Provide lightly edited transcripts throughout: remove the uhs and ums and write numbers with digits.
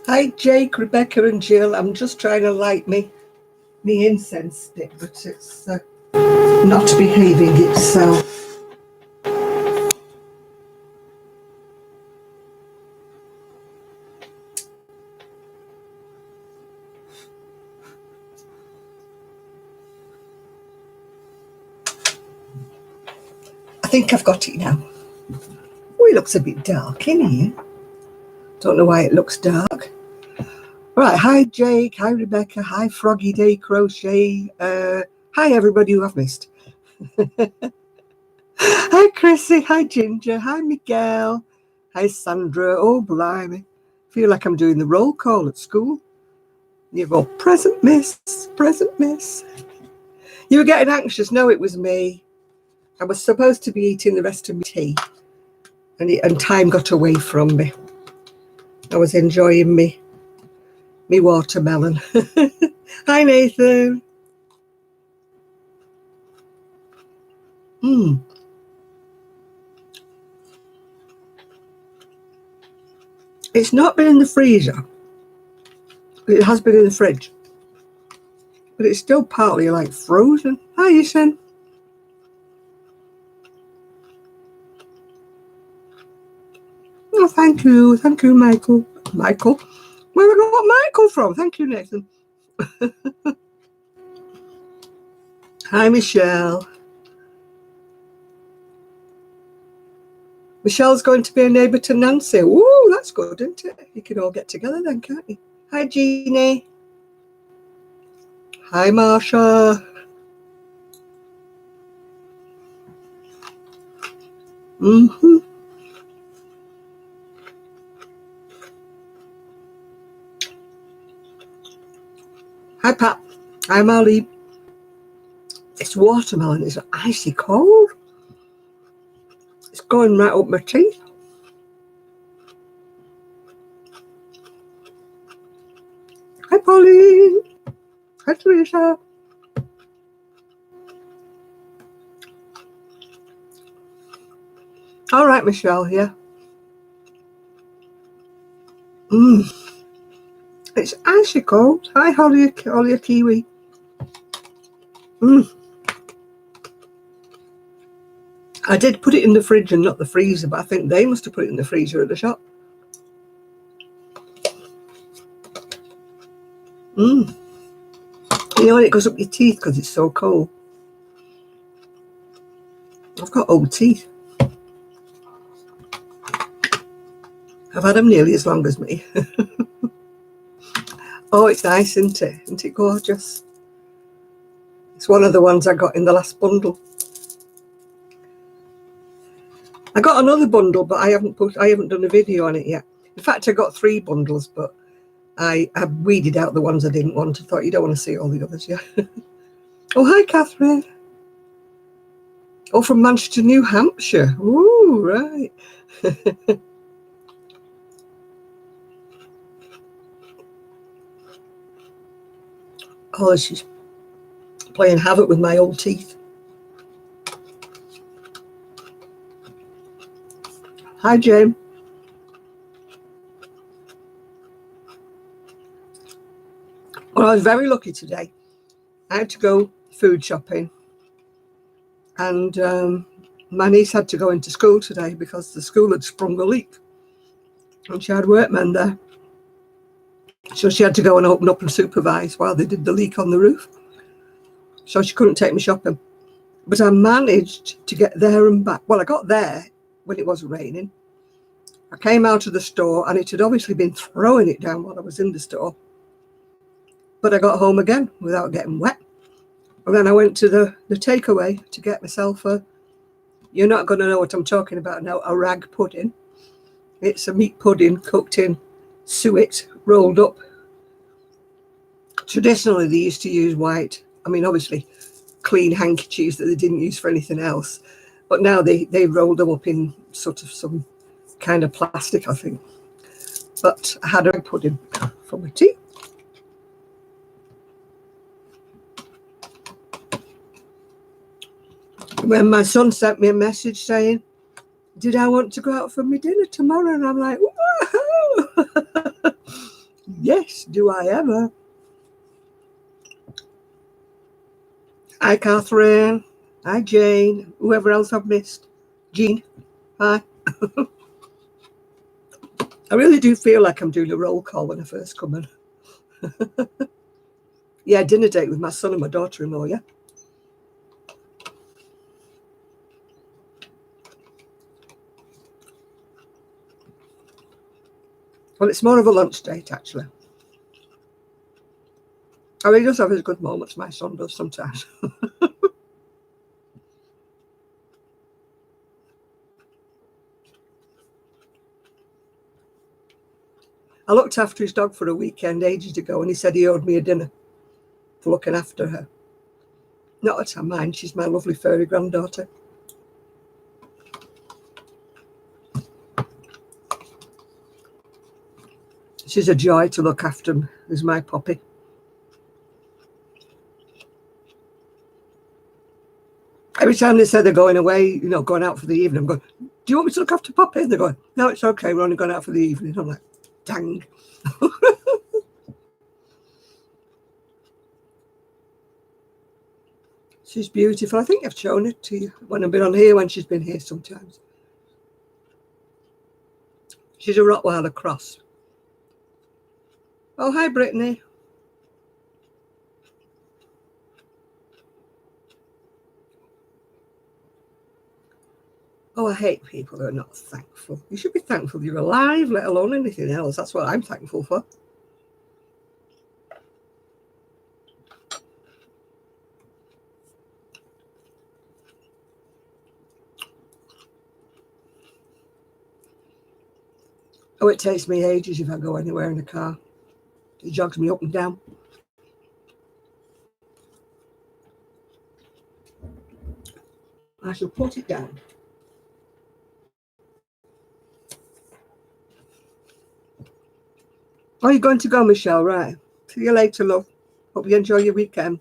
Hi Jake, Rebecca and Jill. I'm just trying to light me incense stick, but it's not behaving itself. I think I've got it now. Oh, it looks a bit dark in here. Don't know why it looks dark. Right, hi Jake, hi Rebecca, hi Froggy Day Crochet. Hi everybody who I've missed. Hi Chrissy, hi Ginger, hi Miguel, hi Sandra. Oh blimey, feel like I'm doing the roll call at school. You go, present miss, present miss. You were getting anxious. No, it was me. I was supposed to be eating the rest of my tea, and time got away from me. I was enjoying me watermelon. Hi Nathan. It's not been in the freezer. It has been in the fridge, but it's still partly like frozen. Hi Ethan. Oh, thank you, Michael. Michael, where have I got Michael from? Thank you, Nathan. Hi Michelle. Michelle's going to be a neighbour to Nancy. Ooh, that's good, isn't it? You can all get together then, can't you? Hi Jeannie. Hi Marsha. Hi Pat. Hi Marley. This watermelon is icy cold. It's going right up my teeth. Hi Pauline. Hi Teresa. All right, Michelle, yeah. It's icy cold. Hi Holly a Kiwi. I did put it in the fridge and not the freezer, but I think they must have put it in the freezer at the shop. You know, it goes up your teeth because it's so cold. I've got old teeth. I've had them nearly as long as me. Oh, it's nice, isn't it? Isn't it gorgeous? It's one of the ones I got in the last bundle. I got another bundle, but I haven't done a video on it yet. In fact, I got 3 bundles, but I weeded out the ones I didn't want. I thought you don't want to see all the others, yeah. Oh, hi, Catherine. Oh, from Manchester, New Hampshire. Ooh, right. Oh, she's playing havoc with my old teeth. Hi, Jane. Well, I was very lucky today. I had to go food shopping, and my niece had to go into school today because the school had sprung a leak, and she had workmen there. So she had to go and open up and supervise while they did the leak on the roof. So she couldn't take me shopping. But I managed to get there and back. Well, I got there when it wasn't raining. I came out of the store and it had obviously been throwing it down while I was in the store. But I got home again without getting wet. And then I went to the takeaway to get myself you're not going to know what I'm talking about now, a rag pudding. It's a meat pudding cooked in suet, rolled up. Traditionally, they used to use white. I mean, obviously, clean handkerchiefs that they didn't use for anything else. But now they rolled them up in sort of some kind of plastic, I think. But I had a pudding for my tea. When my son sent me a message saying, did I want to go out for my dinner tomorrow? And I'm like, whoa! Yes, do I ever. Hi, Catherine. Hi, Jane. Whoever else I've missed. Jean. Hi. I really do feel like I'm doing a roll call when I first come in. Yeah, dinner date with my son and my daughter-in-law, yeah. Well, it's more of a lunch date, actually. I mean, he does have his good moments, my son does sometimes. I looked after his dog for a weekend ages ago, and he said he owed me a dinner for looking after her. Not that I mind, she's my lovely furry granddaughter. She's a joy to look after, is my puppy. Every time they say they're going away, you know, going out for the evening, I'm going, do you want me to look after Poppy? And they're going, no, it's okay, we're only going out for the evening. I'm like, dang. She's beautiful. I think I've shown it to you when I've been on here, when she's been here sometimes. She's a Rottweiler cross. Oh, hi, Brittany. Oh, I hate people who are not thankful. You should be thankful you're alive, let alone anything else. That's what I'm thankful for. Oh, it takes me ages if I go anywhere in a car. It jogs me up and down. I shall put it down. Oh, you're going to go, Michelle, right? See you later, love. Hope you enjoy your weekend.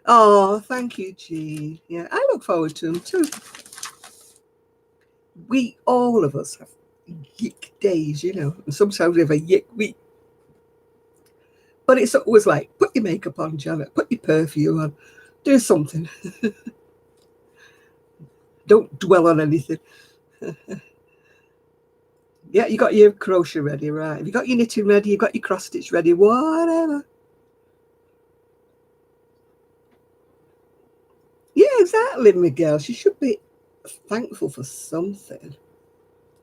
Oh, thank you, Jean. Yeah, I look forward to them too. We, all of us, have yick days, you know, and sometimes we have a yick week. But it's always like, put your makeup on, Janet, put your perfume on, do something. Don't dwell on anything. Yeah, you got your crochet ready, right? Have you got your knitting ready? You got your cross stitch ready? Whatever. Yeah, exactly, Miguel. She should be thankful for something.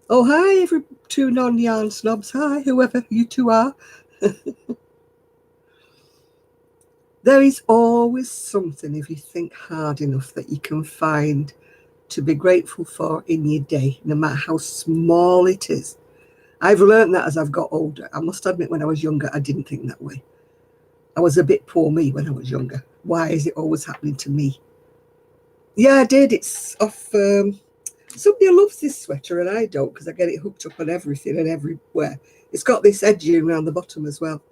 Oh, hi, every two non-yarn snobs. Hi, whoever you two are. There is always something, if you think hard enough, that you can find to be grateful for in your day, no matter how small it is. I've learned that as I've got older. I must admit, when I was younger, I didn't think that way. I was a bit poor me when I was younger. Why is it always happening to me? Yeah, I did. It's off. Somebody loves this sweater and I don't, because I get it hooked up on everything and everywhere. It's got this edging around the bottom as well.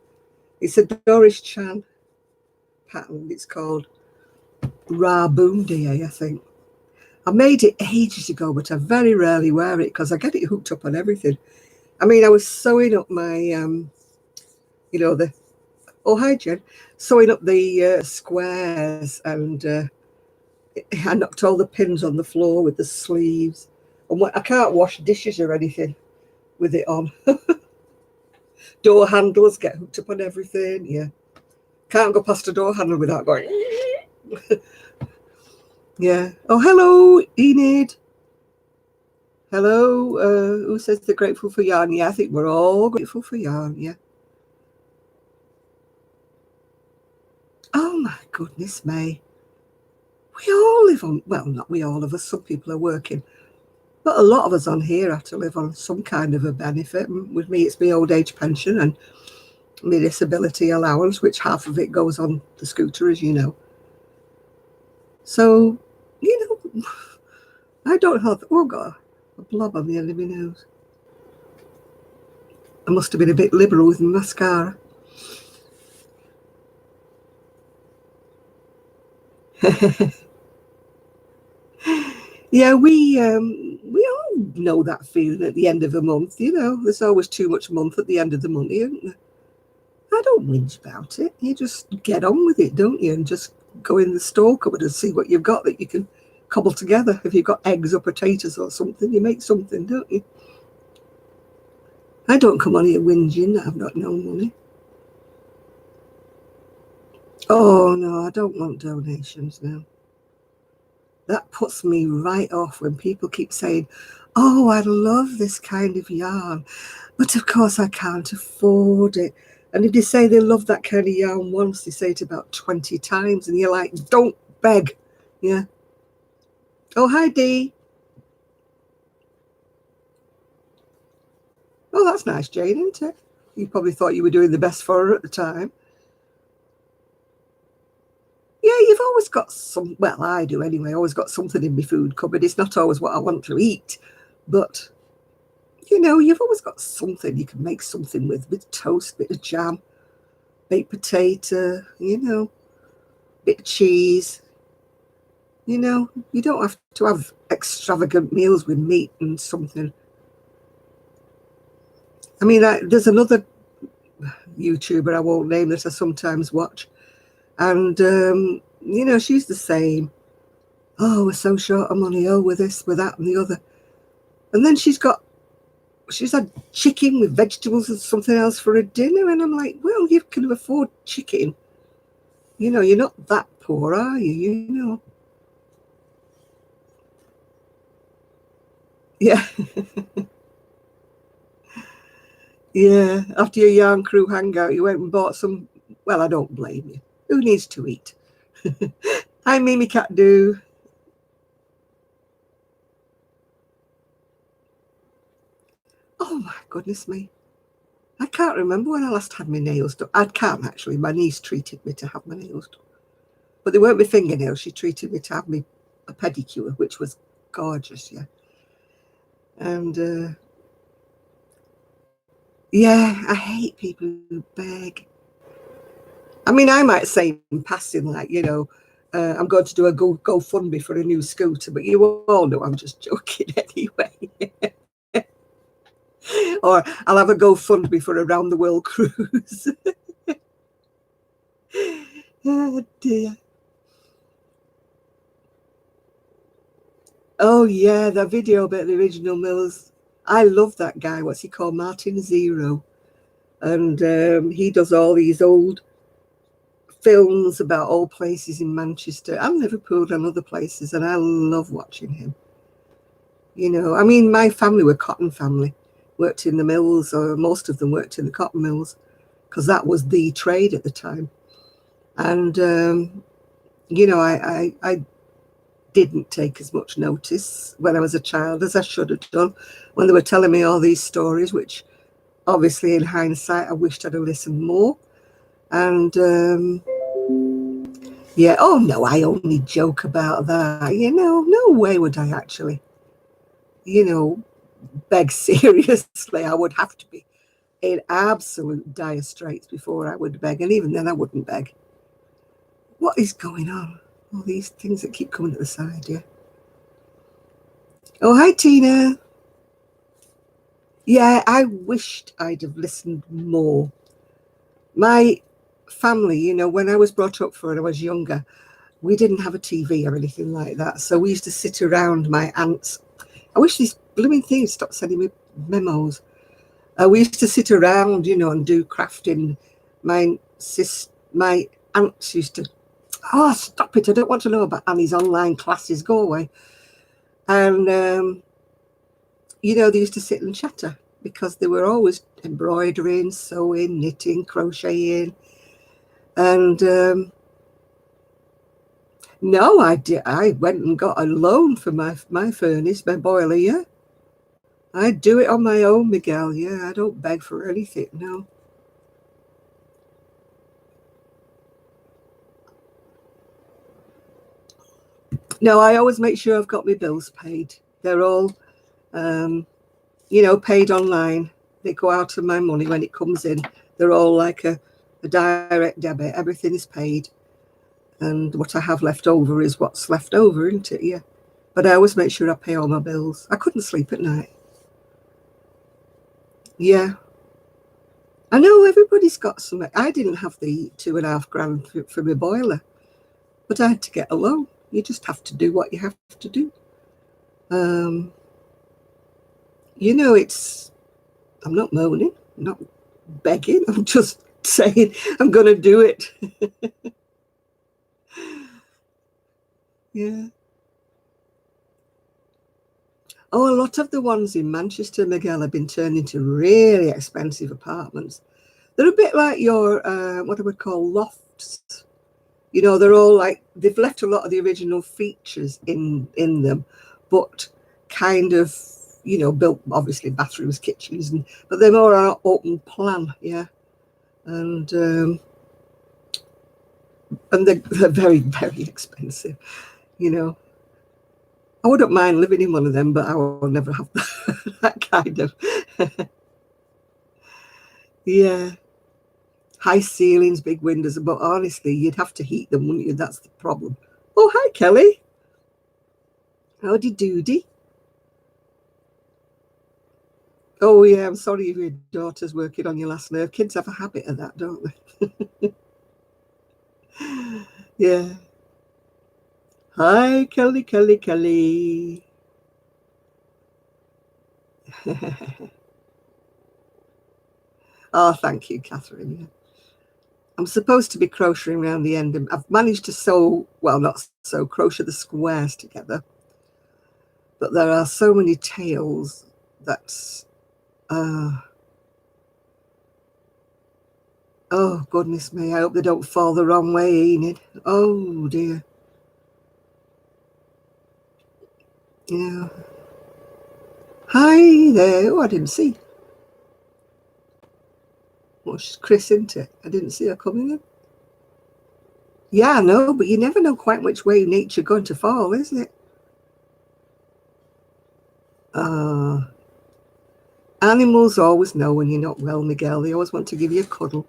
It's a Doris Chan pattern. It's called Ra Boom Day, I think. I made it ages ago, but I very rarely wear it because I get it hooked up on everything. I mean, I was sewing up my, the, oh, hi, Jen, sewing up the squares, and I knocked all the pins on the floor with the sleeves. And I can't wash dishes or anything with it on. Door handles get hooked up on everything. Yeah. Can't go past a door handle without going. Yeah. Oh, hello, Enid. Hello. Who says they're grateful for yarn? Yeah, I think we're all grateful for yarn. Yeah. Oh, my goodness, May. We all live on, well, not we all of us, some people are working, but a lot of us on here have to live on some kind of a benefit. With me, it's my old age pension and my disability allowance, which half of it goes on the scooter, as you know. So, I don't have, oh God, a blob on the end of my nose. I must have been a bit liberal with my mascara. Yeah, we you know that feeling at the end of a month, you know, there's always too much month at the end of the month, isn't there? I don't whinge about it. You just get on with it, don't you? And just go in the store cupboard and see what you've got that you can cobble together. If you've got eggs or potatoes or something, you make something, don't you? I don't come on here whinging that I've not no money. Oh, no, I don't want donations now. That puts me right off when people keep saying, oh, I love this kind of yarn, but of course I can't afford it. And if they say they love that kind of yarn once, they say it about 20 times, and you're like, don't beg. Yeah. Oh, hi, Dee. Oh, that's nice, Jane, isn't it? You probably thought you were doing the best for her at the time. Yeah, you've always got some, well, I do anyway, always got something in my food cupboard. It's not always what I want to eat, but, you know, you've always got something you can make something with toast, bit of jam, baked potato, you know, bit of cheese. You know, you don't have to have extravagant meals with meat and something. I mean, there's another YouTuber I won't name that I sometimes watch, and you know, she's the same. Oh, we're so short of money. Oh, with this, with that, and the other. And then she's had chicken with vegetables and something else for a dinner, and I'm like, well, you can afford chicken. You know, you're not that poor, are you? You know. Yeah. Yeah, after your yarn crew hangout, you went and bought some. Well, I don't blame you. Who needs to eat? Hi, Mimi Cat Do. Oh my goodness me. I can't remember when I last had my nails done. I can't actually. My niece treated me to have my nails done. But they weren't my fingernails. She treated me to have me a pedicure, which was gorgeous, yeah. And yeah, I hate people who beg. I mean, I might say in passing, like, you know, I'm going to do a GoFundMe for a new scooter, but you all know I'm just joking anyway. Or I'll have a GoFundMe for a round the world cruise. Oh dear. Oh yeah, the video about the original Millers. I love that guy. What's he called? Martin Zero. And he does all these old films about old places in Manchester and Liverpool and other places, and I love watching him. You know, I mean, my family were cotton family, worked in the mills, or most of them worked in the cotton mills, because that was the trade at the time. And you know, I didn't take as much notice when I was a child as I should have done when they were telling me all these stories, which obviously in hindsight I wished I'd have listened more. And yeah, oh no, I only joke about that, you know. No way would I actually, you know, beg seriously. I would have to be in absolute dire straits before I would beg, and even then I wouldn't beg. What is going on? All these things that keep coming to the side, yeah. Oh, hi, Tina. Yeah, I wished I'd have listened more. My family, you know, when I was brought up for it, I was younger, we didn't have a TV or anything like that. So we used to sit around my aunt's. I wish these blooming things stopped sending me memos. We used to sit around, you know, and do crafting. My aunts used to, oh, stop it. I don't want to know about Annie's online classes. Go away. And, you know, they used to sit and chatter because they were always embroidering, sewing, knitting, crocheting. And no, I did. I went and got a loan for my furnace, my boiler, yeah. I do it on my own, Miguel, yeah. I don't beg for anything, no. No, I always make sure I've got my bills paid. They're all, you know, paid online. They go out of my money when it comes in. They're all like a direct debit. Everything is paid. And what I have left over is what's left over, isn't it? Yeah. But I always make sure I pay all my bills. I couldn't sleep at night. Yeah. I know everybody's got some. I didn't have the £2,500 for my boiler, but I had to get a loan. You just have to do what you have to do. You know, I'm not moaning, I'm not begging. I'm just saying I'm going to do it. Yeah. Oh, a lot of the ones in Manchester, Miguel, have been turned into really expensive apartments. They're a bit like your, what I would call lofts. You know, they're all like, they've left a lot of the original features in them, but kind of, you know, built obviously bathrooms, kitchens, but they're more on an open plan, yeah. And they're very, very expensive, you know. I wouldn't mind living in one of them, but I will never have that kind of. Yeah. High ceilings, big windows, but honestly, you'd have to heat them, wouldn't you? That's the problem. Oh, hi, Kelly. Howdy doody. Oh, yeah, I'm sorry if your daughter's working on your last nerve. Kids have a habit of that, don't they? Yeah. Hi, Kelly, Kelly, Kelly. Oh, thank you, Catherine. Yeah. I'm supposed to be crocheting around the end. I've managed to sew, well, not sew, crochet the squares together. But there are so many tails that, oh, goodness me, I hope they don't fall the wrong way, Enid. Oh, dear. Yeah. Hi there. Oh, I didn't see. Well, she's Chris, isn't it? I didn't see her coming in. Yeah, I know, but you never know quite which way nature's going to fall, is it? Animals always know when you're not well, Miguel. They always want to give you a cuddle.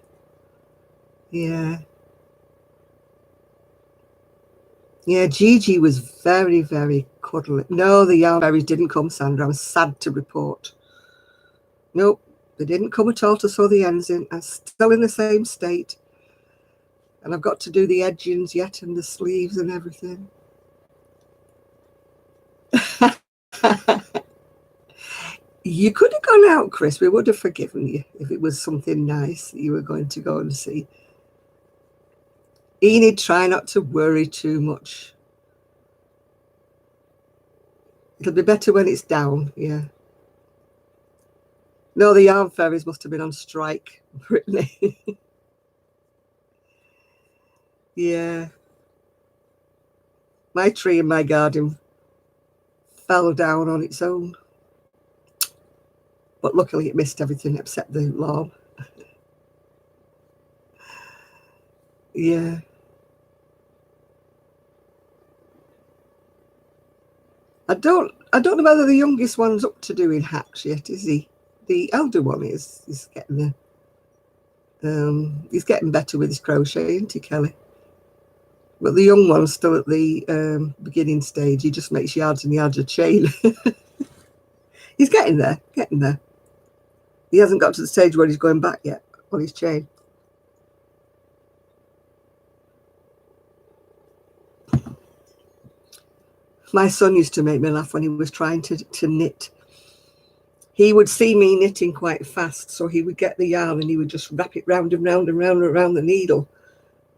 Yeah. Yeah, Gigi was very, very cuddly. No, the yarn berries didn't come, Sandra. I'm sad to report. Nope, they didn't come at all to sew the ends in. I'm still in the same state. And I've got to do the edgings yet and the sleeves and everything. You could have gone out, Chris. We would have forgiven you if it was something nice that you were going to go and see. Enid, try not to worry too much. It'll be better when it's down, yeah. No, the yarn fairies must have been on strike, Brittany. Yeah. My tree in my garden fell down on its own. But luckily it missed everything except the lawn. Yeah. I don't know whether the youngest one's up to doing hacks yet, is he? The elder one is. He's getting he's getting better with his crochet, isn't he, Kelly? But the young one's still at the beginning stage. He just makes yards and yards of chain. He's getting there, getting there. He hasn't got to the stage where he's going back yet on his chain. My son used to make me laugh when he was trying to knit. He would see me knitting quite fast, so he would get the yarn and he would just wrap it round and round and round and around the needle.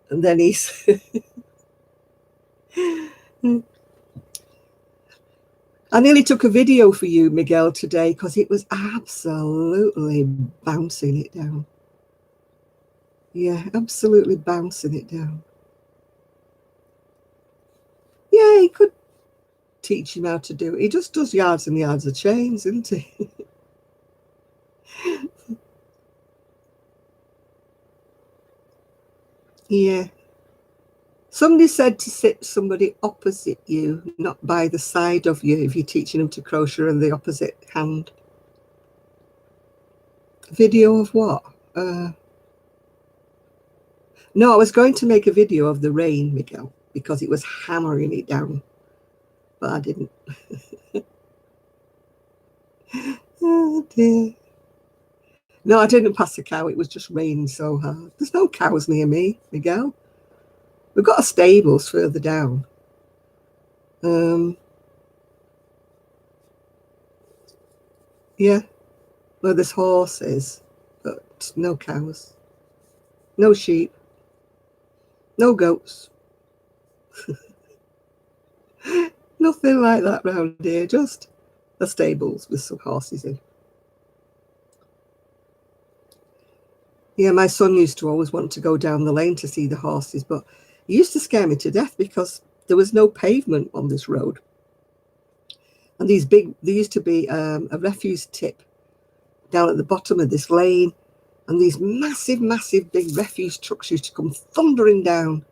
And then he's... I nearly took a video for you, Miguel, today because it was absolutely bouncing it down. Yeah, absolutely bouncing it down. Yeah, he could teach him how to do it. He just does yards and yards of chains, isn't he? Yeah. Somebody said to sit somebody opposite you, not by the side of you, if you're teaching them to crochet on the opposite hand. Video of what? No, I was going to make a video of the rain, Miguel, because it was hammering it down. but I didn't. Oh dear. No, I didn't pass a cow. It was just raining so hard. There's no cows near me, Miguel. We've got a stables further down. Yeah, where there's horses, but no cows, no sheep, no goats. Nothing like that round here, just the stables with some horses in. Yeah, my son used to always want to go down the lane to see the horses, but it used to scare me to death because there was no pavement on this road. And there used to be a refuse tip down at the bottom of this lane, and these massive, massive big refuse trucks used to come thundering down.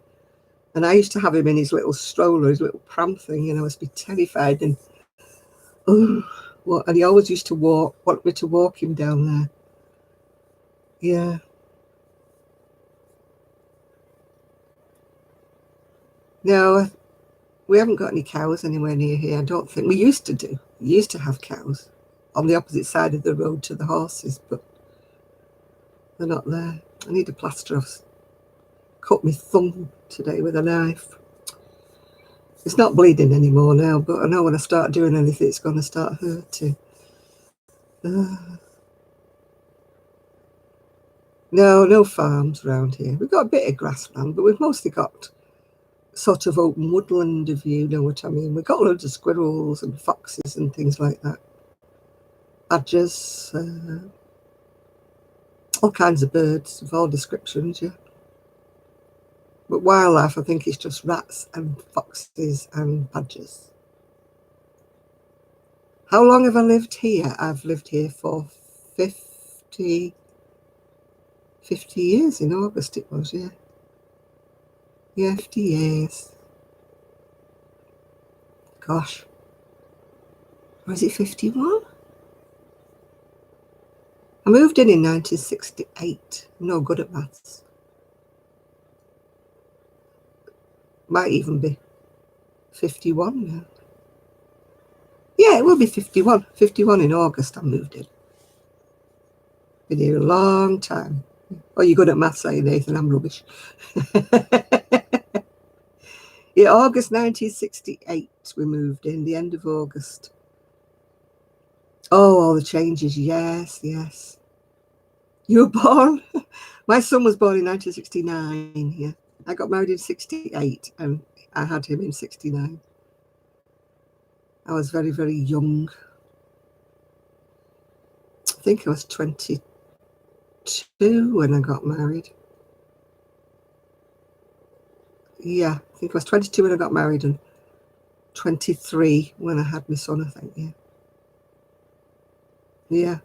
And I used to have him in his little stroller, his little pram thing, I used to be terrified. And and he always used to want me to walk him down there. Yeah. No, we haven't got any cows anywhere near here, I don't think. We used to do. We used to have cows on the opposite side of the road to the horses, but they're not there. I need a plaster. I've cut my thumb today with a knife. It's not bleeding anymore now, but I know when I start doing anything, it's going to start hurting. No farms around here. We've got a bit of grassland, but we've mostly got sort of open woodland, if you know what I mean. We've got loads of squirrels and foxes and things like that. Badgers, all kinds of birds of all descriptions, yeah. But wildlife, I think, is just rats and foxes and badgers. How long have I lived here? I've lived here for 50 years in August it was, yeah. Yeah, 50 years. Gosh. Or is it 51? I moved in 1968. I'm no good at maths. Might even be 51 now. Yeah, it will be 51. 51 in August I moved in. Been here a long time. Oh, you're good at maths, are you, Nathan? I'm rubbish. Yeah, August 1968 we moved in, the end of August. Oh, all the changes, yes. You were born? My son was born in 1969, yeah. I got married in 68 and I had him in 69. I was very, very young. I think I was 22 when I got married. Yeah, I think I was 22 when I got married and 23 when I had my son, I think, yeah. Yeah.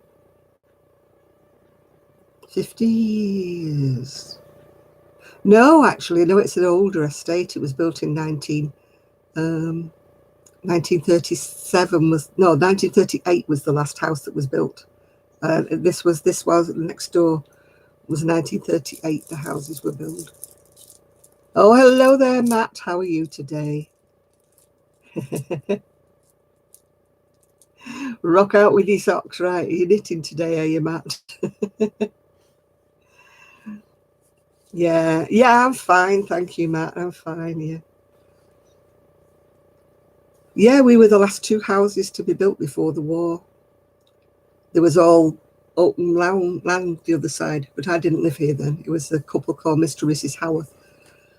50 years. No, actually, no, it's an older estate. It was built in 1937 was, no, 1938 was the last house that was built. This was next door was 1938 the houses were built. Oh, hello there, Matt. How are you today? Rock out with your socks, right? Are you knitting today, are you, Matt? Yeah, I'm fine. Thank you, Matt. I'm fine, yeah. Yeah, we were the last two houses to be built before the war. There was all open land the other side, but I didn't live here then. It was a couple called Mr. and Mrs. Howarth.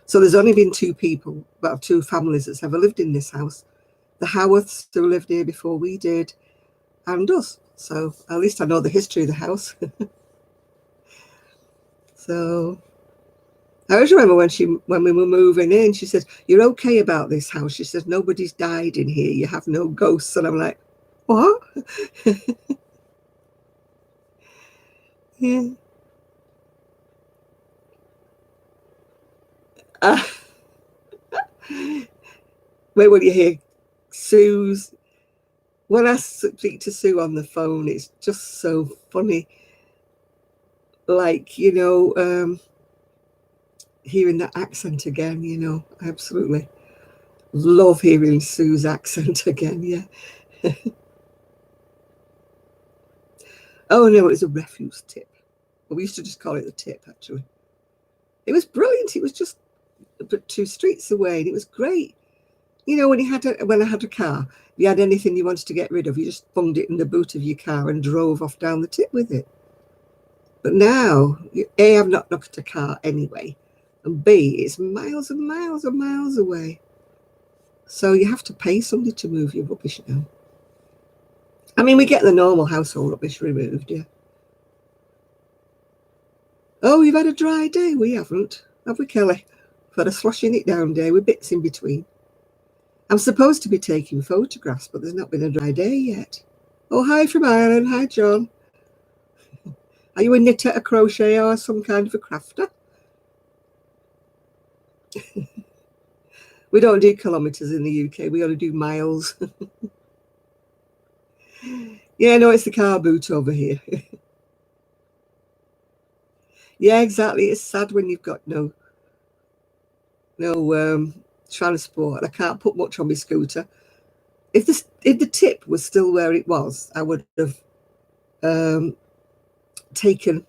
So there's only been two families that's ever lived in this house. The Howarths who lived here before we did, and us. So at least I know the history of the house. So I always remember when we were moving in, she said, "You're okay about this house?" She said, "Nobody's died in here. You have no ghosts." And I'm like, what? Yeah. Wait, will you hear Sue's? When I speak to Sue on the phone, it's just so funny. Like, hearing that accent again, absolutely. Love hearing Sue's accent again, yeah. Oh no, it was a refuse tip. Well, we used to just call it the tip, actually. It was brilliant. It was just 2 streets away, and it was great. You know, when I had a car, if you had anything you wanted to get rid of, you just bunged it in the boot of your car and drove off down the tip with it. But now, A, I've not looked at a car anyway, and B, it's miles and miles and miles away. So you have to pay somebody to move your rubbish now. I mean, we get the normal household rubbish removed, yeah. Oh, you've had a dry day? We haven't, have we, Kelly? We've had a sloshing it down day with bits in between. I'm supposed to be taking photographs, but there's not been a dry day yet. Oh, hi from Ireland. Hi, John. Are you a knitter, a crochet, or some kind of a crafter? We don't do kilometres in the UK. We only do miles. Yeah, no, it's the car boot over here. Yeah, exactly. It's sad when you've got no transport. I can't put much on my scooter. If the tip was still where it was, I would have taken,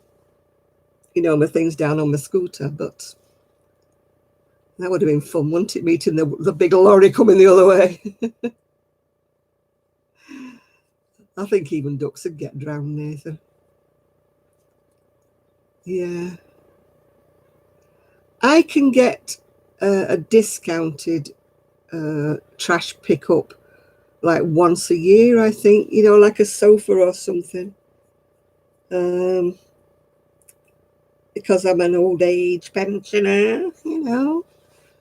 my things down on my scooter. But that would have been fun, wouldn't it? Meeting the big lorry coming the other way. I think even ducks would get drowned, Nathan. Yeah. I can get a discounted trash pickup like once a year, I think, like a sofa or something. Because I'm an old age pensioner,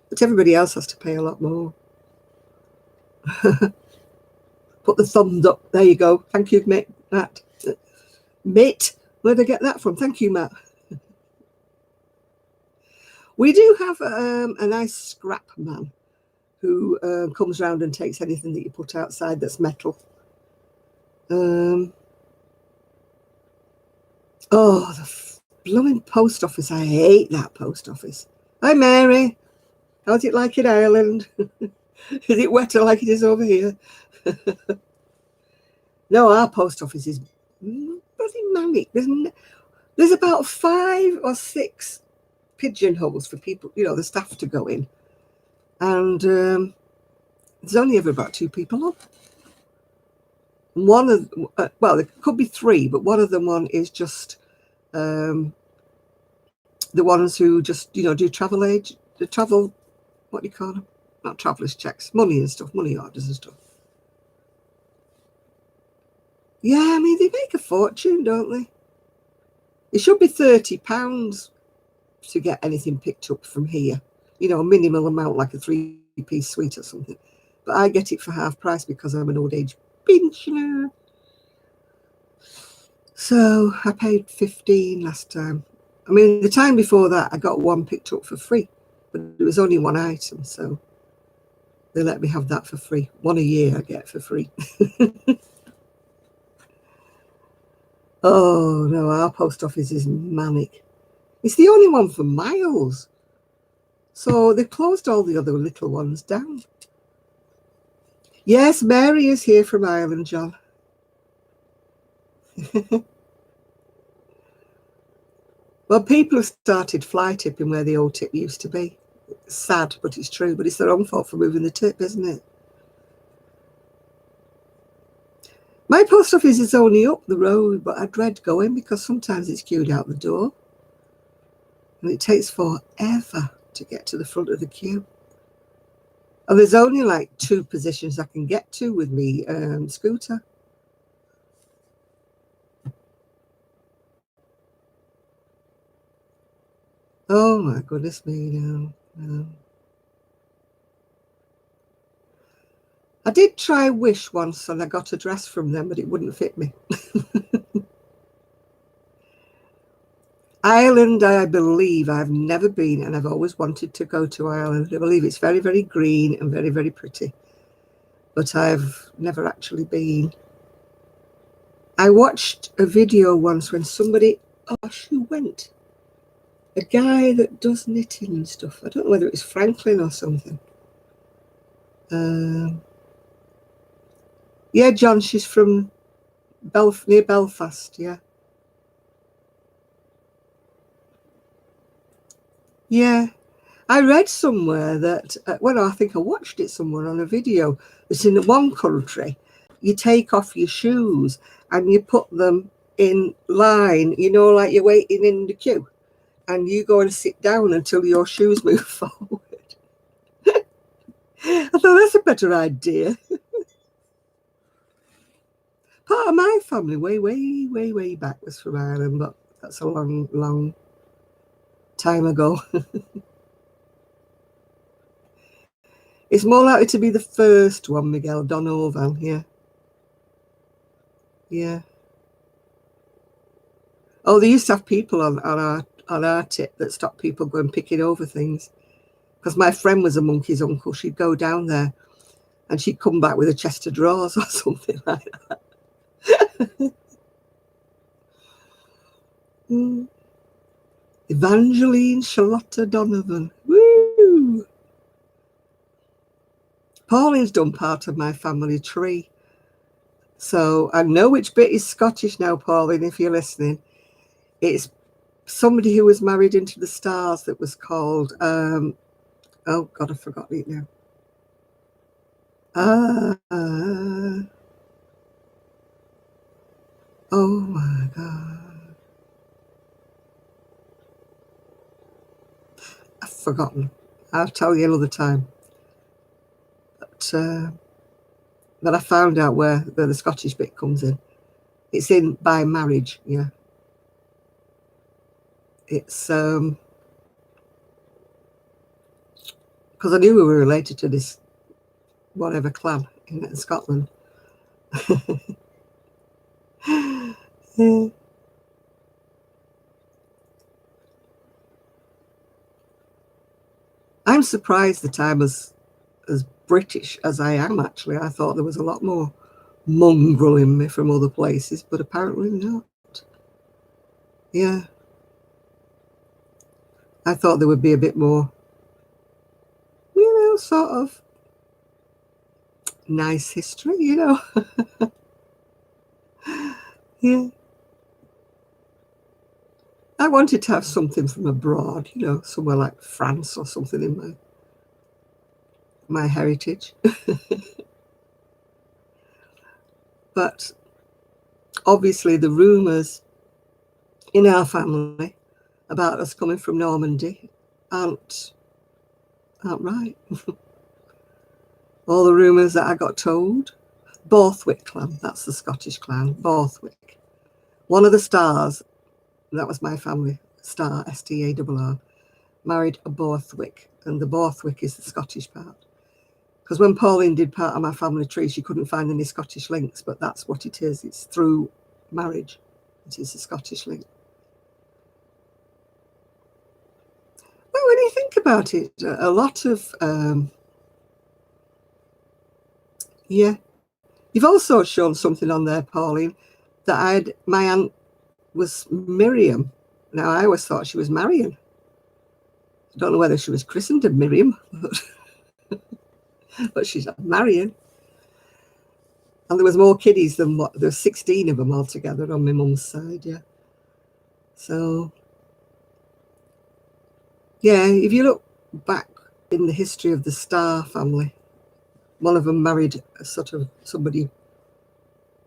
but everybody else has to pay a lot more. Put the thumbs up. There you go. Thank you, Matt. Mitt, where'd I get that from? Thank you, Matt. We do have a nice scrap man who comes round and takes anything that you put outside that's metal. Oh, the blooming post office. I hate that post office. Hi, Mary. How's it like in Ireland? Is it wetter like it is over here? No, our post office is bloody manic. There's about 5 or 6 pigeonholes for people, the staff to go in. And there's only ever about 2 people on. One of, well, there could be 3, but one of them is just the ones who just, do travel what do you call them? Not travelers checks, money and stuff, money orders and stuff. Yeah, I mean, they make a fortune, don't they? It should be £30 to get anything picked up from here. A minimal amount, like a 3-piece suite or something. But I get it for half price because I'm an old age pensioner. So I paid 15 last time. I mean, the time before that, I got one picked up for free, but it was only one item, so they let me have that for free. One a year I get for free. Oh, no, our post office is manic. It's the only one for miles. So they closed all the other little ones down. Yes, Mary is here from Ireland, John. Well, people have started fly tipping where the old tip used to be. It's sad, but it's true. But it's their own fault for moving the tip, isn't it? My post office is only up the road, but I dread going because sometimes it's queued out the door. And it takes forever to get to the front of the queue. And there's only like 2 positions I can get to with me scooter. Oh my goodness me, no. I did try Wish once and I got a dress from them, but it wouldn't fit me. Ireland, I believe I've never been, and I've always wanted to go to Ireland. I believe it's very, very green and very, very pretty, but I've never actually been. I watched a video once when somebody, who went? A guy that does knitting and stuff. I don't know whether it was Franklin or something. Yeah, John, she's from near Belfast, yeah. Yeah. I read somewhere that, well, I think I watched it somewhere on a video, that in one country, you take off your shoes and you put them in line, you know, like you're waiting in the queue, and you go and sit down until your shoes move forward. I thought that's a better idea. Part of my family, way back, was from Ireland, but that's a long time ago. It's more likely to be the first one, Miguel Donovan, yeah. Yeah. Oh, they used to have people on our tip that stopped people going picking over things. Because my friend was a monkey's uncle. She'd go down there and she'd come back with a chest of drawers or something like that. Evangeline Charlotta Donovan. Woo! Pauline's done part of my family tree. So I know which bit is Scottish now, Pauline, if you're listening. It's somebody who was married into the stars that was called, oh God, I've forgotten it now. Oh my God. I've forgotten. I'll tell you another time. But I found out where the Scottish bit comes in. It's in by marriage, yeah. It's because I knew we were related to this whatever clan in Scotland. Yeah. I'm surprised that I'm as British as I am, actually. I thought there was a lot more mongrel in me from other places, but apparently not. Yeah. I thought there would be a bit more, you know, sort of nice history, you know. Yeah. I wanted to have something from abroad, you know, somewhere like France or something in my heritage. But obviously the rumours in our family about us coming from Normandy aren't right. All the rumours that I got told. Borthwick clan, that's the Scottish clan, Borthwick. One of the stars, that was my family star, S-T-A-R-R, married a Borthwick, and the Borthwick is the Scottish part. Because when Pauline did part of my family tree, she couldn't find any Scottish links, but that's what it is. It's through marriage. It is a Scottish link. Well, when you think about it, a lot of, yeah. You've also shown something on there, Pauline, that my aunt was Miriam. Now, I always thought she was Marion. I don't know whether she was christened a Miriam, but she's Marion. And there was more kiddies than what, there were 16 of them altogether on my mum's side, yeah. So, yeah, if you look back in the history of the Starr family, one of them married a sort of somebody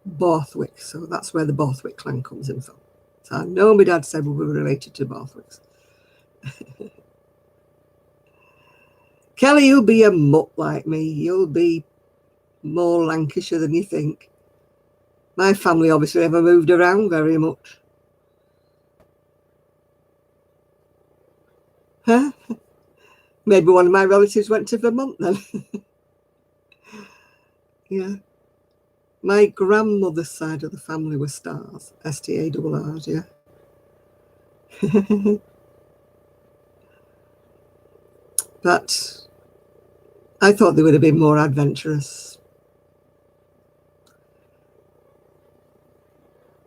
Borthwick, so that's where the Borthwick clan comes in from. So I know my dad said we were related to Borthwicks. Kelly, you'll be a mutt like me. You'll be more Lancashire than you think. My family obviously never moved around very much. Huh? Maybe one of my relatives went to Vermont then. Yeah. My grandmother's side of the family were stars, S-T-A-R-R, yeah. But I thought they would have been more adventurous.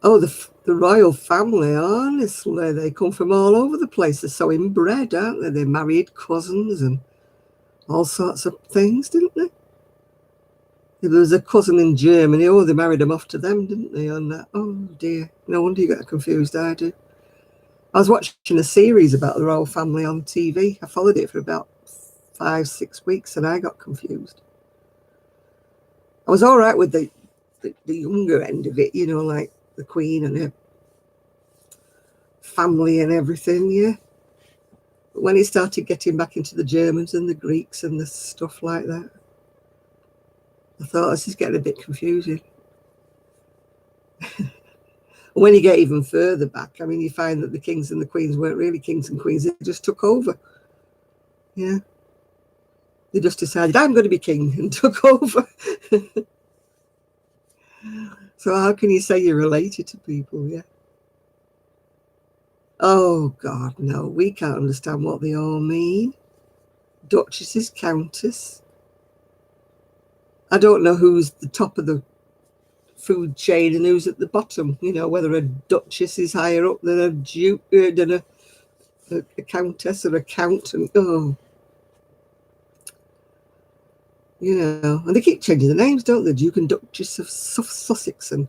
Oh, the royal family, honestly, they come from all over the place. They're so inbred, aren't they? They married cousins and all sorts of things, didn't they? There was a cousin in Germany. Oh, they married him off to them, didn't they? On that. Oh dear. No wonder you got confused. I do. I was watching a series about the royal family on TV. I followed it for about 5-6 weeks, and I got confused. I was all right with the younger end of it, you know, like the Queen and her family and everything, yeah. But when it started getting back into the Germans and the Greeks and the stuff like that, I thought this is getting a bit confusing. When you get even further back, I mean, you find that the kings and the queens weren't really kings and queens. They just took over. Yeah. They just decided, I'm going to be king, and took over. So how can you say you're related to people? Yeah. Oh, God, no. We can't understand what they all mean. Duchesses, countess. I don't know who's the top of the food chain and who's at the bottom. You know, whether a duchess is higher up than a duke, than a countess or a count. And oh, you know, and they keep changing the names, don't they? Duke and Duchess of Sussex and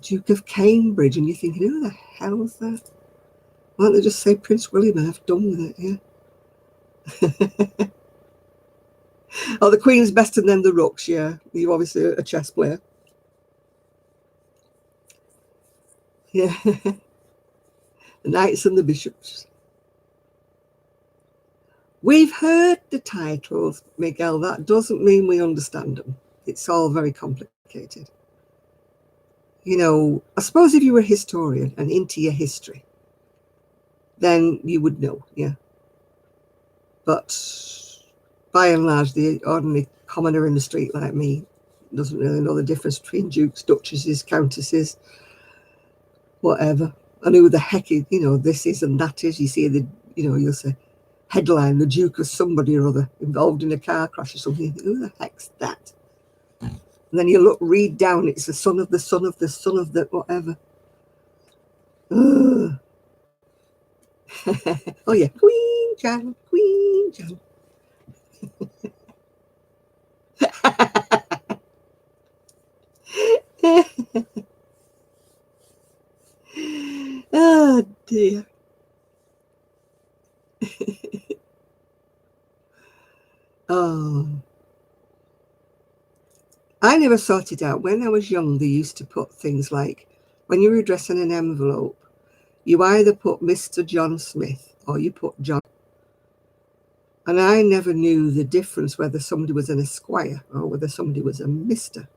Duke of Cambridge, and you're thinking, who the hell is that? Why don't they just say Prince William and have done with it? Yeah. Oh, the Queen's best, and then the Rooks. Yeah, you're obviously a chess player. Yeah. The Knights and the Bishops. We've heard the titles, Miguel. That doesn't mean we understand them. It's all very complicated. You know, I suppose if you were a historian and into your history, then you would know, yeah. But by and large, the ordinary commoner in the street like me doesn't really know the difference between dukes, duchesses, countesses, whatever. And who the heck is, you know, this is and that is. You see the, you know, you'll say headline, the Duke of somebody or other involved in a car crash or something. You think, who the heck's that? And then you read down, it's the son of the son of the son of the whatever. Oh yeah, Queen Jan, Queen Jan. Oh dear. Oh, I never sorted out. When I was young, they used to put things like, when you were addressing an envelope, you either put Mr. John Smith or you put John. And I never knew the difference whether somebody was an Esquire or whether somebody was a Mr.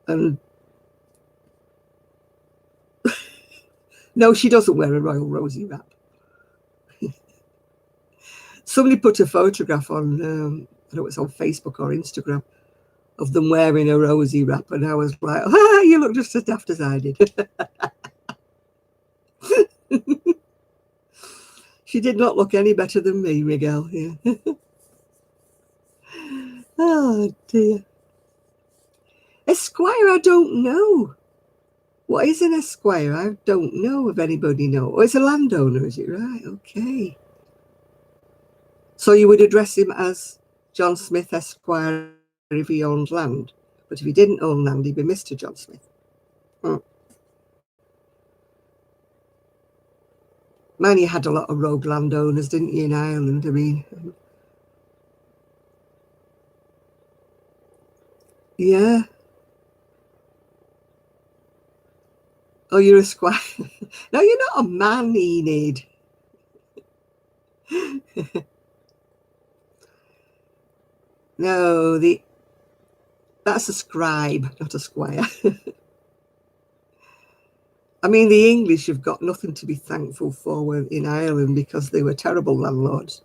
And no, she doesn't wear a royal rosy wrap. Somebody put a photograph on, I don't know, it's on Facebook or Instagram, of them wearing a rosy wrap, and I was like, ah, you look just as daft as I did. She did not look any better than me, Miguel. Yeah. Oh dear. Esquire, I don't know. What is an esquire? I don't know if anybody knows. Oh, it's a landowner, is it? Right, okay. So you would address him as John Smith Esquire if he owned land. But if he didn't own land, he'd be Mr. John Smith. Man, you had a lot of rogue landowners, didn't you, in Ireland? I mean, yeah. Oh, you're a squire. No, you're not a man, Enid. No, that's a scribe, not a squire. I mean, the English have got nothing to be thankful for in Ireland because they were terrible landlords.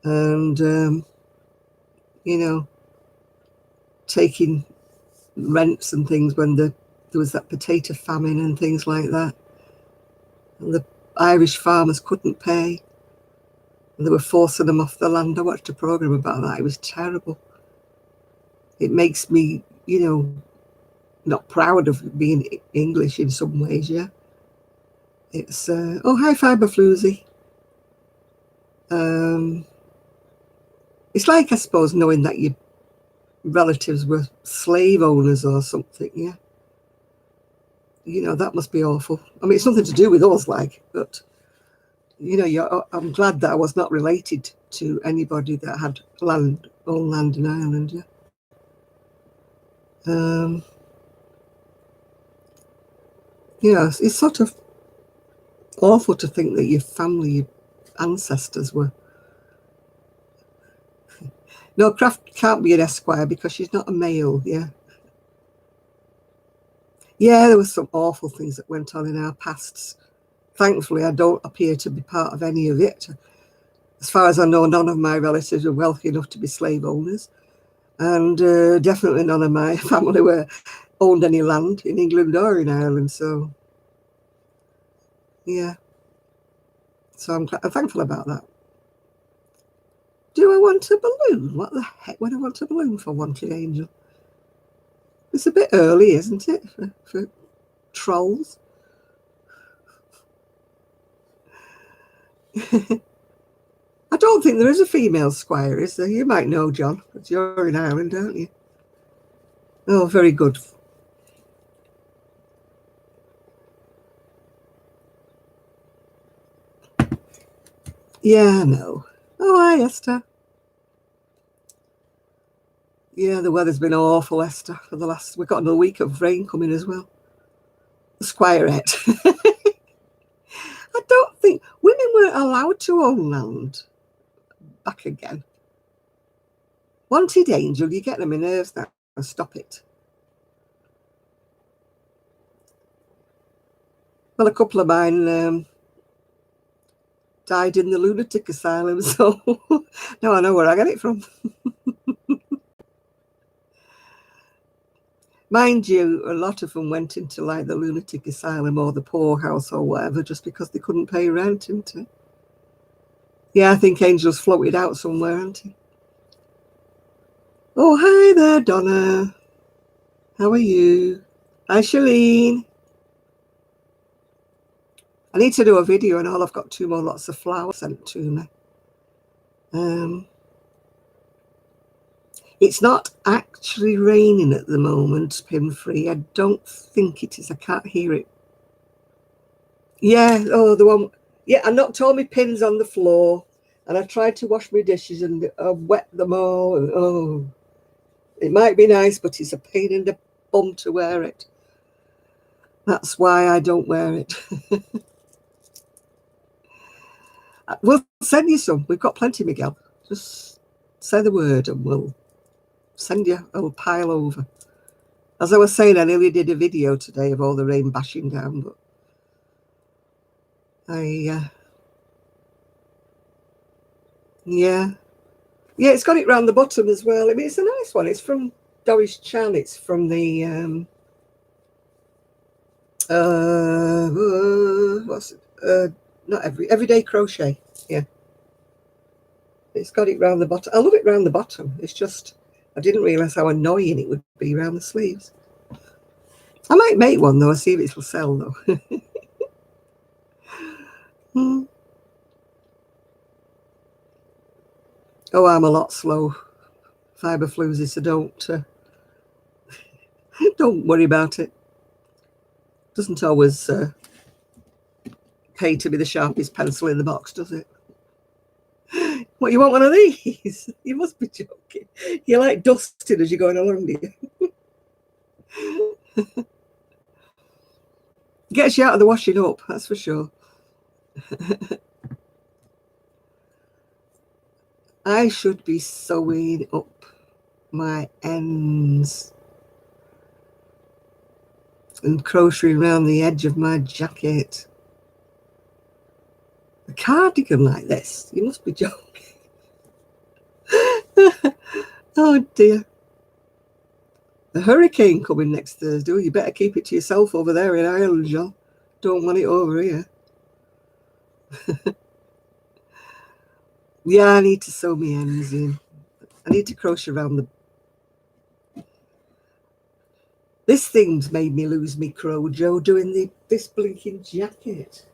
And, you know, taking rents and things when there was that potato famine and things like that. And the Irish farmers couldn't pay. And they were forcing them off the land. I watched a program about that. It was terrible. It makes me, you know, not proud of being English in some ways, yeah. It's, oh, hi, Fibre Floozy. It's like, I suppose, knowing that relatives were slave owners or something, yeah. You know, that must be awful. I mean, it's nothing to do with us, like, but, you know, I'm glad that I was not related to anybody that had land, own land in Ireland, yeah. Yeah, it's sort of awful to think that your family, your ancestors were. No, Kraft can't be an Esquire because she's not a male, yeah. Yeah, there were some awful things that went on in our pasts. Thankfully, I don't appear to be part of any of it. As far as I know, none of my relatives were wealthy enough to be slave owners. And definitely none of my family owned any land in England or in Ireland. So, yeah. So I'm thankful about that. Do I want a balloon? What the heck would I want a balloon for, Wanted Angel? It's a bit early, isn't it, for trolls? I don't think there is a female squire, is there? You might know, John, because you're in Ireland, aren't you? Oh, very good. Yeah, I know. Oh, hi, Esther. Yeah, the weather's been awful, Esther, for the last... We've got another week of rain coming as well. The squirette. I don't think... Women weren't allowed to own land. Back again. Wanted Angel, you get them in nerves now. Stop it. Well, a couple of mine died in the lunatic asylum, so now I know where I get it from. Mind you, a lot of them went into like the lunatic asylum or the poorhouse or whatever just because they couldn't pay rent, didn't it? Yeah, I think Angel's floated out somewhere, hasn't he? Oh, hi there, Donna. How are you? Hi, Shalene. I need to do a video and all. I've got 2 more lots of flowers sent to me. It's not actually raining at the moment, Pin-free. I don't think it is. I can't hear it. Yeah, oh, the one. Yeah, I knocked all my pins on the floor and I tried to wash my dishes and I wet them all. And, oh, it might be nice, but it's a pain in the bum to wear it. That's why I don't wear it. We'll send you some. We've got plenty, Miguel. Just say the word and we'll send you a pile over. As I was saying, I nearly did a video today of all the rain bashing down, but yeah, it's got it round the bottom as well. I mean, it's a nice one. It's from Doris Chan. It's from the what's it? Not everyday crochet. Yeah, it's got it round the bottom. I love it round the bottom. It's just I didn't realize how annoying it would be around the sleeves. I might make one though. I'll see if it will sell though. Oh, I'm a lot slow, fibre floozy, so don't worry about it. Doesn't always pay to be the sharpest pencil in the box, does it? What, you want one of these? You must be joking. You're like dusted as you're going along, do you? Gets you out of the washing up, that's for sure. I should be sewing up my ends and crocheting around the edge of my jacket. A cardigan like this? You must be joking. Oh dear. The hurricane coming next Thursday. You better keep it to yourself over there in Ireland, John. Don't want it over here. Yeah, I need to sew my ends in. I need to crochet around the... This thing's made me lose me crow, Joe, doing this blinking jacket.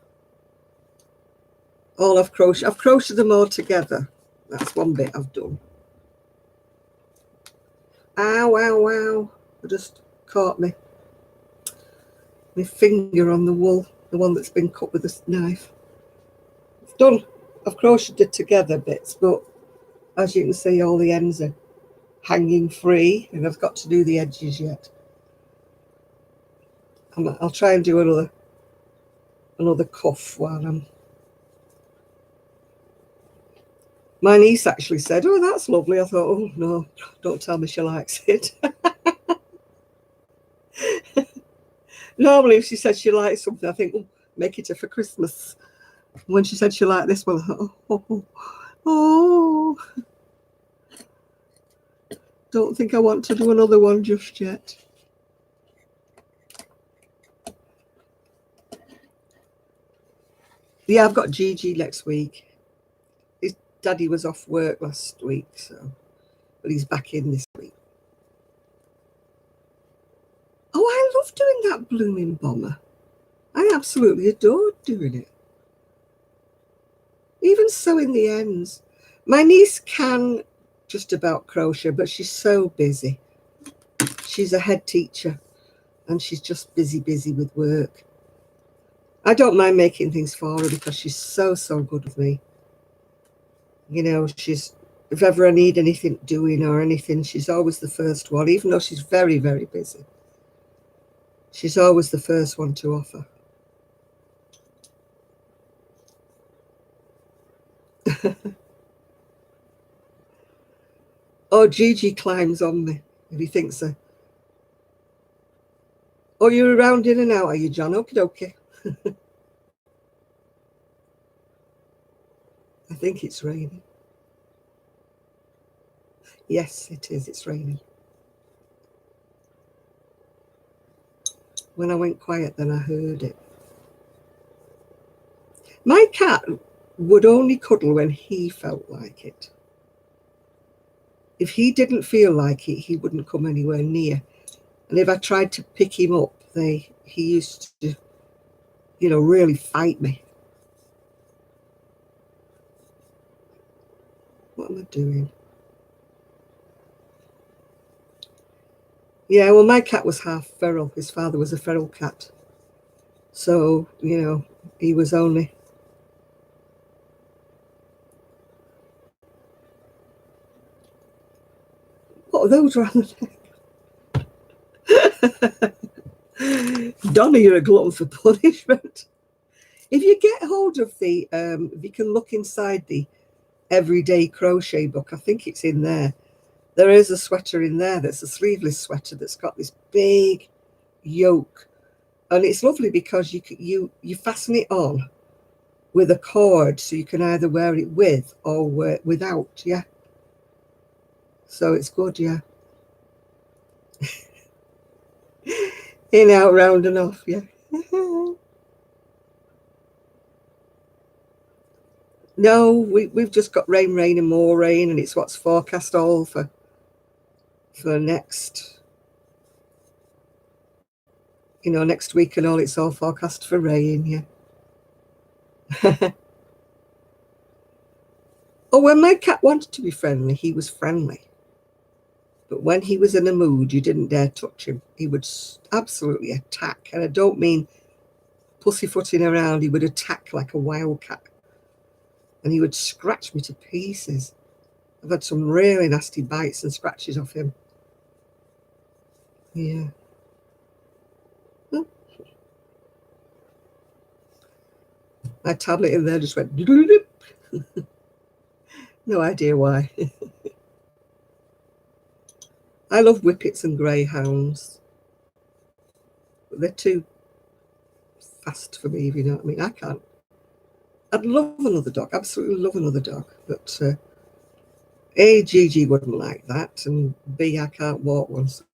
All I've crocheted them all together. That's one bit I've done. Ow, ow, ow. I just caught my finger on the wool, the one that's been cut with a knife. It's done. I've crocheted it together bits, but as you can see, all the ends are hanging free, and I've got to do the edges yet. I'll try and do another cuff while I'm... My niece actually said, "Oh, that's lovely." I thought, oh no, don't tell me she likes it. Normally if she said she likes something, I think, oh, make it for Christmas. When she said she liked this one, I thought, oh, don't think I want to do another one just yet. Yeah, I've got Gigi next week. His daddy was off work last week, but he's back in this week. Oh, I love doing that blooming bomber. I absolutely adored doing it. Even sewing the ends. My niece can just about crochet, but she's so busy. She's a head teacher and she's just busy with work. I don't mind making things for her because she's so good with me. You know, if ever I need anything doing or anything, she's always the first one, even though she's very busy. She's always the first one to offer. Oh, Gigi climbs on me if he thinks so. Oh, you're around in and out, are you, John? Okie dokie. I think it's raining. Yes, it is. It's raining. When I went quiet, then I heard it. My cat would only cuddle when he felt like it. If he didn't feel like it, he wouldn't come anywhere near. And if I tried to pick him up, he used to, you know, really fight me. What am I doing? Yeah, well, my cat was half feral. His father was a feral cat. So, you know, he was only... What are those around the neck? Donna, you're a glutton for punishment. If you get hold of the, if you can look inside the everyday crochet book, I think it's in there. There is a sweater in there that's a sleeveless sweater that's got this big yoke, and it's lovely because you fasten it on with a cord, so you can either wear it with or wear it without. Yeah, so it's good. Yeah. In, out, round and off. Yeah. No, we've just got rain and more rain, and it's what's forecast all for next, you know, next week and all. It's all forecast for rain. Yeah. Oh, when my cat wanted to be friendly, he was friendly. But when he was in a mood, you didn't dare touch him. He would absolutely attack. And I don't mean pussyfooting around. He would attack like a wildcat. And he would scratch me to pieces. I've had some really nasty bites and scratches off him. Yeah. Oh. My tablet in there just went... No idea why. I love whippets and greyhounds. But they're too fast for me, if you know what I mean. I can't. I'd love another dog, absolutely love another dog. But A, Gigi wouldn't like that, and B, I can't walk one. So.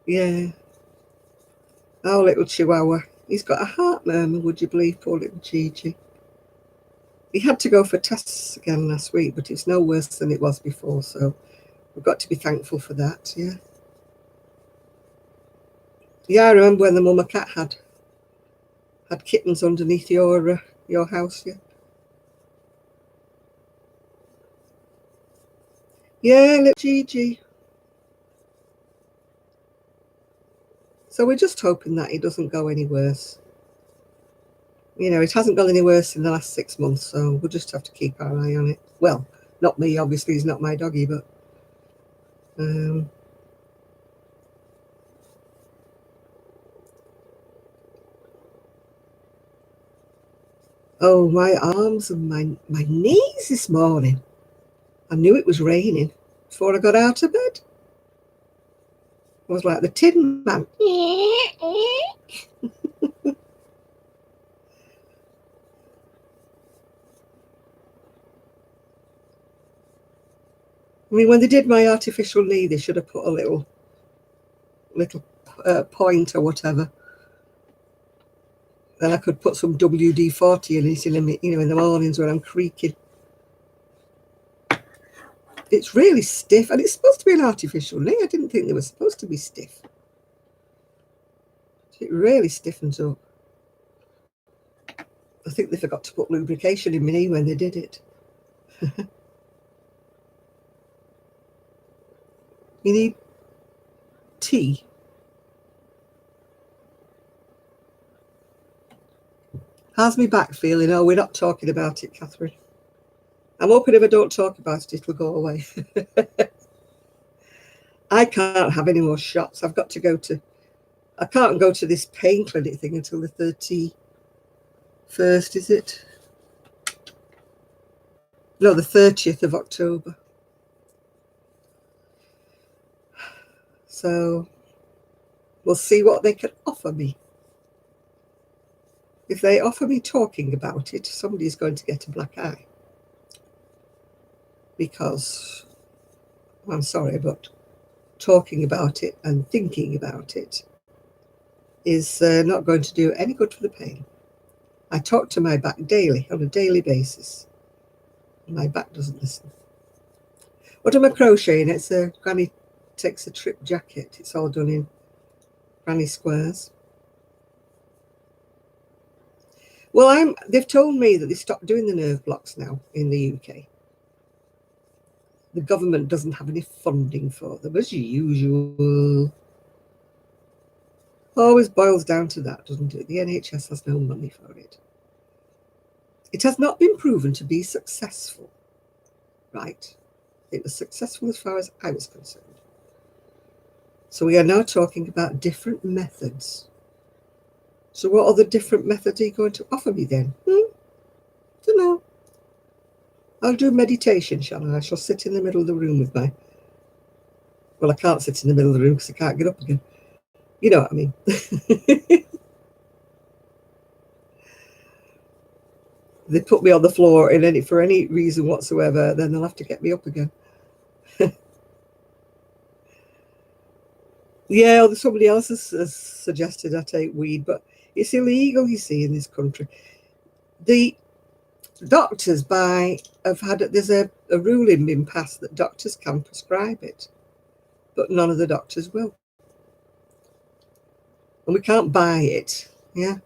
Yeah. Our little Chihuahua. He's got a heart murmur, would you believe, poor little Gigi. He had to go for tests again last week, but it's no worse than it was before, so we've got to be thankful for that, yeah. Yeah, I remember when the mama cat had kittens underneath your house, yeah. Yeah, little Gigi. So we're just hoping that it doesn't go any worse. You know, it hasn't gone any worse in the last 6 months, so we'll just have to keep our eye on it. Well, not me, obviously, he's not my doggy, but oh, my arms and my knees this morning. I knew it was raining before I got out of bed. I was like the Tin Man. I mean, when they did my artificial knee, they should have put a little point or whatever. Then I could put some WD-40 in it, you know, in the mornings when I'm creaking. It's really stiff, and it's supposed to be an artificial knee. I didn't think they were supposed to be stiff. It really stiffens up. I think they forgot to put lubrication in my knee when they did it. You need tea. How's my back feeling? Oh, we're not talking about it, Catherine. I'm hoping if I don't talk about it, it'll go away. I can't have any more shots. I've got to go to... I can't go to this pain clinic thing until the 31st, is it? No, the 30th of October. So we'll see what they can offer me. If they offer me talking about it, somebody's going to get a black eye. Because, I'm sorry, but talking about it and thinking about it is not going to do any good for the pain. I talk to my back daily, on a daily basis. My back doesn't listen. What am I crocheting? It's a Granny Takes a Trip jacket. It's all done in granny squares. Well, they've told me that they stopped doing the nerve blocks now in the UK. The government doesn't have any funding for them, as usual. Always boils down to that, doesn't it? The NHS has no money for it. It has not been proven to be successful, right? It was successful as far as I was concerned. So we are now talking about different methods. So what other different methods are you going to offer me then? Don't know. I'll do meditation, shall I? I shall sit in the middle of the room with my... Well, I can't sit in the middle of the room because I can't get up again. You know what I mean. They put me on the floor for any reason whatsoever, then they'll have to get me up again. Yeah, somebody else has suggested I take weed, but it's illegal, you see, in this country. The doctors there's a ruling been passed that doctors can prescribe it, but none of the doctors will. And we can't buy it, yeah?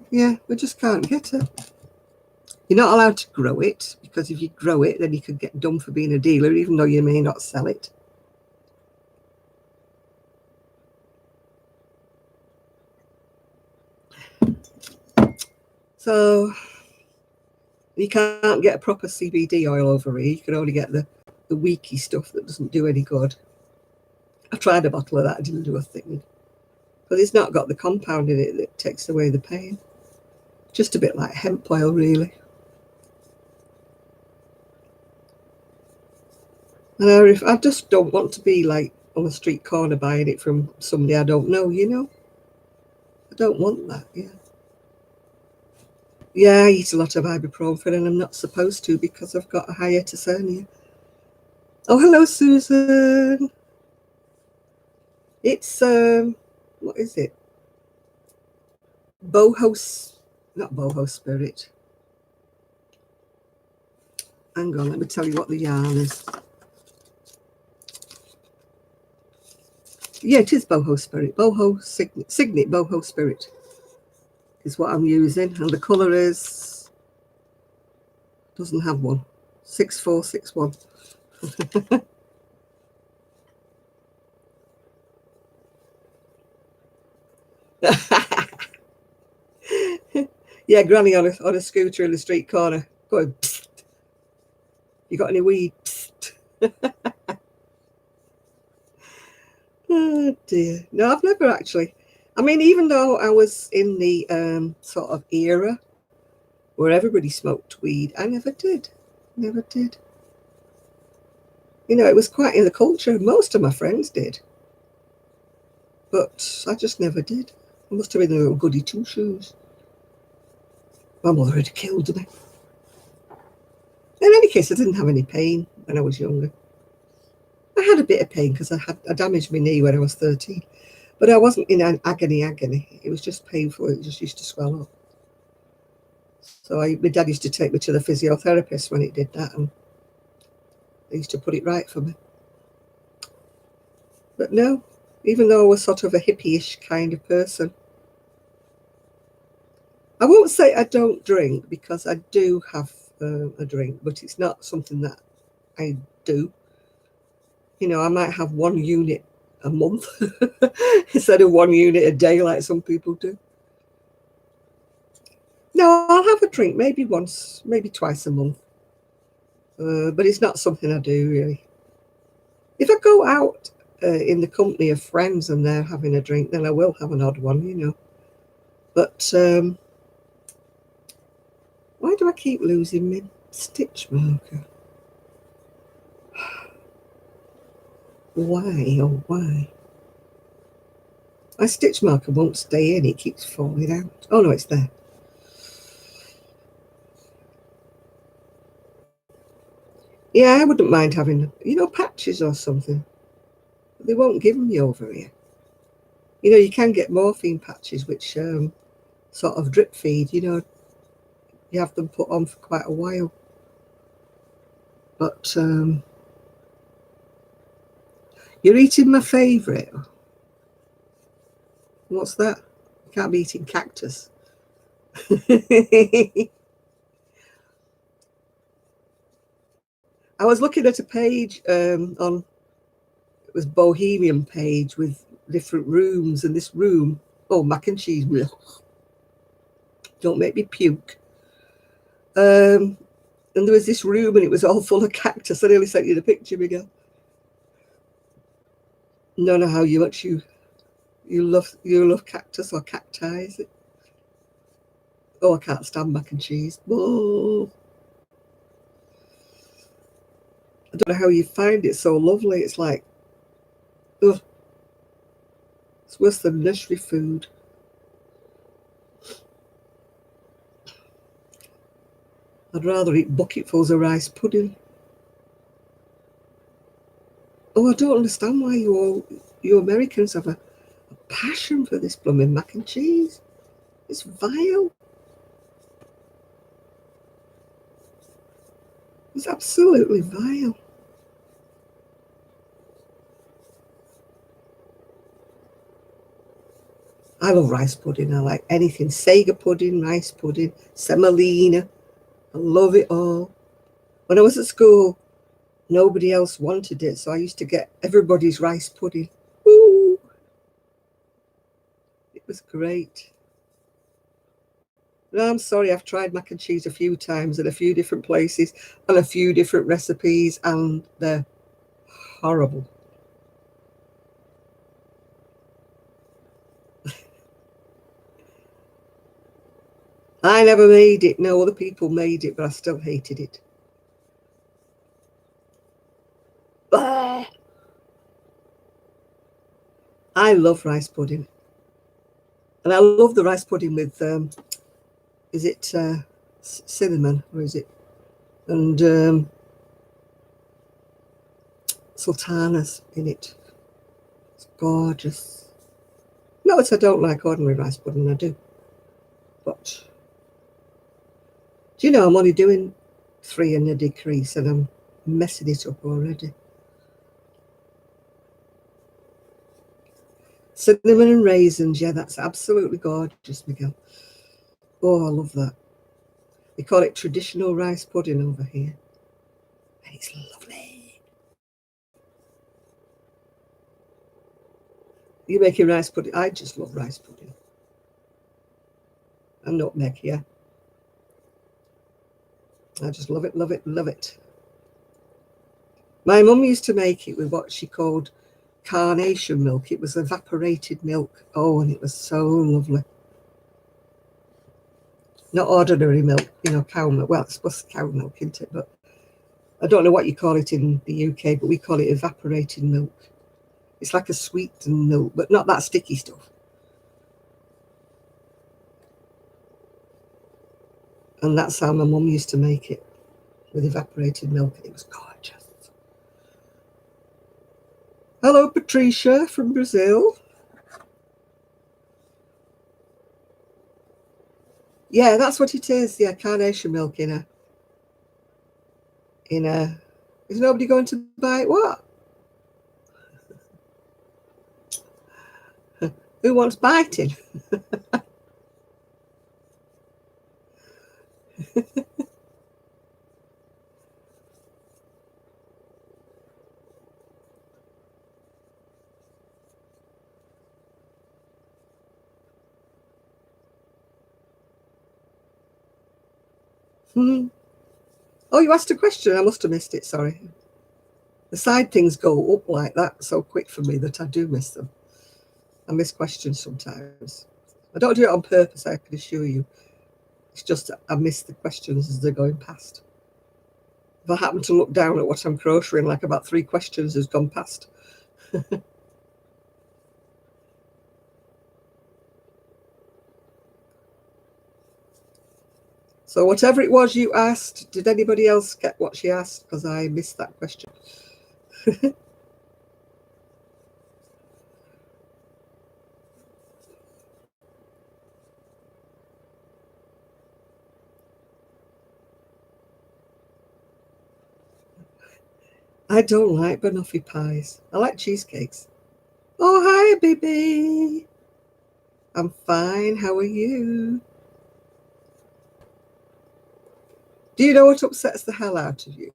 Yeah, we just can't get it. You're not allowed to grow it, because if you grow it, then you could get done for being a dealer, even though you may not sell it. So you can't get a proper CBD oil over here. You can only get the weaky stuff that doesn't do any good. I tried a bottle of that, it didn't do a thing. But it's not got the compound in it that takes away the pain. Just a bit like hemp oil, really. And I just don't want to be like on a street corner buying it from somebody I don't know, you know? I don't want that, yeah. Yeah, I eat a lot of ibuprofen and I'm not supposed to because I've got a hiatus hernia. Oh, hello, Susan. It's, what is it? Not boho spirit. Hang on, let me tell you what the yarn is. Yeah, it is boho spirit. Boho signet boho spirit is what I'm using, and the colour doesn't have one. 6461. Yeah, Granny on a scooter in the street corner going, psst. You got any weed? Psst. Oh dear. No, I've never actually. I mean, even though I was in the sort of era where everybody smoked weed, I never did. Never did. You know, it was quite in the culture. Most of my friends did. But I just never did. I must have been a little goody two-shoes. My mother had killed me. In any case, I didn't have any pain when I was younger. I had a bit of pain because I damaged my knee when I was 13. But I wasn't in an agony. It was just painful. It just used to swell up. So my dad used to take me to the physiotherapist when it did that, and they used to put it right for me. But no, even though I was sort of a hippie-ish kind of person, I won't say I don't drink, because I do have a drink, but it's not something that I do. You know, I might have 1 unit a month instead of 1 unit a day like some people do. No, I'll have a drink maybe once, maybe twice a month. But it's not something I do, really. If I go out in the company of friends and they're having a drink, then I will have an odd one, you know. But why do I keep losing my stitch marker? Why, oh why? My stitch marker won't stay in, it keeps falling out. Oh no, it's there. Yeah, I wouldn't mind having, you know, patches or something. But they won't give me over here. You know, you can get morphine patches which sort of drip feed, you know. You have them put on for quite a while. But you're eating my favourite. What's that? You can't be eating cactus. I was looking at a page on, it was Bohemian page with different rooms, and this room, oh, mac and cheese, don't make me puke. And there was this room and it was all full of cactus. I nearly sent you the picture, Miguel. Don't know how much you love cactus or cacti, is it? Oh, I can't stand mac and cheese. Oh. I don't know how you find it so lovely. It's like, ugh. It's worse than nursery food. I'd rather eat bucketfuls of rice pudding. Oh, I don't understand why you Americans have a passion for this blooming mac and cheese. It's vile. It's absolutely vile. I love rice pudding. I like anything. Sega pudding, rice pudding, semolina. I love it all. When I was at school, nobody else wanted it, so I used to get everybody's rice pudding. Ooh. It was great. No, I'm sorry, I've tried mac and cheese a few times at a few different places and a few different recipes, and they're horrible. I never made it. No, other people made it, but I still hated it. Bah! I love rice pudding. And I love the rice pudding with, is it cinnamon, or is it? And sultanas in it. It's gorgeous. No, it's I don't like ordinary rice pudding, I do. But do you know, I'm only doing 3 in a decrease and I'm messing it up already. Cinnamon and raisins, yeah, that's absolutely gorgeous, Miguel. Oh, I love that. They call it traditional rice pudding over here. It's lovely. You making rice pudding? I just love rice pudding. And nutmeg, yeah. I just love it, love it, love it. My mum used to make it with what she called carnation milk. It was evaporated milk. Oh, and it was so lovely. Not ordinary milk, you know, cow milk. Well, it's supposed to be cow milk, isn't it? But I don't know what you call it in the UK, but we call it evaporated milk. It's like a sweetened milk, but not that sticky stuff. And that's how my mum used to make it, with evaporated milk. It was gorgeous. Hello, Patricia from Brazil. Yeah, that's what it is. Yeah, carnation milk in a. Is nobody going to buy it? What? Who wants biting? Oh, you asked a question. I must have missed it. Sorry. The side things go up like that so quick for me that I do miss them. I miss questions sometimes. I don't do it on purpose, I can assure you. It's just that I miss the questions as they're going past. If I happen to look down at what I'm crocheting, like about 3 questions has gone past. So whatever it was you asked, did anybody else get what she asked? Because I missed that question. I don't like banoffee pies. I like cheesecakes. Oh, hi, baby. I'm fine. How are you? Do you know what upsets the hell out of you?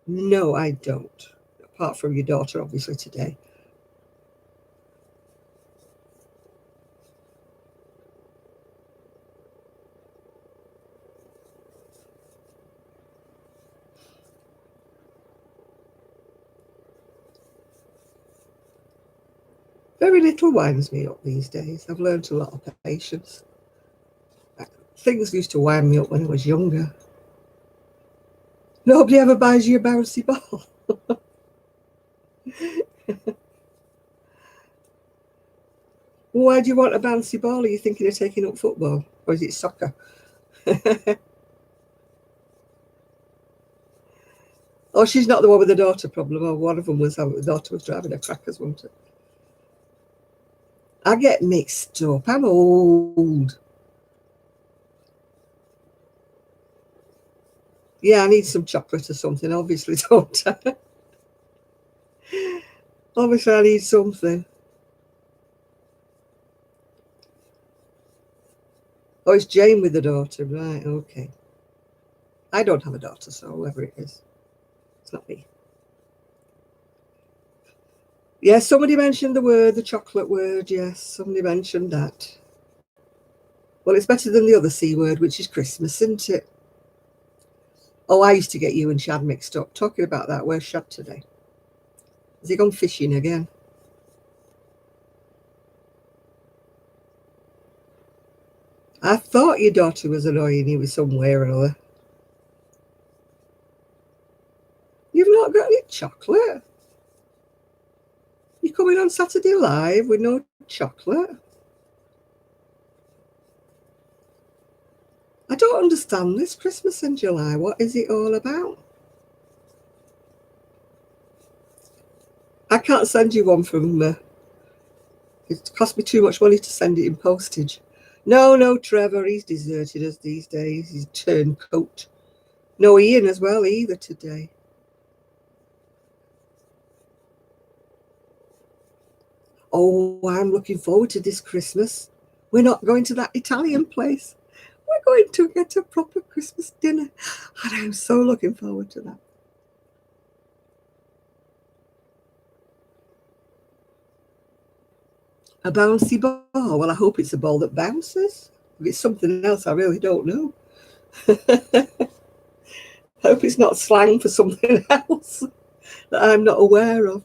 No, I don't. Apart from your daughter, obviously, today. Very little winds me up these days. I've learned a lot of patience. Things used to wind me up when I was younger. Nobody ever buys you a bouncy ball. Why do you want a bouncy ball? Are you thinking of taking up football? Or is it soccer? Oh, she's not the one with the daughter problem. Oh, one of them was the daughter was driving her crackers, wasn't it? I get mixed up. I'm old. Yeah, I need some chocolate or something, obviously, don't I? Obviously, I need something. Oh, it's Jane with the daughter. Right, okay. I don't have a daughter, so whoever it is, it's not me. Yes, somebody mentioned the chocolate word. Yes, somebody mentioned that. Well, it's better than the other C word, which is Christmas, isn't it? Oh, I used to get you and Shad mixed up. Talking about that, where's Shad today? Has he gone fishing again? I thought your daughter was annoying you with some way or another. You've not got any chocolate? You're coming on Saturday Live with no chocolate? I don't understand this Christmas in July. What is it all about? I can't send you one from... it cost me too much money to send it in postage. No, Trevor, he's deserted us these days. He's turncoat. No Ian as well either today. Oh, I'm looking forward to this Christmas. We're not going to that Italian place. We're going to get a proper Christmas dinner. And I'm so looking forward to that. A bouncy ball. Well, I hope it's a ball that bounces. If it's something else, I really don't know. I hope it's not slang for something else that I'm not aware of.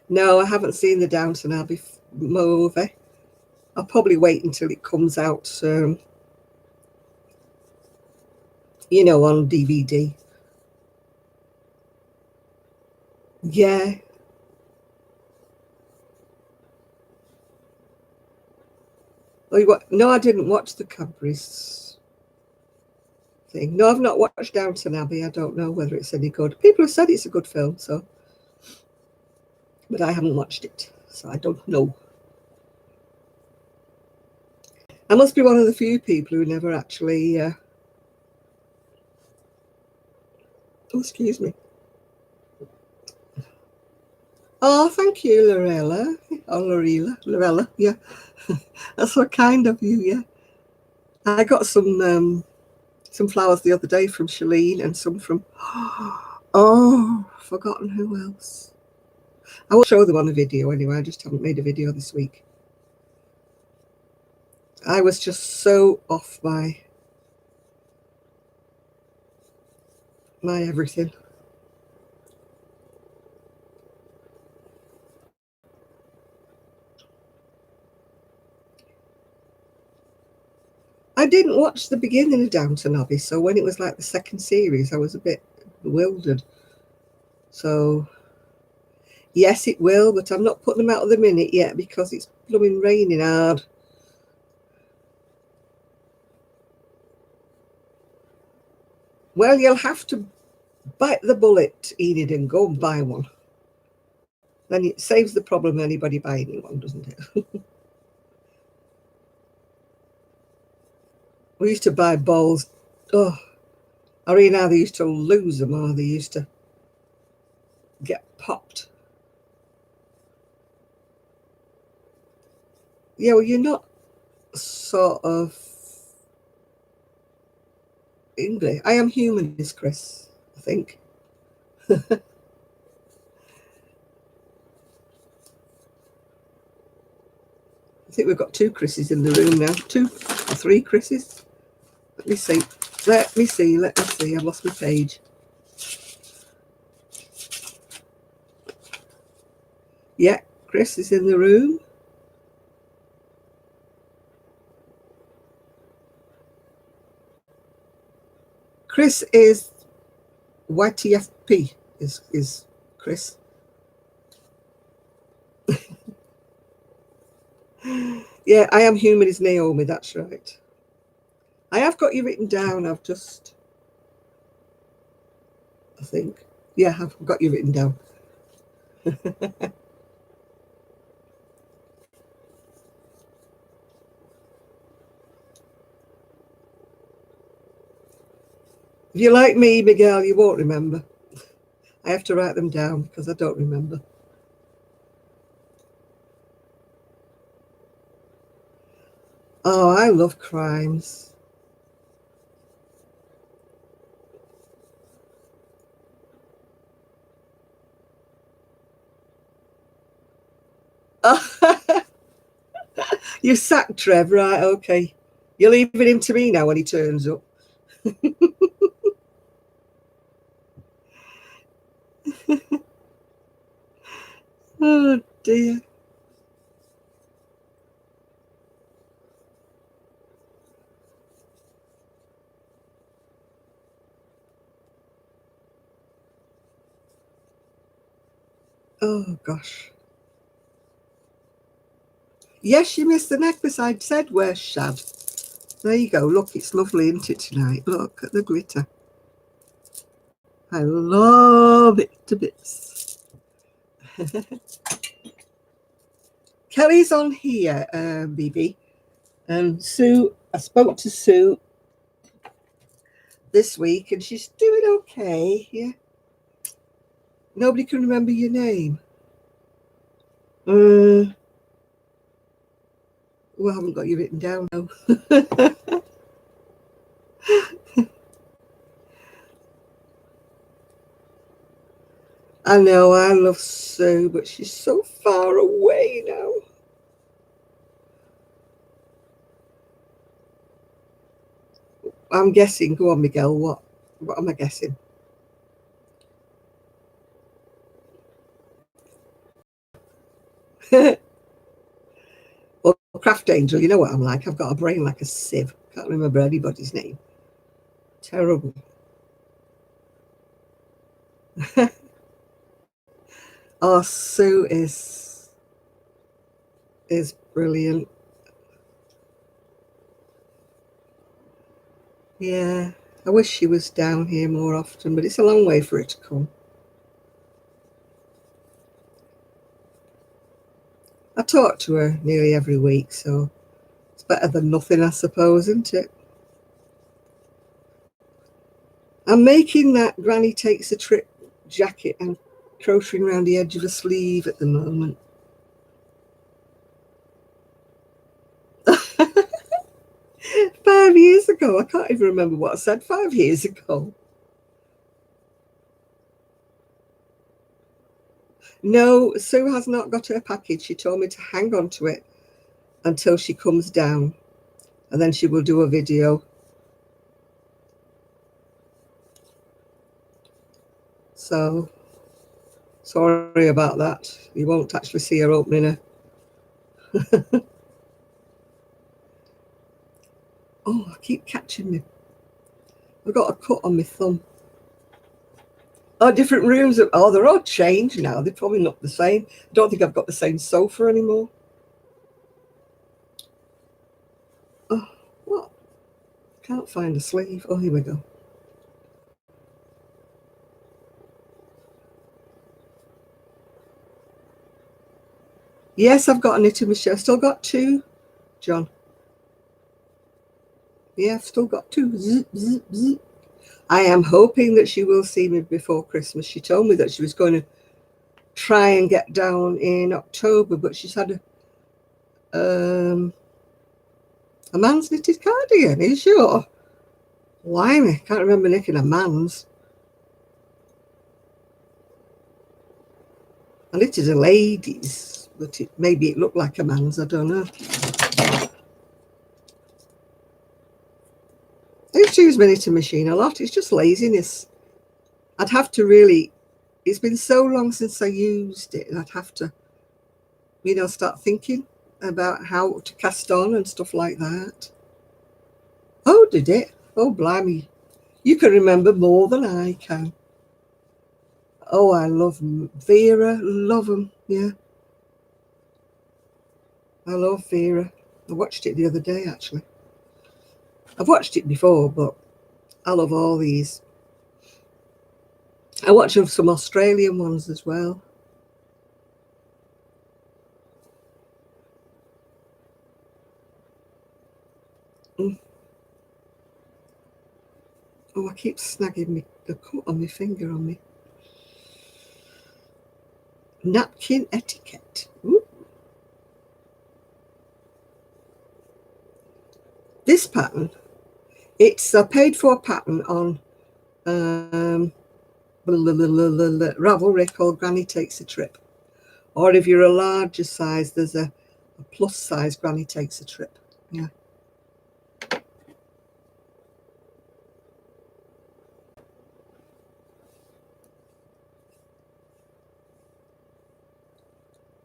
No, I haven't seen the Downton Abbey movie. I'll probably wait until it comes out, you know, on DVD. Yeah. Oh, no, I didn't watch the Cadbury's thing. No, I've not watched Downton Abbey. I don't know whether it's any good. People have said it's a good film, so, but I haven't watched it, so I don't know. I must be one of the few people who never actually. Oh, excuse me. Oh, thank you, Lorella. Oh, Lorella. Yeah, that's so kind of you. Yeah, I got some flowers the other day from Shalene and some from. Oh, forgotten who else. I will show them on a video anyway. I just haven't made a video this week. I was just so off my everything. I didn't watch the beginning of Downton Abbey, so when it was like the second series, I was a bit bewildered. So, yes, it will, but I'm not putting them out of the minute yet because it's blooming raining hard. Well, you'll have to bite the bullet, Enid, and go and buy one. Then it saves the problem of anybody buying one, doesn't it? We used to buy balls. Oh, I mean, how they used to lose them, or they used to get popped. Yeah, well, you're not sort of English. I am human, is Chris, I think. I think we've got two Chris's in the room now. 2 or 3 Chris's. Let me see. Let me see. I've lost my page. Yeah, Chris is in the room. Chris is YTFP, is Chris. Yeah, I am human is Naomi, that's right. I have got you written down. I think. Yeah, I've got you written down. If you're like me, Miguel, you won't remember. I have to write them down because I don't remember. Oh, I love crimes. You sacked Trev, right? Okay. You're leaving him to me now when he turns up. Oh, dear. Oh, gosh. Yes, you missed the necklace. I said, where's Shad? There you go. Look, it's lovely, isn't it, tonight? Look at the glitter. I love it to bits. Kelly's on here, BB. And Sue, I spoke to Sue this week and she's doing okay. Yeah. Nobody can remember your name. Well, I haven't got you written down now. I know, I love Sue, but she's so far away now. I'm guessing. Go on, Miguel. What am I guessing? Well, Craft Angel, you know what I'm like. I've got a brain like a sieve. Can't remember anybody's name. Terrible. Oh, Sue is brilliant. Yeah, I wish she was down here more often, but it's a long way for her to come. I talk to her nearly every week, so it's better than nothing, I suppose, isn't it? I'm making that Granny Takes a Trip jacket and crocheting around the edge of a sleeve at the moment. 5 years ago, I can't even remember what I said 5 years ago. No, Sue has not got her package. She told me to hang on to it until she comes down, and then she will do a video. So sorry about that. You won't actually see her opening her. Oh, I keep catching me. I've got a cut on my thumb. Oh, different rooms. Oh, they're all changed now. They're probably not the same. I don't think I've got the same sofa anymore. Oh, what? Can't find a sleeve. Oh, here we go. Yes, I've got a knitting machine. I've still got two, John. Yeah, I've still got two. Zip, zip, zip. I am hoping that she will see me before Christmas. She told me that she was going to try and get down in October, but she's had a man's knitted cardigan. Are you sure? Blimey, can't remember knitting a man's. I knitted a lady's, but maybe it looked like a man's. I don't know. I used to use my knitting machine a lot. It's just laziness. I'd have to really. It's been so long since I used it, and I'd have to, start thinking about how to cast on and stuff like that. Oh, did it? Oh, blimey. You can remember more than I can. Oh, I love Vera. Love them. Yeah, I love Vera. I watched it the other day, actually. I've watched it before, but I love all these. I watch some Australian ones as well. Mm. Oh, I keep snagging the cut on my finger on me. Napkin etiquette. Ooh. This pattern, it's a paid-for pattern on Ravelry called Granny Takes a Trip. Or if you're a larger size, there's a plus size Granny Takes a Trip. Yeah.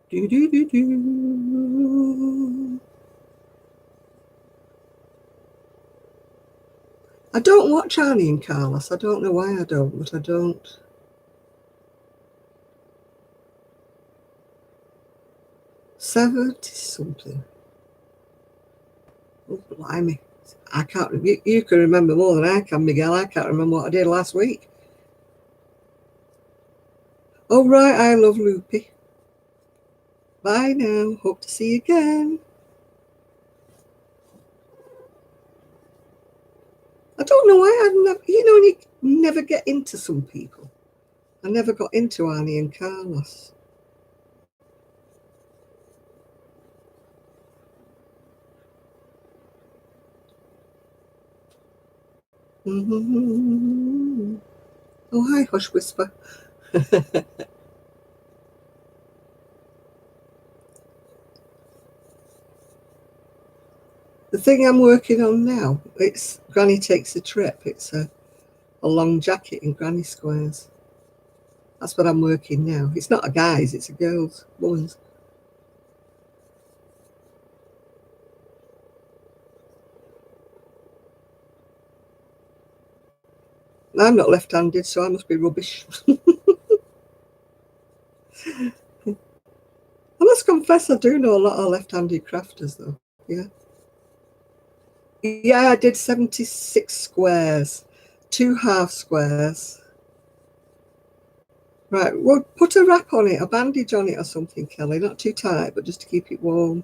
Do, do, do, do. I don't watch Arnie and Carlos. I don't know why I don't, but I don't. $70-something. Oh, blimey. I can't. You can remember more than I can, Miguel. I can't remember what I did last week. Oh, right. I love Loopy. Bye now. Hope to see you again. I don't know why I've never, you never get into some people. I never got into Arnie and Carlos. Mm-hmm. Oh, hi, Hush Whisper. The thing I'm working on now, it's Granny Takes a Trip. It's a long jacket in granny squares. That's what I'm working now. It's not a guy's, it's a girl's, woman's. I'm not left-handed, so I must be rubbish. I must confess I do know a lot of left-handed crafters though. Yeah. Yeah, I did 76 squares, 2 half squares. Right, well, put a wrap on it, a bandage on it or something, Kelly. Not too tight, but just to keep it warm.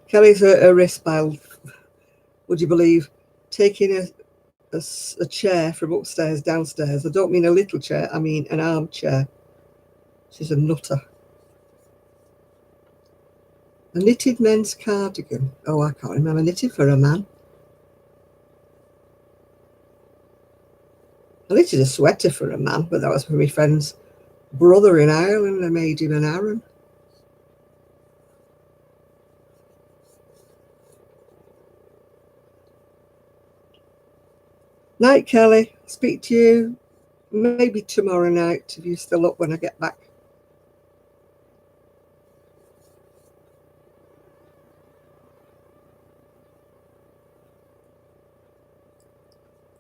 Kelly's hurt her wrist by, would you believe, taking a chair from upstairs downstairs. I don't mean a little chair, I mean an armchair. She's a nutter. A knitted men's cardigan. Oh, I can't remember. Knitted for a man. I knitted a sweater for a man, but that was for my friend's brother in Ireland. I made him an errand. Night, Kelly. Speak to you maybe tomorrow night if you're still up when I get back.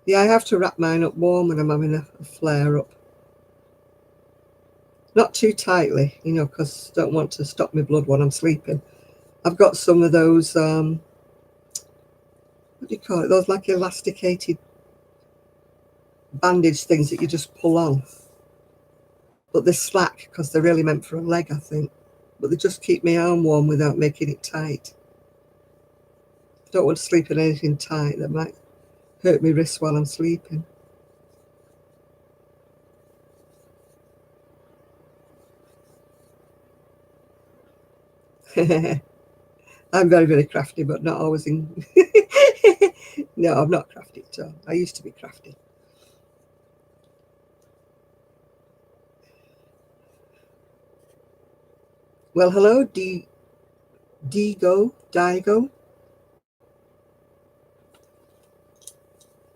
Yeah, I have to wrap mine up warm when I'm having a flare up. Not too tightly, you know, because I don't want to stop my blood when I'm sleeping. I've got some of those, what do you call it? Those like elasticated bandage things that you just pull on. But they're slack because they're really meant for a leg, I think. But they just keep my arm warm without making it tight. I don't want to sleep in anything tight that might hurt my wrist while I'm sleeping. I'm very, very crafty, but not always in... No, I'm not crafty at all. I used to be crafty. Well, hello, Digo.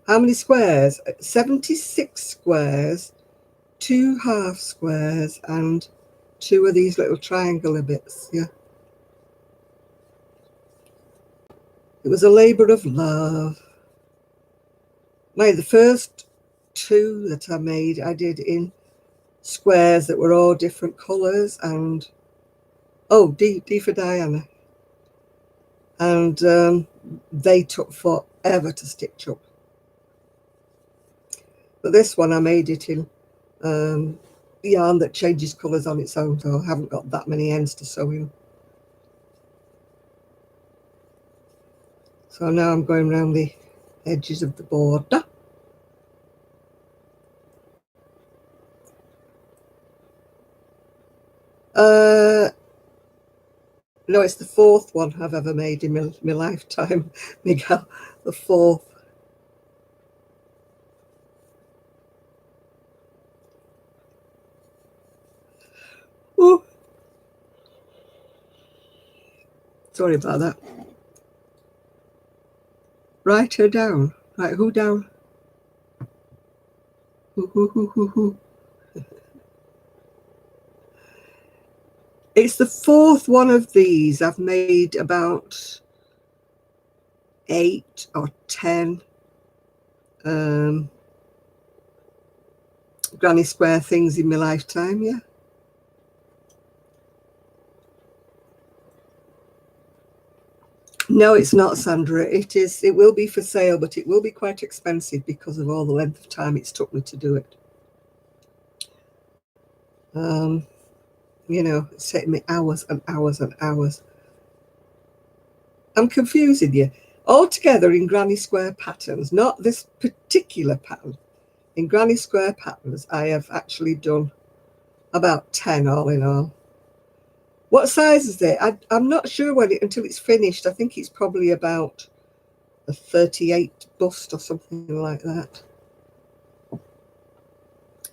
How many squares? 76 squares, 2 half squares, and 2 of these little triangular bits. Yeah. It was a labour of love. The first 2 that I made, I did in squares that were all different colours, and D for Diana. And they took forever to stitch up. But this one I made it in yarn that changes colours on its own, so I haven't got that many ends to sew in. So now I'm going around the edges of the border. No, it's the 4th one I've ever made in my lifetime, Miguel, the 4th. Oh, sorry about that. Write her down. Right, who down? Who. It's the 4th one of these. I've made about 8 or 10 granny square things in my lifetime, yeah. No, it's not, Sandra. It will be for sale, but it will be quite expensive because of all the length of time it's took me to do it. You know, it's taken me hours and hours and hours. I'm confusing you. All together in granny square patterns, not this particular pattern. In granny square patterns, I have actually done about 10 all in all. What size is it? I'm not sure until it's finished. I think it's probably about a 38 bust or something like that.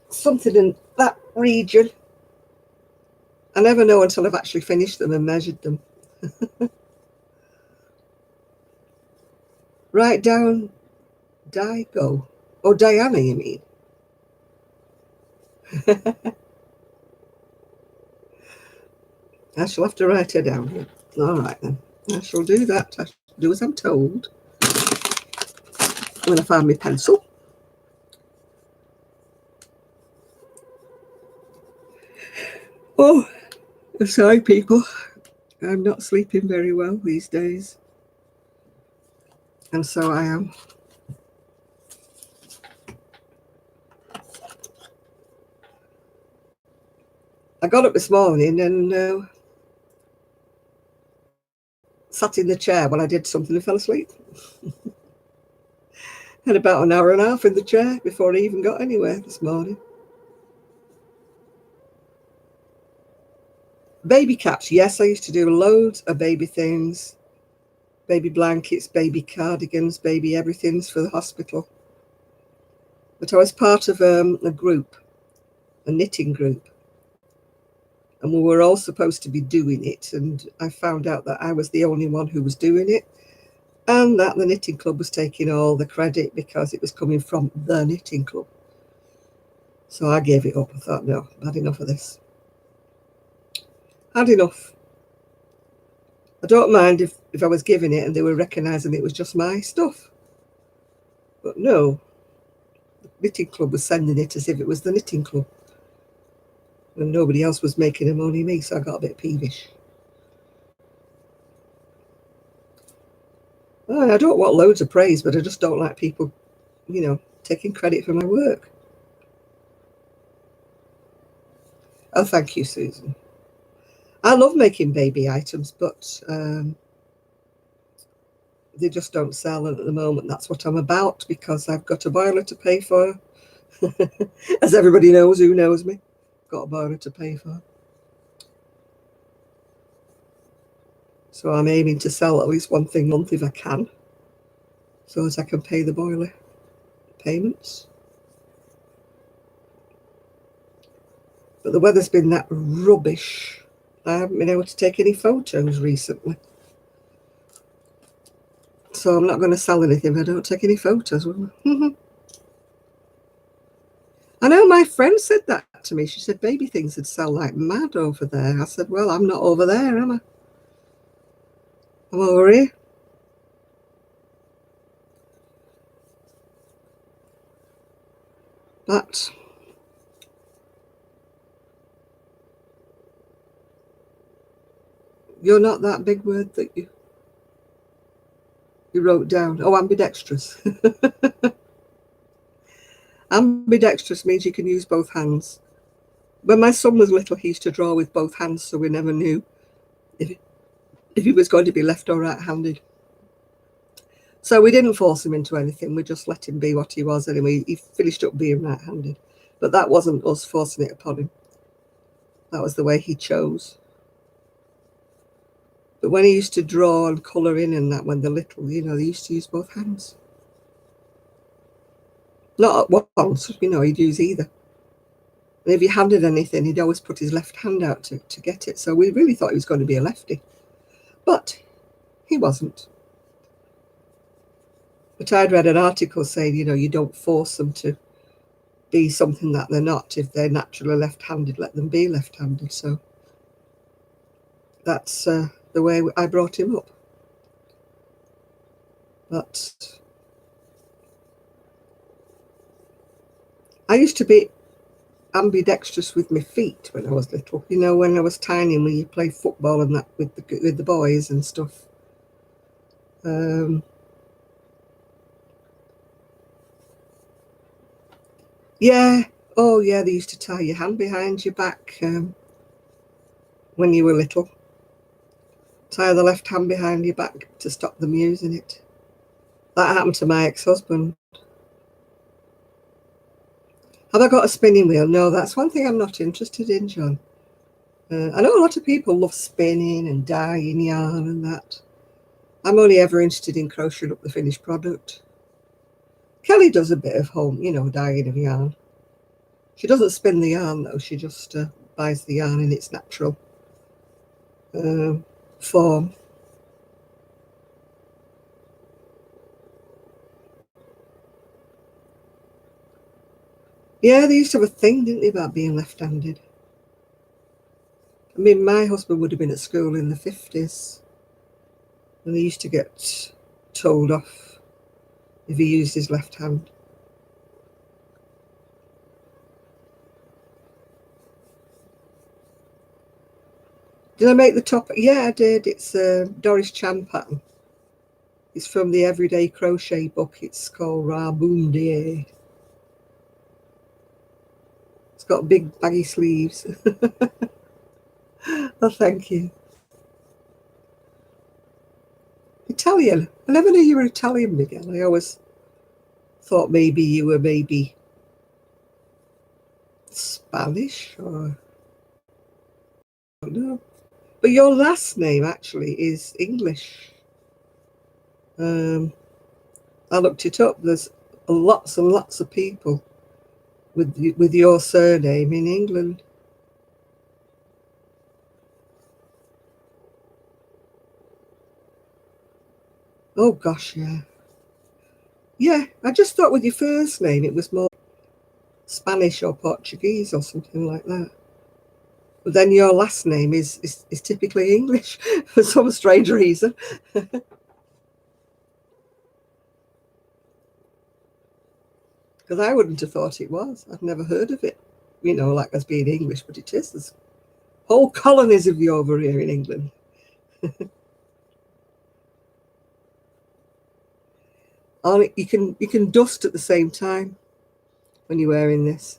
Something in that region. I never know until I've actually finished them and measured them. Write down Digo. Oh, Diana, you mean? I shall have to write her down here. All right, then. I shall do that. I shall do as I'm told. When I find my pencil. Oh, sorry, people. I'm not sleeping very well these days. And so I am. I got up this morning and sat in the chair while I did something and fell asleep. Had about an hour and a half in the chair before I even got anywhere this morning. Baby caps. Yes, I used to do loads of baby things. Baby blankets, baby cardigans, baby everythings for the hospital. But I was part of a group, a knitting group. And we were all supposed to be doing it. And I found out that I was the only one who was doing it. And that the knitting club was taking all the credit because it was coming from the knitting club. So I gave it up. I thought, no, I've had enough of this. Had enough. I don't mind if I was giving it and they were recognising it was just my stuff. But no, the knitting club was sending it as if it was the knitting club. And nobody else was making them, only me, so I got a bit peevish. Oh, I don't want loads of praise, but I just don't like people, taking credit for my work. Oh, thank you, Susan. I love making baby items, but they just don't sell at the moment. That's what I'm about because I've got a boiler to pay for. As everybody knows who knows me, got a boiler to pay for. So I'm aiming to sell at least one thing a month if I can, so as I can pay the boiler payments. But the weather's been that rubbish. I haven't been able to take any photos recently. So I'm not going to sell anything if I don't take any photos. I know my friend said that to me. She said baby things would sell like mad over there. I said, well, I'm not over there, am I? I'm over here. But you're not that big word that you wrote down. Oh, ambidextrous. Ambidextrous means you can use both hands. When my son was little, he used to draw with both hands, so we never knew if he was going to be left or right-handed. So we didn't force him into anything. We just let him be what he was anyway. He finished up being right-handed. But that wasn't us forcing it upon him. That was the way he chose. But when he used to draw and colour in and that, when they're little, they used to use both hands. Not at once, he'd use either. And if he handed anything, he'd always put his left hand out to get it. So we really thought he was going to be a lefty. But he wasn't. But I'd read an article saying, you don't force them to be something that they're not. If they're naturally left-handed, let them be left-handed. So that's the way I brought him up. But I used to be ambidextrous with my feet when I was little. When I was tiny, when you play football and that with the boys and stuff. Yeah. Oh, yeah, they used to tie your hand behind your back when you were little. Tie the left hand behind your back to stop them using it. That happened to my ex-husband. Have I got a spinning wheel? No, that's one thing I'm not interested in, John. I know a lot of people love spinning and dyeing yarn and that. I'm only ever interested in crocheting up the finished product. Kelly does a bit of home, dyeing of yarn. She doesn't spin the yarn, though. She just buys the yarn in its natural form. Yeah, they used to have a thing, didn't they, about being left-handed. I mean, my husband would have been at school in the 50s, and he used to get told off if he used his left hand. Did I make the top? Yeah, I did. It's a Doris Chan pattern. It's from the Everyday Crochet book. It's called Rabundier. It's got big baggy sleeves. Oh, thank you. Italian. I never knew you were Italian, Miguel. I always thought maybe you were Spanish or I don't know. But your last name actually is English. I looked it up. There's lots and lots of people with your surname in England. Oh gosh, yeah. Yeah, I just thought with your first name it was more Spanish or Portuguese or something like that. But then your last name is typically English for some strange reason. Because I wouldn't have thought it was. I've never heard of it, like as being English, but it is. There's whole colonies of you over here in England. Oh, you can dust at the same time when you're wearing this.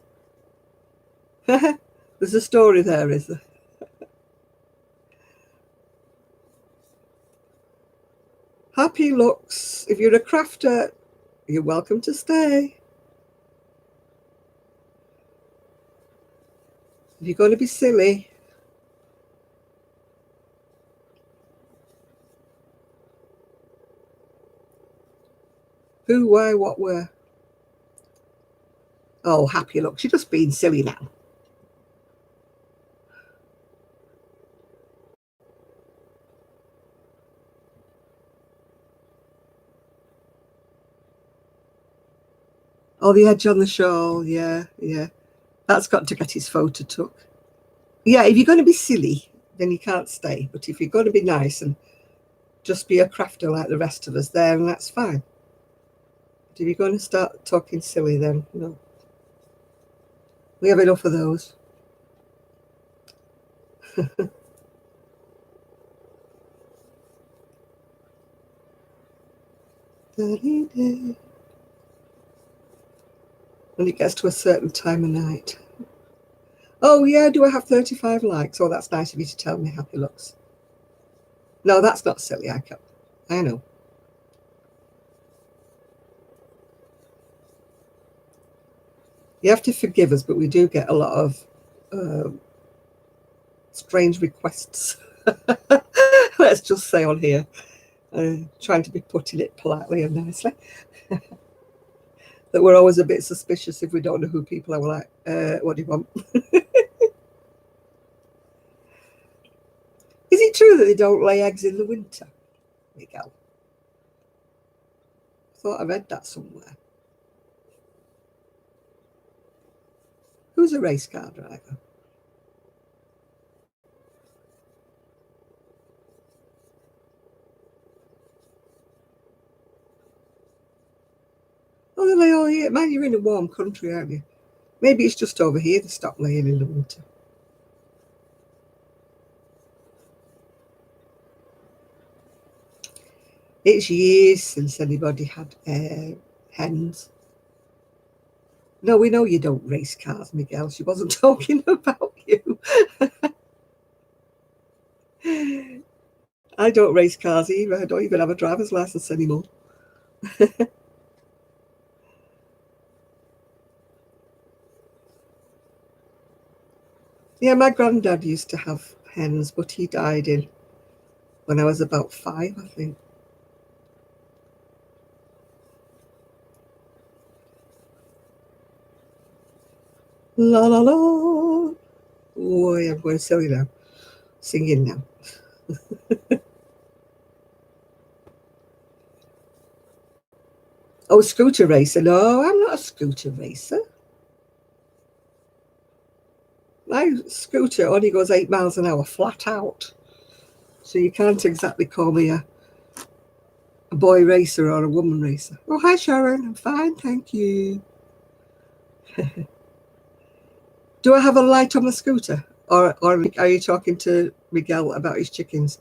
There's a story there, is there? Happy looks. If you're a crafter, you're welcome to stay. If you're going to be silly, who, why, what, where? Oh, happy looks. You're just being silly now. Oh, the edge on the shawl. Yeah, yeah. That's got to get his photo took. Yeah, if you're going to be silly, then you can't stay. But if you're going to be nice and just be a crafter like the rest of us, then that's fine. But if you're going to start talking silly, then no. We have enough of those. When it gets to a certain time of night. Oh, yeah, do I have 35 likes? Oh, that's nice of you to tell me, happy looks. No, that's not silly. I know. You have to forgive us, but we do get a lot of strange requests. Let's just say on here, trying to be putting it politely and nicely. That we're always a bit suspicious if we don't know who people are. We're like, what do you want? Is it true that they don't lay eggs in the winter, Miguel? I thought I read that somewhere. Who's a race car driver? Oh, they lay all year. Man, you're in a warm country, aren't you? Maybe it's just over here they stop laying in the winter. It's years since anybody had hens. No, we know you don't race cars, Miguel. She wasn't talking about you. I don't race cars either. I don't even have a driver's license anymore. Yeah, my granddad used to have hens, but he died in when I was about 5, I think. La la la. Oh, I'm going silly now. Singing now. Oh, scooter racer. No, I'm not a scooter racer. My scooter only goes 8 miles an hour flat out. So you can't exactly call me a boy racer or a woman racer. Oh, hi, Sharon. I'm fine, thank you. Do I have a light on the scooter? Or are you talking to Miguel about his chickens?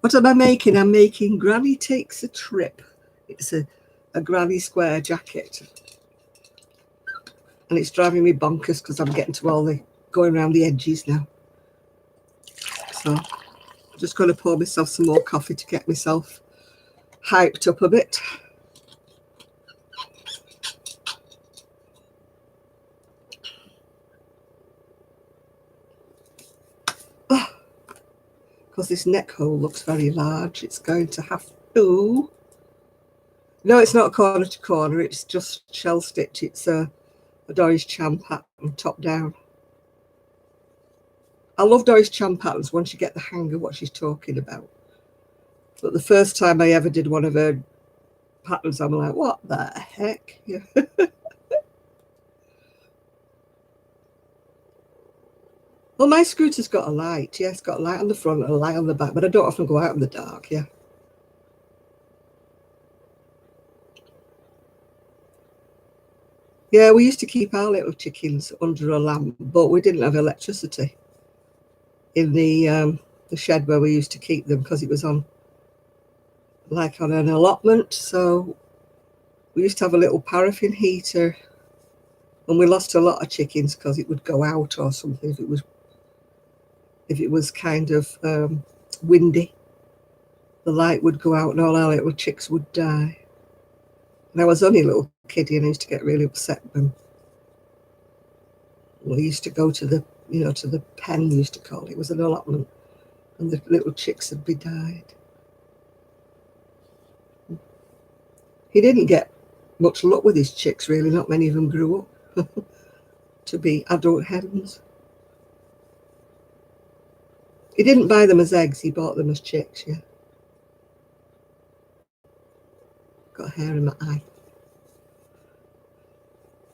What am I making? I'm making Granny Takes a Trip. It's a granny square jacket. And it's driving me bonkers because I'm getting to all the going around the edges now. So I'm just going to pour myself some more coffee to get myself hyped up a bit. Because this neck hole looks very large, it's going to have to... No, it's not corner to corner, it's just shell stitch. It's a Doris Chan pattern, top down. I love Doris Chan patterns once you get the hang of what she's talking about. But the first time I ever did one of her patterns, I'm like, what the heck? Yeah. Well, my scooter's got a light. Yeah, it's got a light on the front and a light on the back, but I don't often go out in the dark, yeah. Yeah, we used to keep our little chickens under a lamp, but we didn't have electricity in the shed where we used to keep them because it was on an allotment. So we used to have a little paraffin heater, and we lost a lot of chickens because it would go out or something if it was kind of windy. The light would go out and all our little chicks would die. And I was only a little kiddie and I used to get really upset when we used to go to the pen, we used to call it. It was an allotment, and the little chicks had been died. He didn't get much luck with his chicks, really. Not many of them grew up to be adult hens. He didn't buy them as eggs, he bought them as chicks, yeah. Got hair in my eye.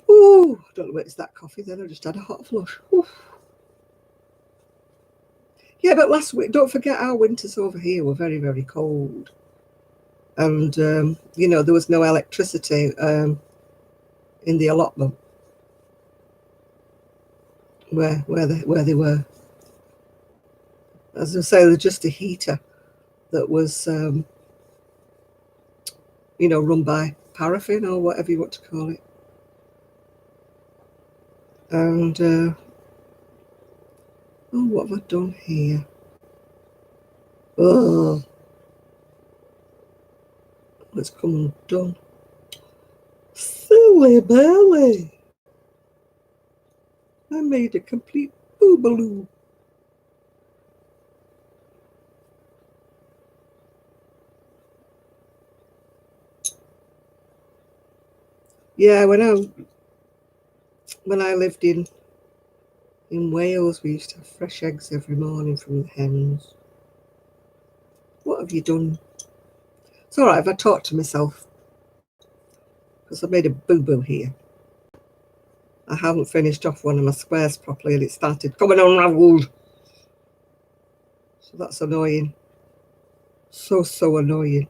Ooh, I don't know where it's that coffee then. I just had a hot flush. Ooh. Yeah, but last week, don't forget our winters over here were very, very cold. And, there was no electricity in the allotment where they were. As I say, there's just a heater that was, run by paraffin or whatever you want to call it. And, oh, what have I done here? Oh, let's come undone. Silly Belly. I made a complete boobaloo. Yeah, when I lived in Wales, we used to have fresh eggs every morning from the hens. What have you done? It's all right if I talk to myself, because I made a boo-boo here. I haven't finished off one of my squares properly and it started coming unravelled. So that's annoying. So annoying.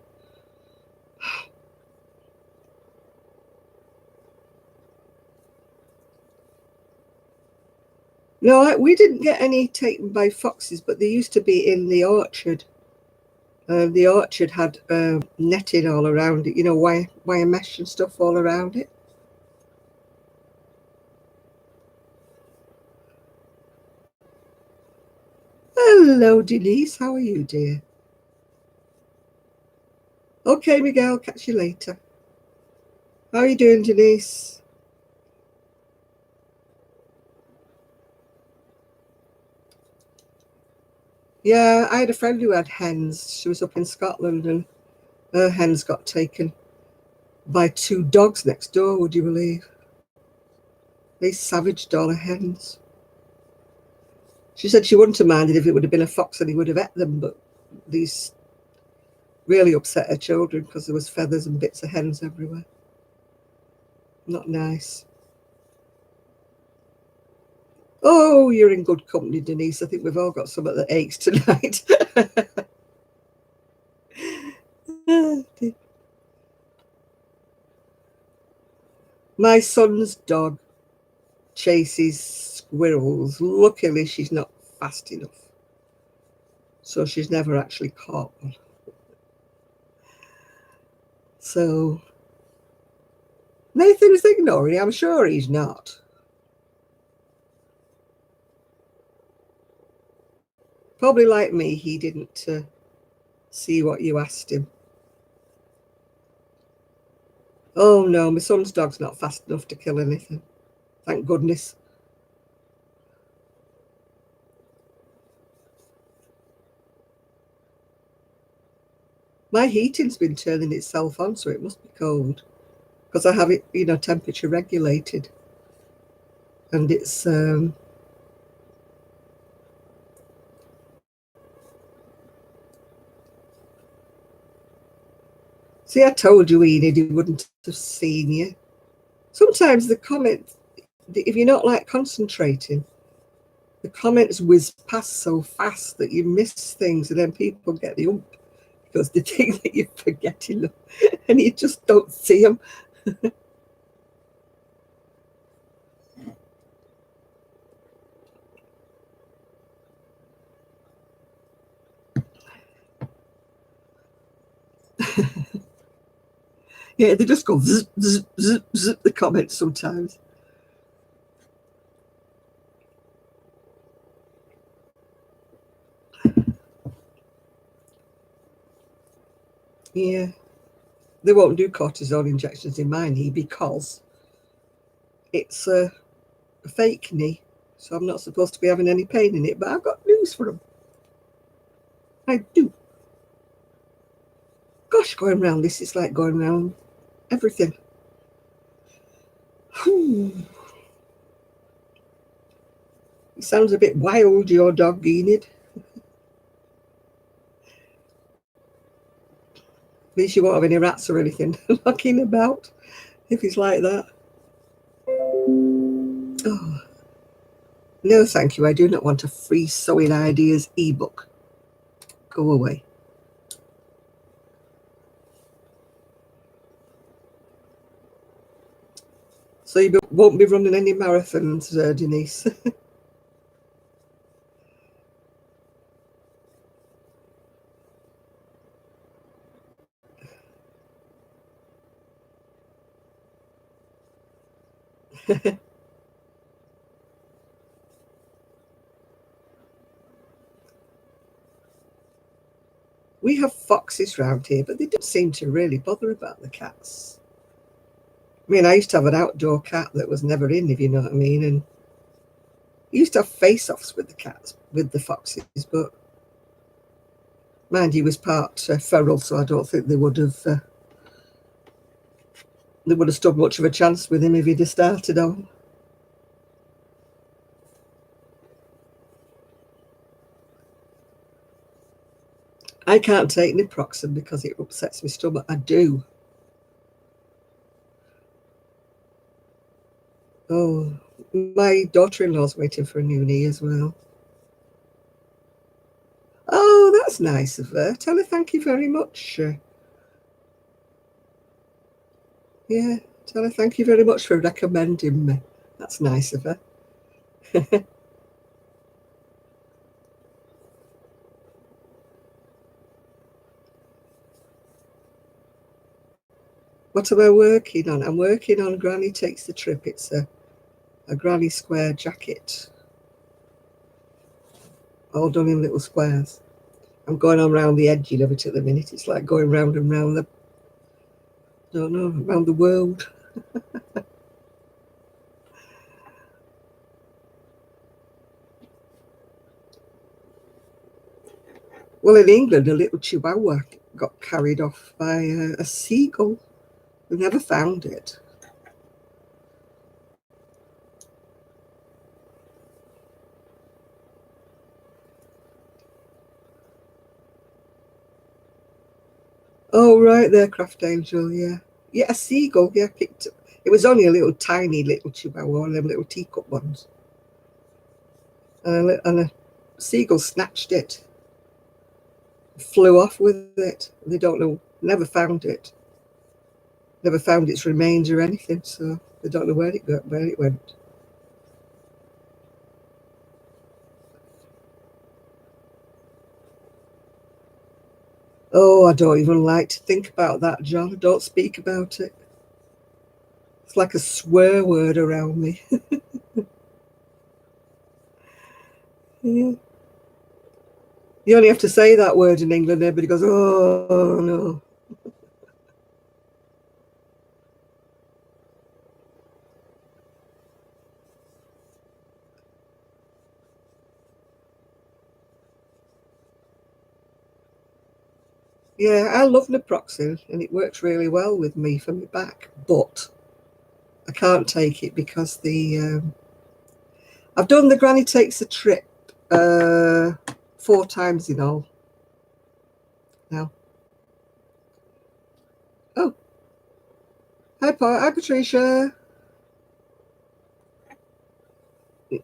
No, we didn't get any taken by foxes, but they used to be in the orchard. The orchard had netting all around it, wire mesh and stuff all around it. Hello, Denise. How are you, dear? Okay, Miguel. Catch you later. How are you doing, Denise? Yeah, I had a friend who had hens. She was up in Scotland and her hens got taken by 2 dogs next door, would you believe? They savaged all the hens. She said she wouldn't have minded if it would have been a fox and he would have ate them, but these really upset her children because there was feathers and bits of hens everywhere. Not nice. Oh, you're in good company, Denise. I think we've all got something that aches tonight. My son's dog chases squirrels. Luckily, she's not fast enough, so she's never actually caught one. So Nathan's ignoring. I'm sure he's not. Probably like me, he didn't see what you asked him. Oh no, my son's dog's not fast enough to kill anything. Thank goodness. My heating's been turning itself on, so it must be cold. Because I have it, temperature regulated. And it's see, I told you, Enid, he wouldn't have seen you. Sometimes the comments, if you're not like concentrating, the comments whiz past so fast that you miss things, and then people get the ump because they think that you're forgetting them and you just don't see them. Yeah, they just go zip, zip, zip, zip, the comments sometimes. Yeah, they won't do cortisone injections in my knee because it's a fake knee, so I'm not supposed to be having any pain in it, but I've got news for them. I do. Gosh, going round this, it's like going round everything. It sounds a bit wild, your dog, Enid. At least you won't have any rats or anything knocking about if he's like that. Oh, no, thank you. I do not want a free sewing ideas ebook. Go away. So you won't be running any marathons, Denise? We have foxes round here, but they don't seem to really bother about the cats. I mean, I used to have an outdoor cat that was never in, if you know what I mean, and I used to have face-offs with the cats, with the foxes, but mind, he was part feral, so I don't think they would have stood much of a chance with him if he'd have started on. I can't take naproxen because it upsets my stomach. I do. Oh, my daughter-in-law's waiting for a new knee as well. Oh, that's nice of her. Tell her thank you very much. Yeah, tell her thank you very much for recommending me. That's nice of her. What am I working on? I'm working on Granny Takes the Trip. It's a granny square jacket, all done in little squares. I'm going on round the edging of it at the minute. It's like going round and round the, don't know, around the world. Well, in England, a little chihuahua got carried off by a seagull. We never found it. Oh, right there, Craft Angel, yeah. Yeah, a seagull, yeah, picked up. It was only a little tiny little chihuahua, one of them little teacup ones. And a seagull snatched it, flew off with it. They don't know, never found it. Never found its remains or anything, so they don't know where it went. Oh, I don't even like to think about that, John. Don't speak about it. It's like a swear word around me. Yeah. You only have to say that word in England, everybody goes, oh, no. Yeah, I love naproxen, and it works really well with me for my back, but I can't take it because I've done the Granny Takes a Trip 4 times in all now. Oh, hi Patricia.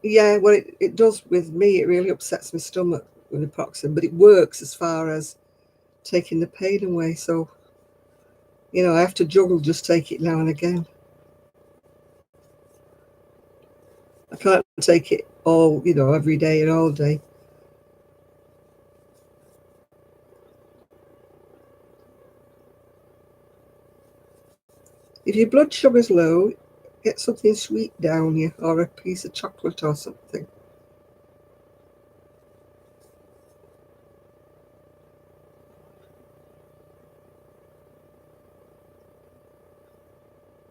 Yeah, well, it does with me. It really upsets my stomach with naproxen, but it works as far as taking the pain away. So, I have to juggle, just take it now and again. I can't take it all, every day and all day. If your blood sugar's low, get something sweet down you, or a piece of chocolate or something.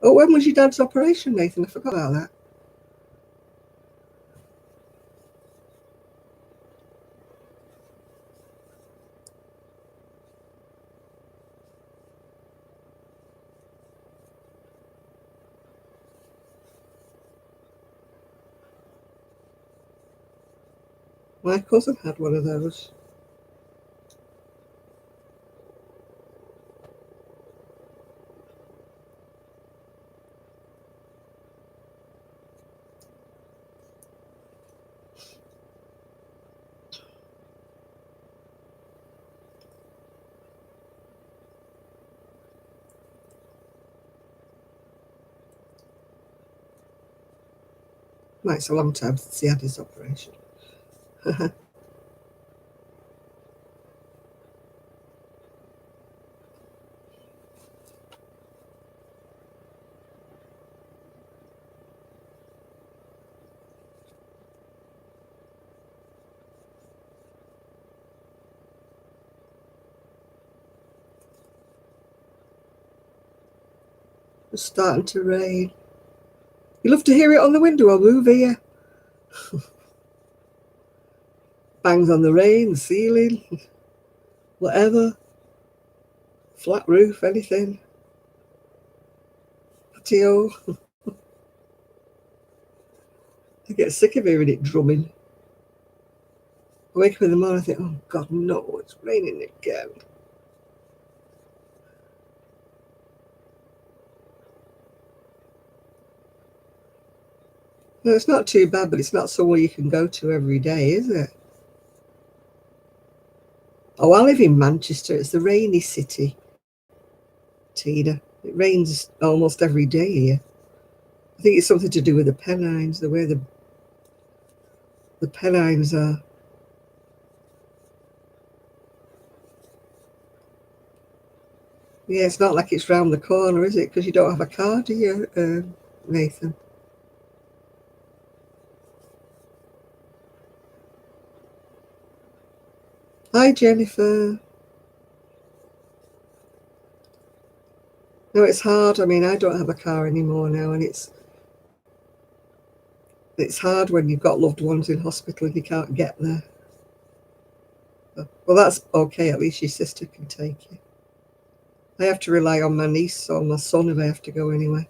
Oh, when was your dad's operation, Nathan? I forgot about that. My cousin had one of those. Well, it's a long time since he had his operation. It's starting to rain. You love to hear it on the window. I'll move here. Bangs on the rain, the ceiling, whatever. Flat roof, anything. Patio. I get sick of hearing it drumming. I wake up in the morning and think, oh God, no, it's raining again. No, it's not too bad, but it's not somewhere you can go to every day, is it? Oh, I live in Manchester. It's the rainy city, Tina. It rains almost every day here. I think it's something to do with the Pennines, the way the Pennines are. Yeah, it's not like it's round the corner, is it? Because you don't have a car, do you, Nathan? Hi, Jennifer. No, it's hard. I mean, I don't have a car anymore now, and it's hard when you've got loved ones in hospital and you can't get there. Well, that's okay. At least your sister can take you. I have to rely on my niece or my son if I have to go anywhere.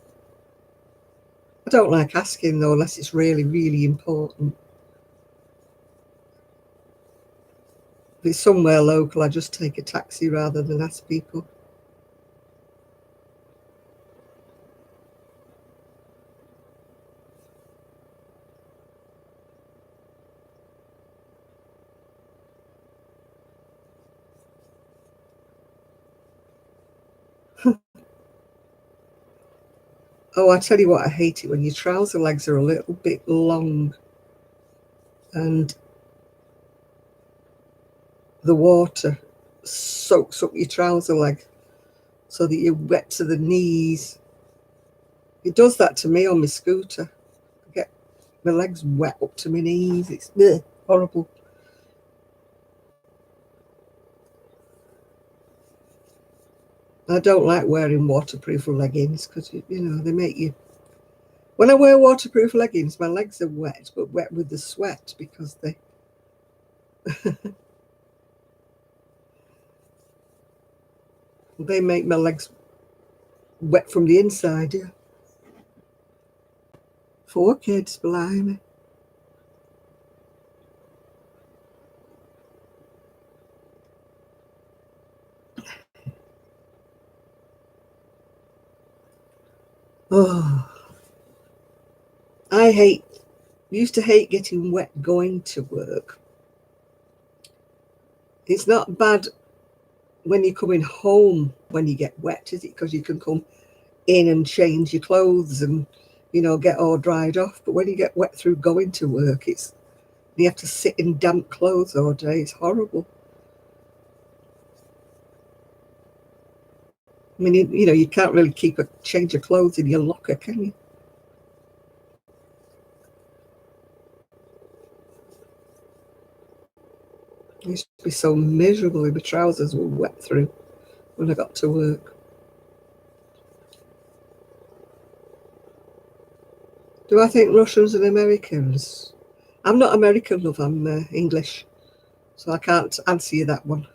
I don't like asking though, unless it's really, really important. If it's somewhere local, I just take a taxi rather than ask people. Oh, I tell you what, I hate it when your trouser legs are a little bit long and the water soaks up your trouser leg so that you're wet to the knees. It does that to me on my scooter. I get my legs wet up to my knees. It's horrible. I don't like wearing waterproof leggings because, you know, they make you... When I wear waterproof leggings, my legs are wet, but wet with the sweat because they make my legs wet from the inside, yeah. 4 kids, blimey. Oh, I used to hate getting wet going to work. It's not bad when you're coming home when you get wet, is it? Because you can come in and change your clothes and, you know, get all dried off. But when you get wet through going to work, you have to sit in damp clothes all day. It's horrible. I mean, you know, you can't really keep a change of clothes in your locker, can you? I used to be so miserable if my trousers were wet through when I got to work. Do I think Russians and Americans? I'm not American, love, I'm English, so I can't answer you that one.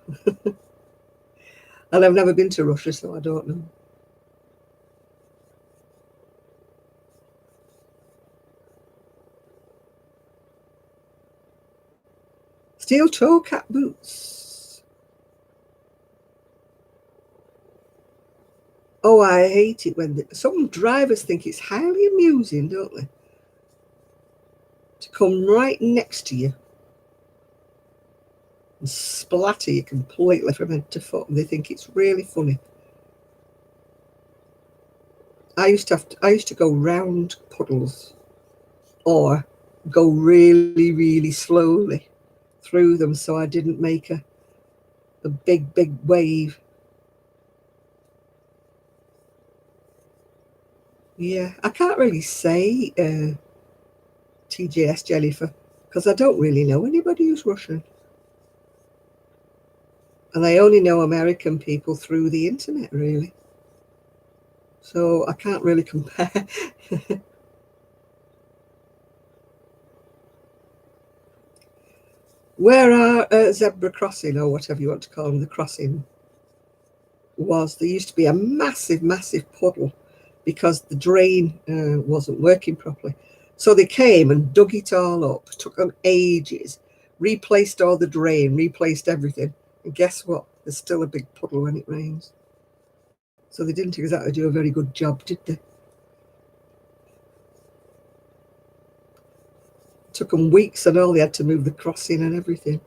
And I've never been to Russia, so I don't know. Steel toe cap boots. Oh, I hate it when some drivers think it's highly amusing, don't they? To come right next to you and splatter you completely from head to foot. And they think it's really funny. I used to go round puddles or go really, really slowly through them so I didn't make a big, big wave. Yeah, I can't really say TJS Jennifer because I don't really know anybody who's Russian. And I only know American people through the internet, really. So I can't really compare. Where our zebra crossing, or whatever you want to call them, the crossing was, there used to be a massive, massive puddle because the drain wasn't working properly. So they came and dug it all up, took them ages, replaced all the drain, replaced everything. And guess what? There's still a big puddle when it rains. So they didn't exactly do a very good job, did they? It took them weeks and all, they had to move the crossing and everything.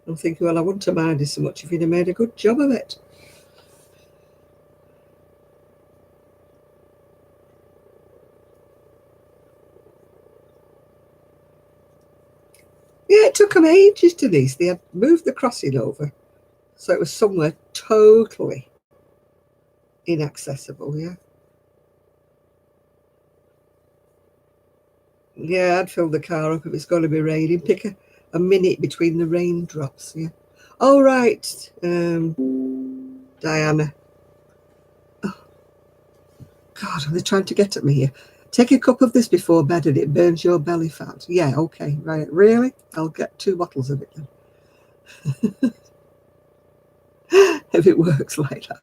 I'm thinking, well, I wouldn't have minded so much if you'd have made a good job of it. Yeah, it took them ages, Denise. They had moved the crossing over. So it was somewhere totally inaccessible, yeah. Yeah, I'd fill the car up if it's going to be raining. Pick a minute between the raindrops, yeah. All right, Diana. Oh, God, are they trying to get at me here? Take a cup of this before bed and it burns your belly fat. Yeah, okay, right. Really? I'll get 2 bottles of it then. If it works like that.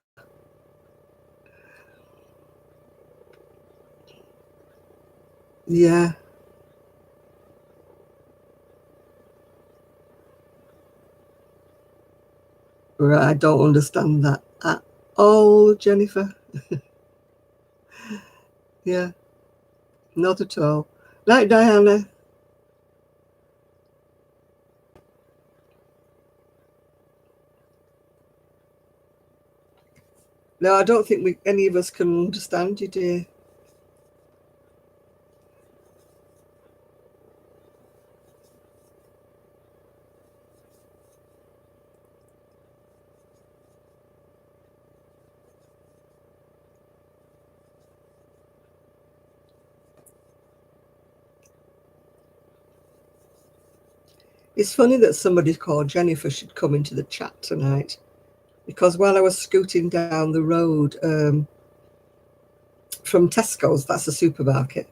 Yeah. Right, I don't understand that at all, Jennifer. Yeah, not at all. Night, Diana. No, I don't think any of us can understand you, dear. It's funny that somebody called Jennifer should come into the chat tonight, because while I was scooting down the road from Tesco's, that's a supermarket,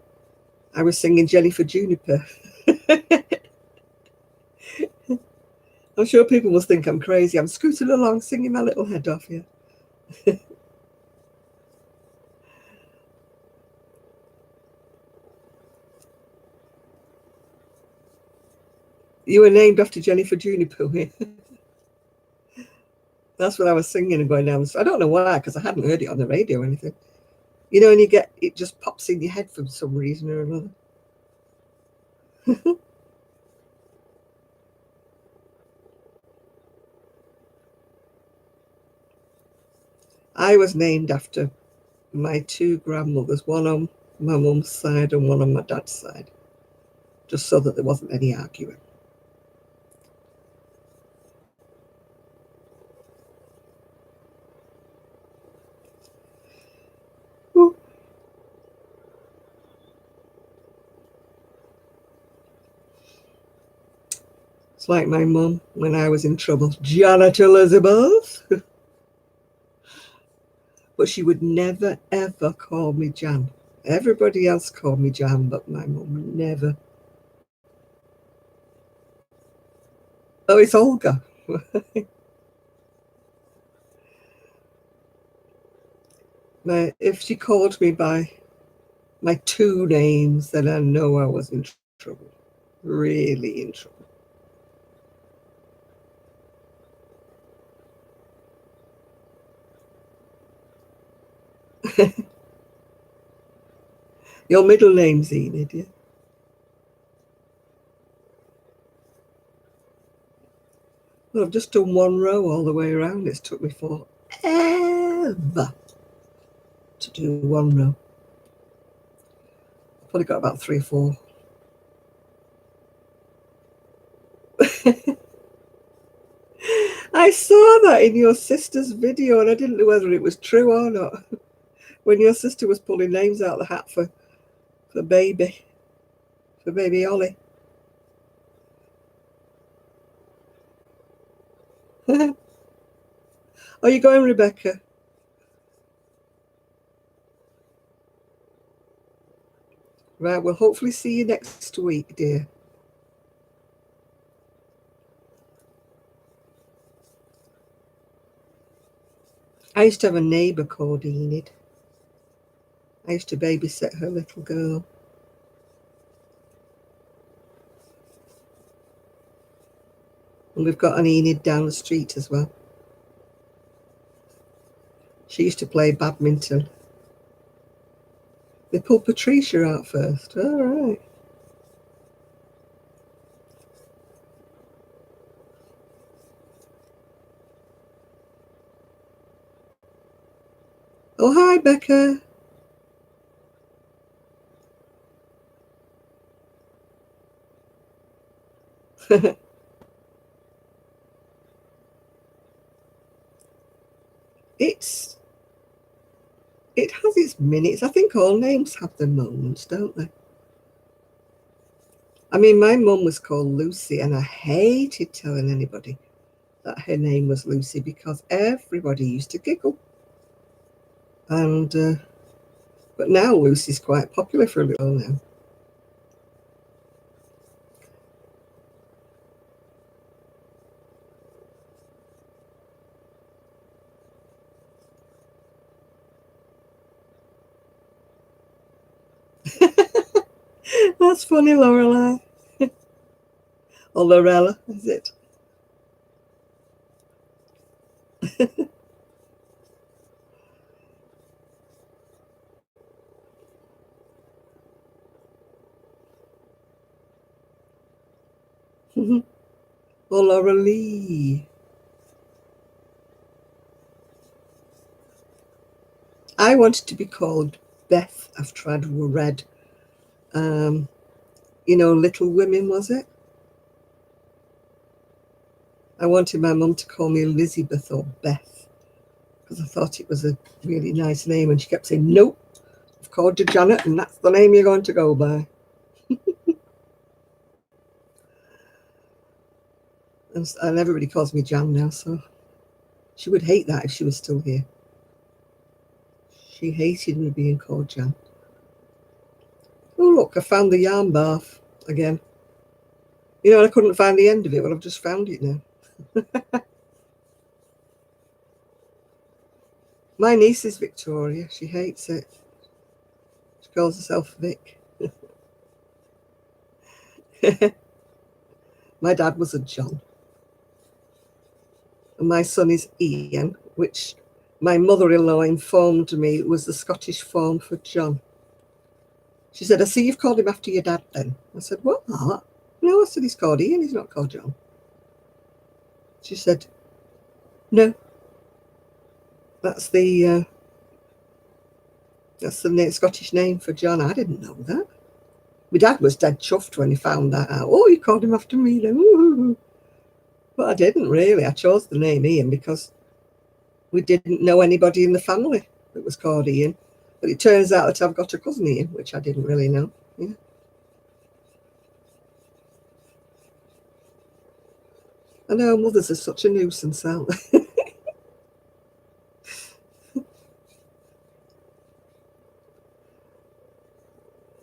I was singing Jennifer Juniper. I'm sure people must think I'm crazy. I'm scooting along singing my little head off here. You were named after Jennifer Juniper. That's what I was singing and going down. I don't know why, because I hadn't heard it on the radio or anything. You know, and you get it just pops in your head for some reason or another. I was named after my two grandmothers, one on my mum's side and one on my dad's side, just so that there wasn't any arguing. Ooh. It's like my mum when I was in trouble, Janet Elizabeth. But she would never, ever call me Jan. Everybody else called me Jan, but my mum never. Oh, it's Olga. If she called me by my two names, then I know I was in trouble. Really in trouble. Your middle name's Enid, yeah? Well, I've just done one row all the way around. It's took me forever to do one row. I've probably got about 3 or 4. I saw that in your sister's video and I didn't know whether it was true or not. When your sister was pulling names out of the hat for baby Ollie. Are you going, Rebecca? Right, we'll hopefully see you next week, dear. I used to have a neighbour called Enid. I used to babysit her little girl. And we've got an Enid down the street as well. She used to play badminton. They pulled Patricia out first. All right. Oh, hi, Becca. It has its minutes. I think all names have their moments, don't they? I mean, my mum was called Lucy, and I hated telling anybody that her name was Lucy because everybody used to giggle. And but now Lucy's quite popular for a little now. That's funny, Lorelei. Or Lorella, is it? Or Laurelie. I wanted to be called Beth after I'd read, Little Women, was it? I wanted my mum to call me Elizabeth or Beth because I thought it was a really nice name, and she kept saying, nope, I've called you Janet and that's the name you're going to go by. And everybody calls me Jan now, so she would hate that if she was still here. She hated me being called Jan. Oh, look, I found the yarn bath again. I couldn't find the end of it. Well, I've just found it now. My niece is Victoria. She hates it. She calls herself Vic. My dad was a John. And my son is Ian, which my mother-in-law informed me was the Scottish form for John. She said, I see you've called him after your dad then. I said, what? No, I said he's called Ian, he's not called John. She said, no, that's the Scottish name for John. I didn't know that. My dad was dead chuffed when he found that out. Oh, you called him after me then. Ooh. But I didn't really. I chose the name Ian because we didn't know anybody in the family that was called Ian. But it turns out that I've got a cousin Ian, which I didn't really know. Yeah. I know mothers are such a nuisance, aren't they?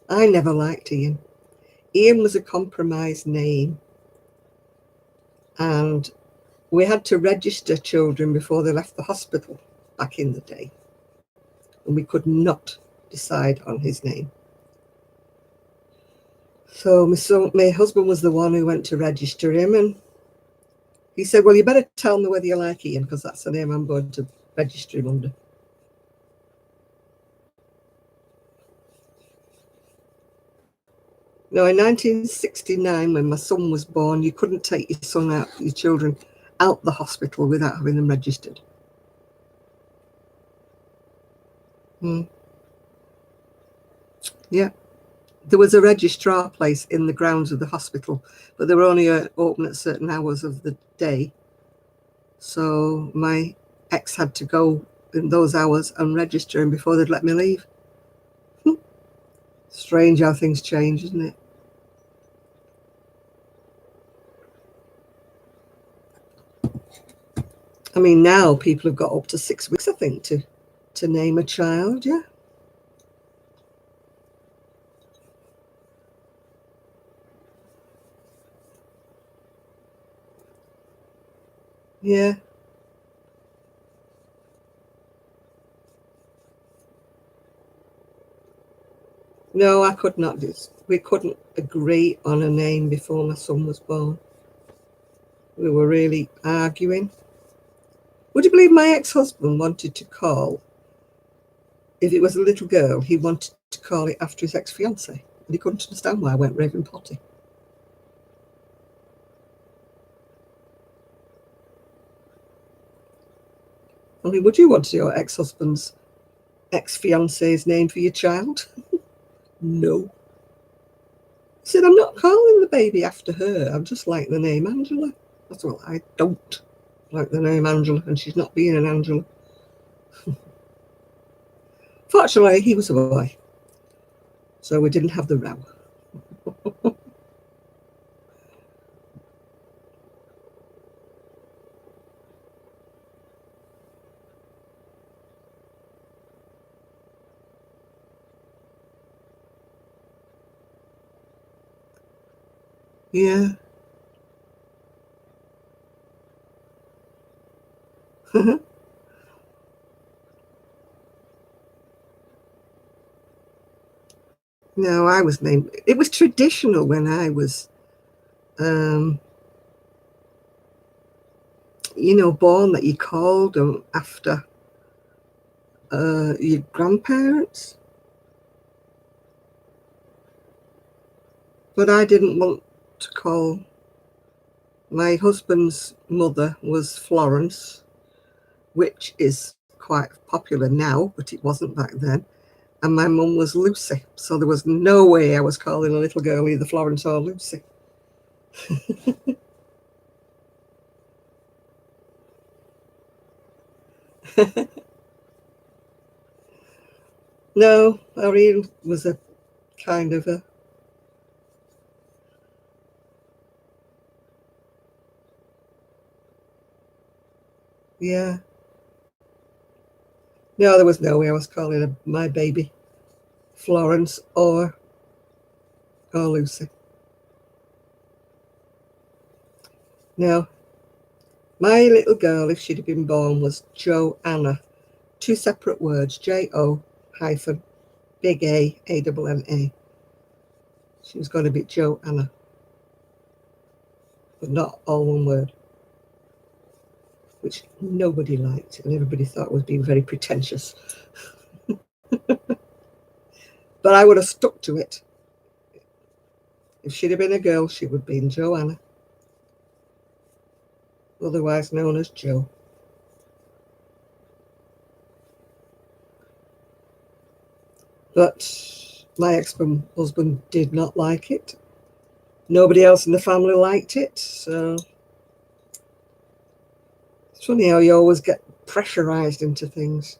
I never liked Ian. Ian was a compromised name. And we had to register children before they left the hospital back in the day. And we could not decide on his name. So my husband was the one who went to register him, and he said, well, you better tell me whether you like Ian, because that's the name I'm going to register him under. Now, in 1969, when my son was born, you couldn't take your children out the hospital without having them registered. Yeah. There was a registrar place in the grounds of the hospital, but they were only open at certain hours of the day. So my ex had to go in those hours and register him before they'd let me leave. Strange how things change, isn't it? I mean, now people have got up to 6 weeks, I think, to name a child, yeah. Yeah. No, I could not do. We couldn't agree on a name before my son was born. We were really arguing. Would you believe my ex-husband wanted to call, if it was a little girl, he wanted to call it after his ex-fiancée, and he couldn't understand why I went Raven Potty. I mean, would you want your ex-husband's ex-fiancée's name for your child? No. He said, I'm not calling the baby after her. I just like the name Angela. I said, well, I don't like the name Angela, and she's not being an Angela. Fortunately, he was a boy, so we didn't have the row. Yeah. No, I was named. It was traditional when I was, born, that you called them after your grandparents. But I didn't want to call. My husband's mother was Florence, which is quite popular now, but it wasn't back then. And my mum was Lucy. So there was no way I was calling a little girl either Florence or Lucy. No, Irene was a kind of a, yeah. No, there was no way I was calling my baby Florence or Lucy. No, my little girl, if she'd have been born, was Joanna. Two separate words, J-O hyphen big A-double-N-A. She was going to be Joanna, but not all one word, which nobody liked and everybody thought was being very pretentious. But I would have stuck to it. If she'd have been a girl, she would have been Joanna, otherwise known as Jo. But my ex-husband did not like it. Nobody else in the family liked it. So it's funny how you always get pressurized into things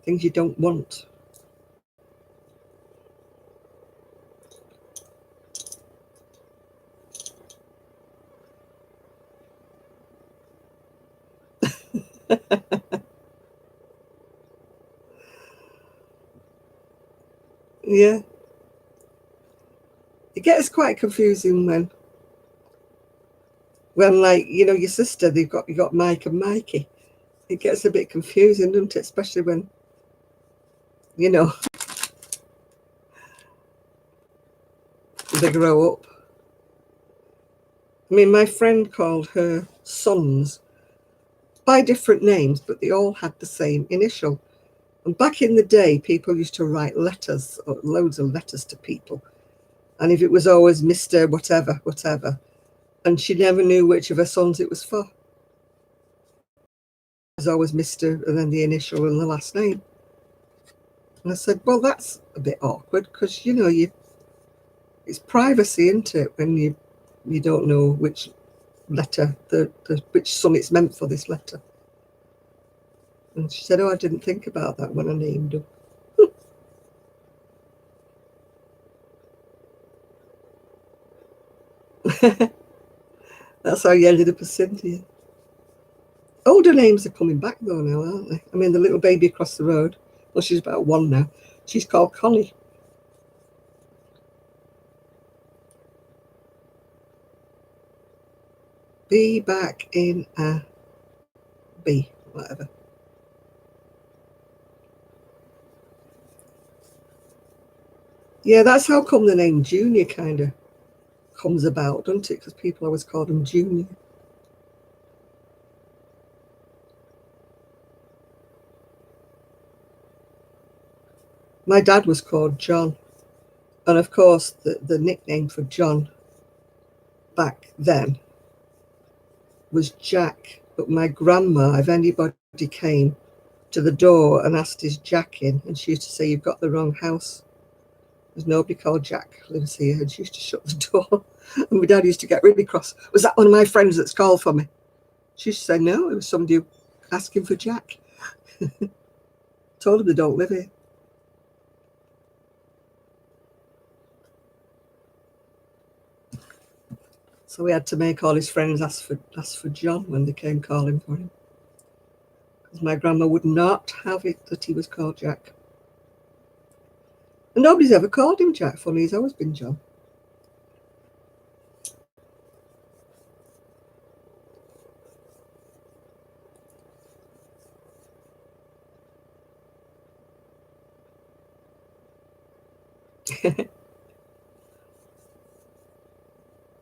you don't want. Yeah. It gets quite confusing when like, your sister, you got Mike and Mikey. It gets a bit confusing, doesn't it? Especially when, you know, they grow up. I mean, my friend called her sons by different names, but they all had the same initial. And back in the day, people used to write letters, or loads of letters to people. And if it was always Mr. whatever, whatever, and she never knew which of her sons it was for. It was always Mr. and then the initial and the last name. And I said, well, that's a bit awkward because, it's privacy, isn't it, when you don't know which letter, which son it's meant for, this letter. And she said, oh, I didn't think about that when I named him. That's how you ended up as Cynthia. Older names are coming back though now, aren't they? I mean, the little baby across the road, well, she's about 1 now. She's called Connie. Be back in a B, whatever. Yeah, that's how come the name Junior kind of comes about, doesn't it? Because people always called him Junior. My dad was called John. And of course, the nickname for John back then was Jack. But my grandma, if anybody came to the door and asked, is Jack in? And she used to say, you've got the wrong house. There's nobody called Jack lives here. And she used to shut the door. And my dad used to get really cross. Was that one of my friends that's called for me? She used to say, no, it was somebody asking for Jack. Told him they don't live here. So we had to make all his friends ask for John when they came calling for him. Because my grandma would not have it that he was called Jack. And nobody's ever called him Jack. Funny, he's always been John.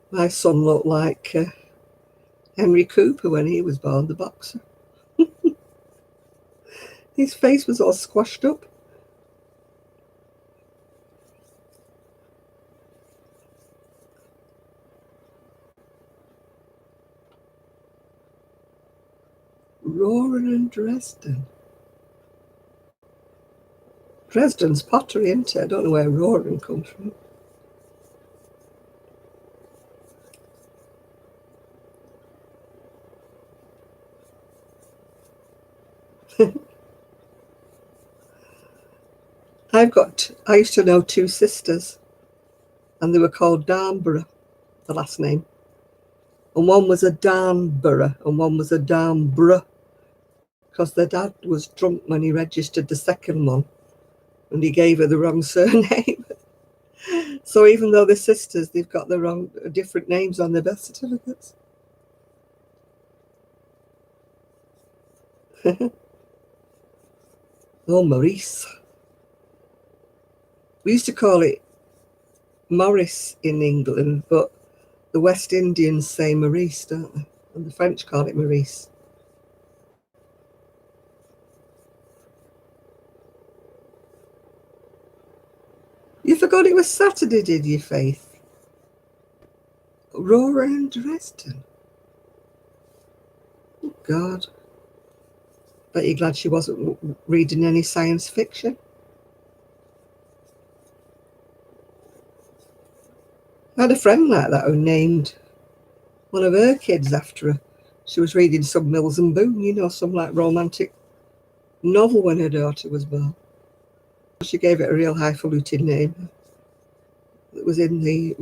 My son looked like Henry Cooper when he was born, the boxer. His face was all squashed up. Roaring and Dresden. Dresden's pottery, isn't it? I don't know where roaring comes from. I used to know two sisters, and they were called Darnborough, the last name. And one was a Darnborough and one was a Darnborough, because their dad was drunk when he registered the second one, and he gave her the wrong surname. So even though they're sisters, they've got the different names on their birth certificates. Oh, Maurice. We used to call it Morris in England, but the West Indians say Maurice, don't they? And the French call it Maurice. You forgot it was Saturday, did you, Faith? Roar and Dresden. Oh, God. Bet you're glad she wasn't reading any science fiction. I had a friend like that who named one of her kids after her. She was reading some Mills and Boon, you know, some like romantic novel when her daughter was born. She gave it a real highfalutin name. It was in the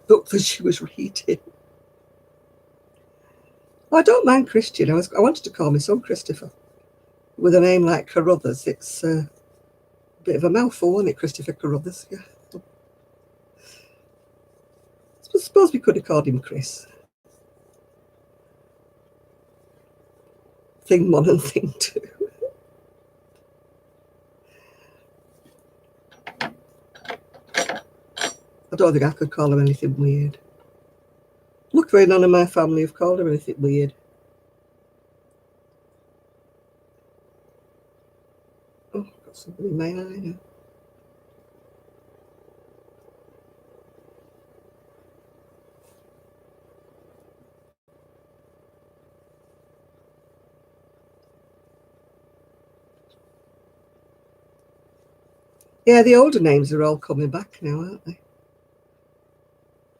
book that she was reading. Well, I don't mind Christian. I wanted to call my son Christopher. With a name like Carruthers, it's a bit of a mouthful, isn't it, Christopher Carruthers? Yeah. I suppose we could have called him Chris. Thing 1 and thing 2. I don't think I could call him anything weird. Luckily, none of my family have called him anything weird. Oh, I've got something in my eye now. Yeah, the older names are all coming back now, aren't they?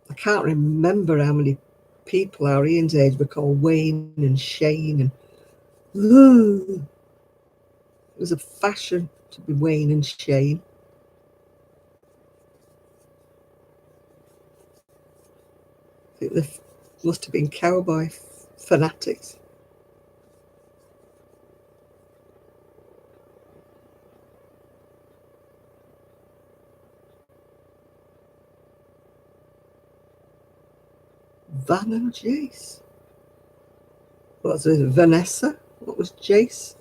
I can't remember how many people our Ian's age were called Wayne and Shane, and it was a fashion to be Wayne and Shane. I think they must have been cowboy fanatics. Van and Jace. What was it? Vanessa? What was Jace?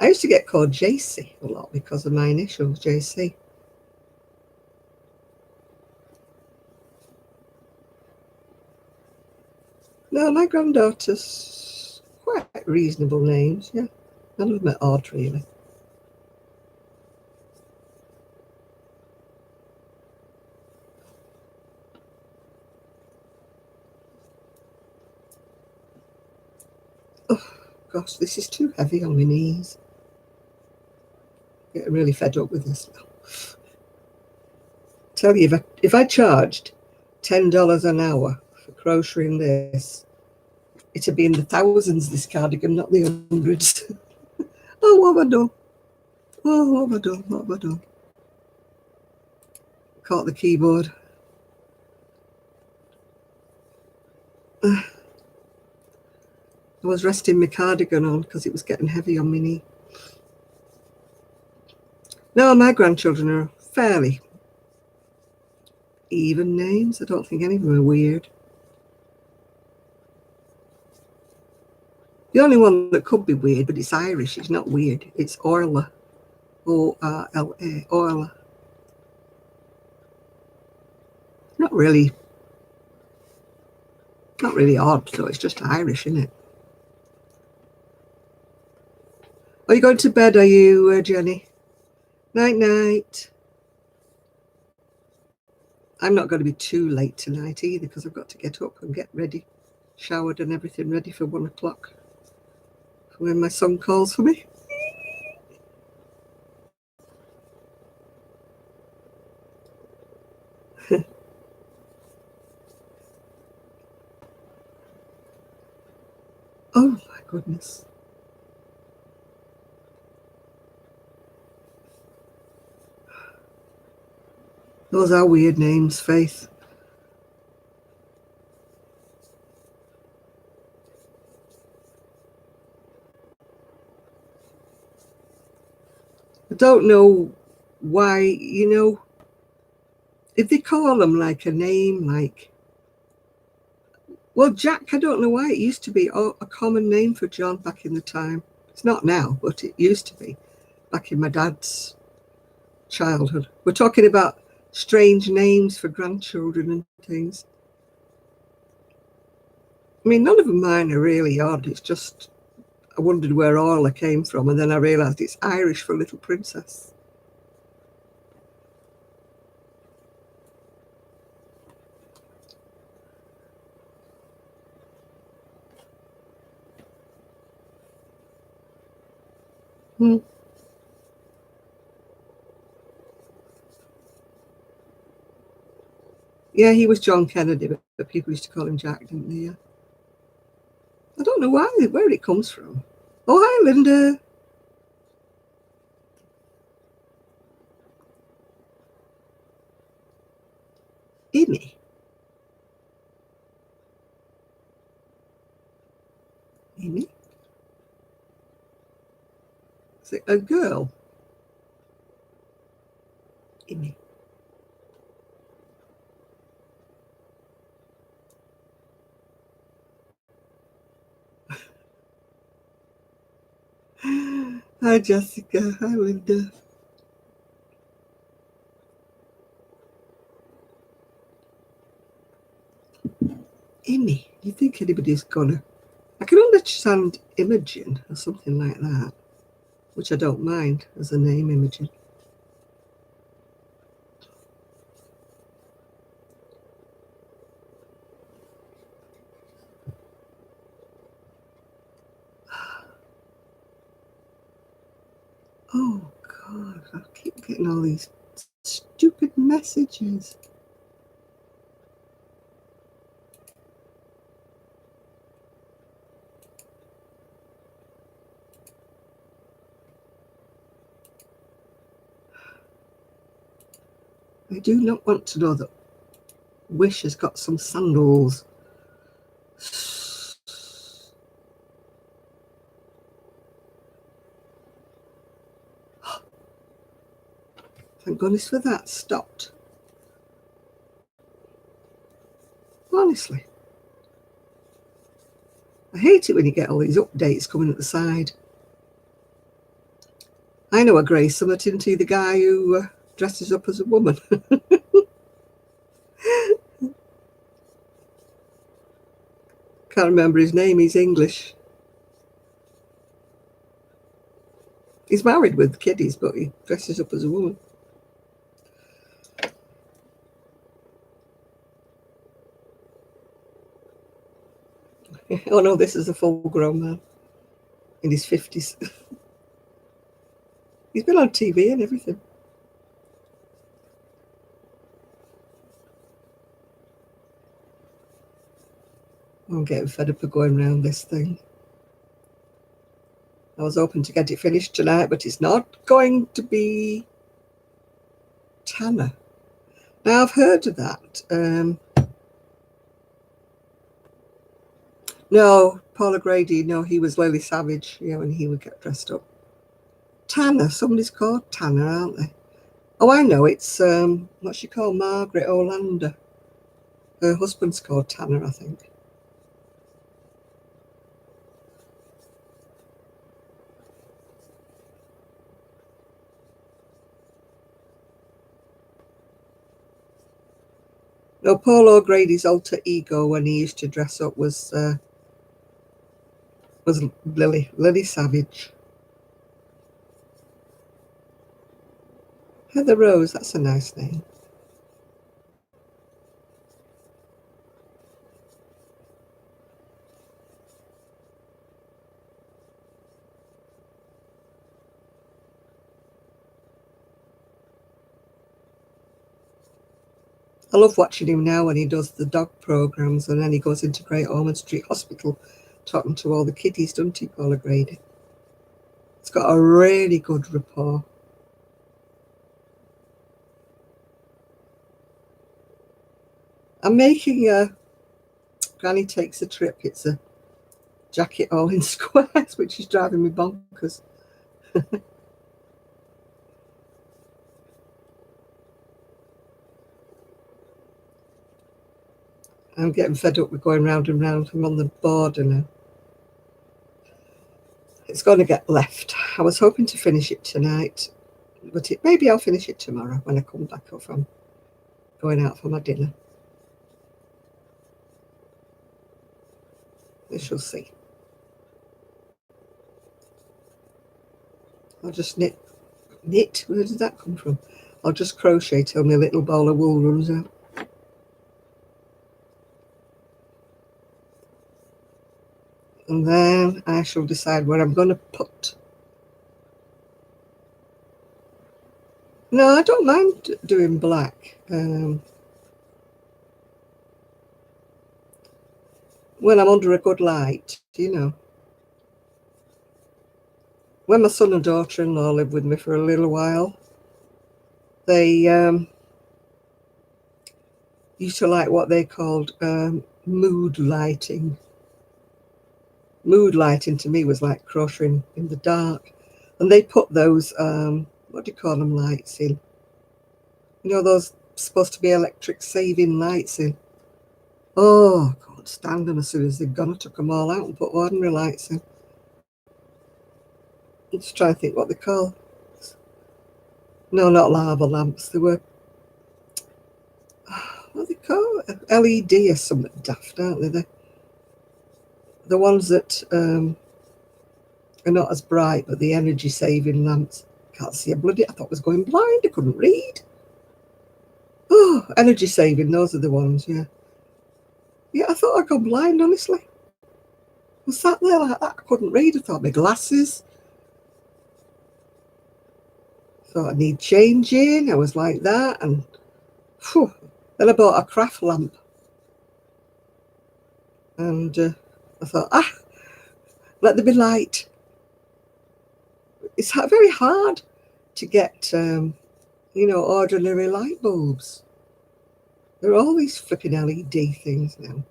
I used to get called JC a lot because of my initials, JC. No, my granddaughter's quite reasonable names, yeah. None of them are odd, really. Oh, gosh, this is too heavy on my knees. I'm getting really fed up with this now. Tell you, if I charged $10 an hour for crocheting this, it'd be in the thousands, this cardigan, not the hundreds. Oh, what have I done? Oh, what have I done? What have I done? Caught the keyboard. I was resting my cardigan on because it was getting heavy on my knee. No, my grandchildren are fairly even names. I don't think any of them are weird. The only one that could be weird, but it's Irish, it's not weird, it's Orla. O-R-L-A, Orla. Not really odd, though. It's just Irish, isn't it? Are you going to bed, are you, Jenny? Night, night. I'm not going to be too late tonight either, because I've got to get up and get ready, showered and everything ready for 1 o'clock when my son calls for me. Oh my goodness. Those are weird names, Faith. I don't know why, you know, if they call them like a name, like, well, Jack, I don't know why. It used to be a common name for John back in the time. It's not now, but it used to be back in my dad's childhood. We're talking about strange names for grandchildren and things. I mean, none of mine are really odd. It's just I wondered where Orla came from, and then I realised it's Irish for little princess. Hmm. Yeah, he was John Kennedy, but people used to call him Jack, didn't they? Yeah. I don't know where it comes from. Oh, hi, Linda. Amy. Amy? Is it a girl? Amy. Hi, Jessica. Hi, Linda. Amy. Do you think anybody's gonna? I can understand Imogen or something like that, which I don't mind as a name, Imogen. Oh, God. I keep getting all these stupid messages. I do not want to know that Wish has got some sandals. Thank goodness for that. Stopped. Honestly. I hate it when you get all these updates coming at the side. I know a Grey Summit, isn't he? The guy who dresses up as a woman. Can't remember his name. He's English. He's married with kiddies, but he dresses up as a woman. Oh no, this is a full-grown man in his 50s. He's been on TV and everything. I'm getting fed up of going round this thing. I was hoping to get it finished tonight, but it's not going to be Tanner. Now, I've heard of that. No, Paula Grady, no, he was Lily Savage, yeah, when he would get dressed up. Tanner, somebody's called Tanner, aren't they? Oh, I know, it's, what's she called? Margaret Olander. Her husband's called Tanner, I think. No, Paul O'Grady's alter ego when he used to dress up was Lily Savage. Heather Rose, that's a nice name. I love watching him now when he does the dog programs, and then he goes into Great Ormond Street Hospital talking to all the kiddies, doesn't he, Paul O'Grady? It's got a really good rapport. I'm making a Granny Takes a Trip. It's a jacket all in squares, which is driving me bonkers. I'm getting fed up with going round and round. I'm on the border now. It's going to get left. I was hoping to finish it tonight, but maybe I'll finish it tomorrow when I come back off. I'm going out for my dinner. We shall see. I'll just knit. Where did that come from? I'll just crochet till my little ball of wool runs out. And then I shall decide where I'm going to put. No, I don't mind doing black. When I'm under a good light, you know. When my son and daughter-in-law lived with me for a little while, they used to like what they called mood lighting. Mood lighting to me was like crocheting in the dark. And they put those, what do you call them, lights in? You know, those supposed to be electric saving lights in. Oh, I couldn't stand them as soon as they'd gone. I took them all out and put ordinary lights in. I'm just trying to think what they call. No, not lava lamps. They were, what are they called? LED or something daft, aren't they? The ones that are not as bright, but the energy saving lamps. Can't see a bloody, I thought I was going blind. I couldn't read. Oh, energy saving, those are the ones, yeah. Yeah, I thought I'd gone blind, honestly. I sat there like that, I couldn't read. I thought my glasses. Thought I need changing. I was like that, and whew. Then I bought a craft lamp. And I thought, let there be light. It's very hard to get, you know, ordinary light bulbs. There are all these flipping LED things now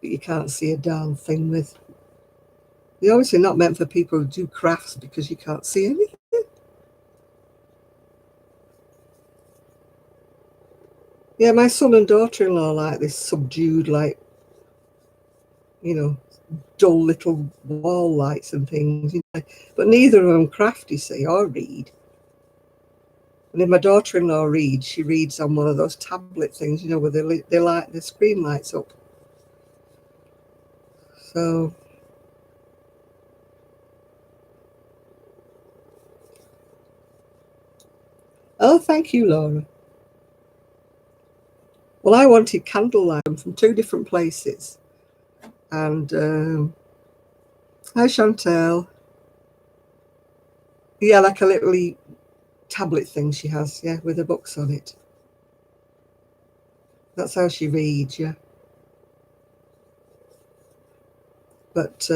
that you can't see a darn thing with. They're obviously not meant for people who do crafts because you can't see anything. Yeah, my son and daughter-in-law like this subdued, like, you know, dull little wall lights and things. You know. But neither of them craft, you see, or read. And if my daughter-in-law reads, she reads on one of those tablet things, you know, where they light the screen lights up. So oh, thank you, Laura. Well, I wanted candlelight from 2 different places. And hi, Chantel. Yeah, like a little tablet thing she has, yeah, with her books on it. That's how she reads, yeah. But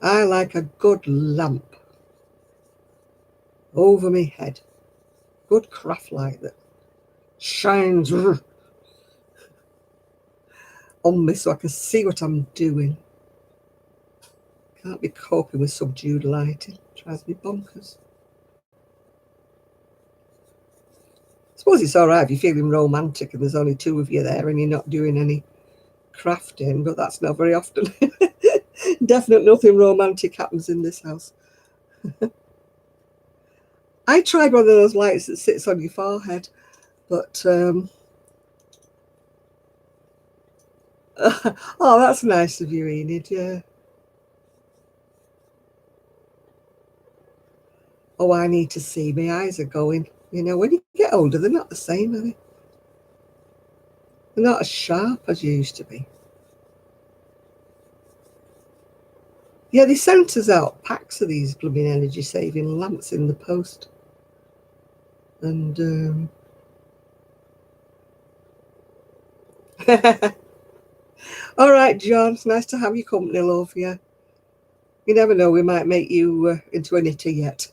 I like a good lamp over my head. Good craft light that shines on me so I can see what I'm doing. Can't be coping with subdued lighting. Drives me bonkers. I suppose it's all right if you're feeling romantic and there's only 2 of you there and you're not doing any crafting, but that's not very often. Definitely nothing romantic happens in this house. I tried one of those lights that sits on your forehead, but Oh, that's nice of you, Enid. Yeah. Oh, I need to see. My eyes are going. You know, when you get older, they're not the same, are they? They're not as sharp as you used to be. Yeah, they sent us out packs of these blooming energy saving lamps in the post. And all right, John, it's nice to have your company, love. Yeah, you never know, we might make you into a knitter yet.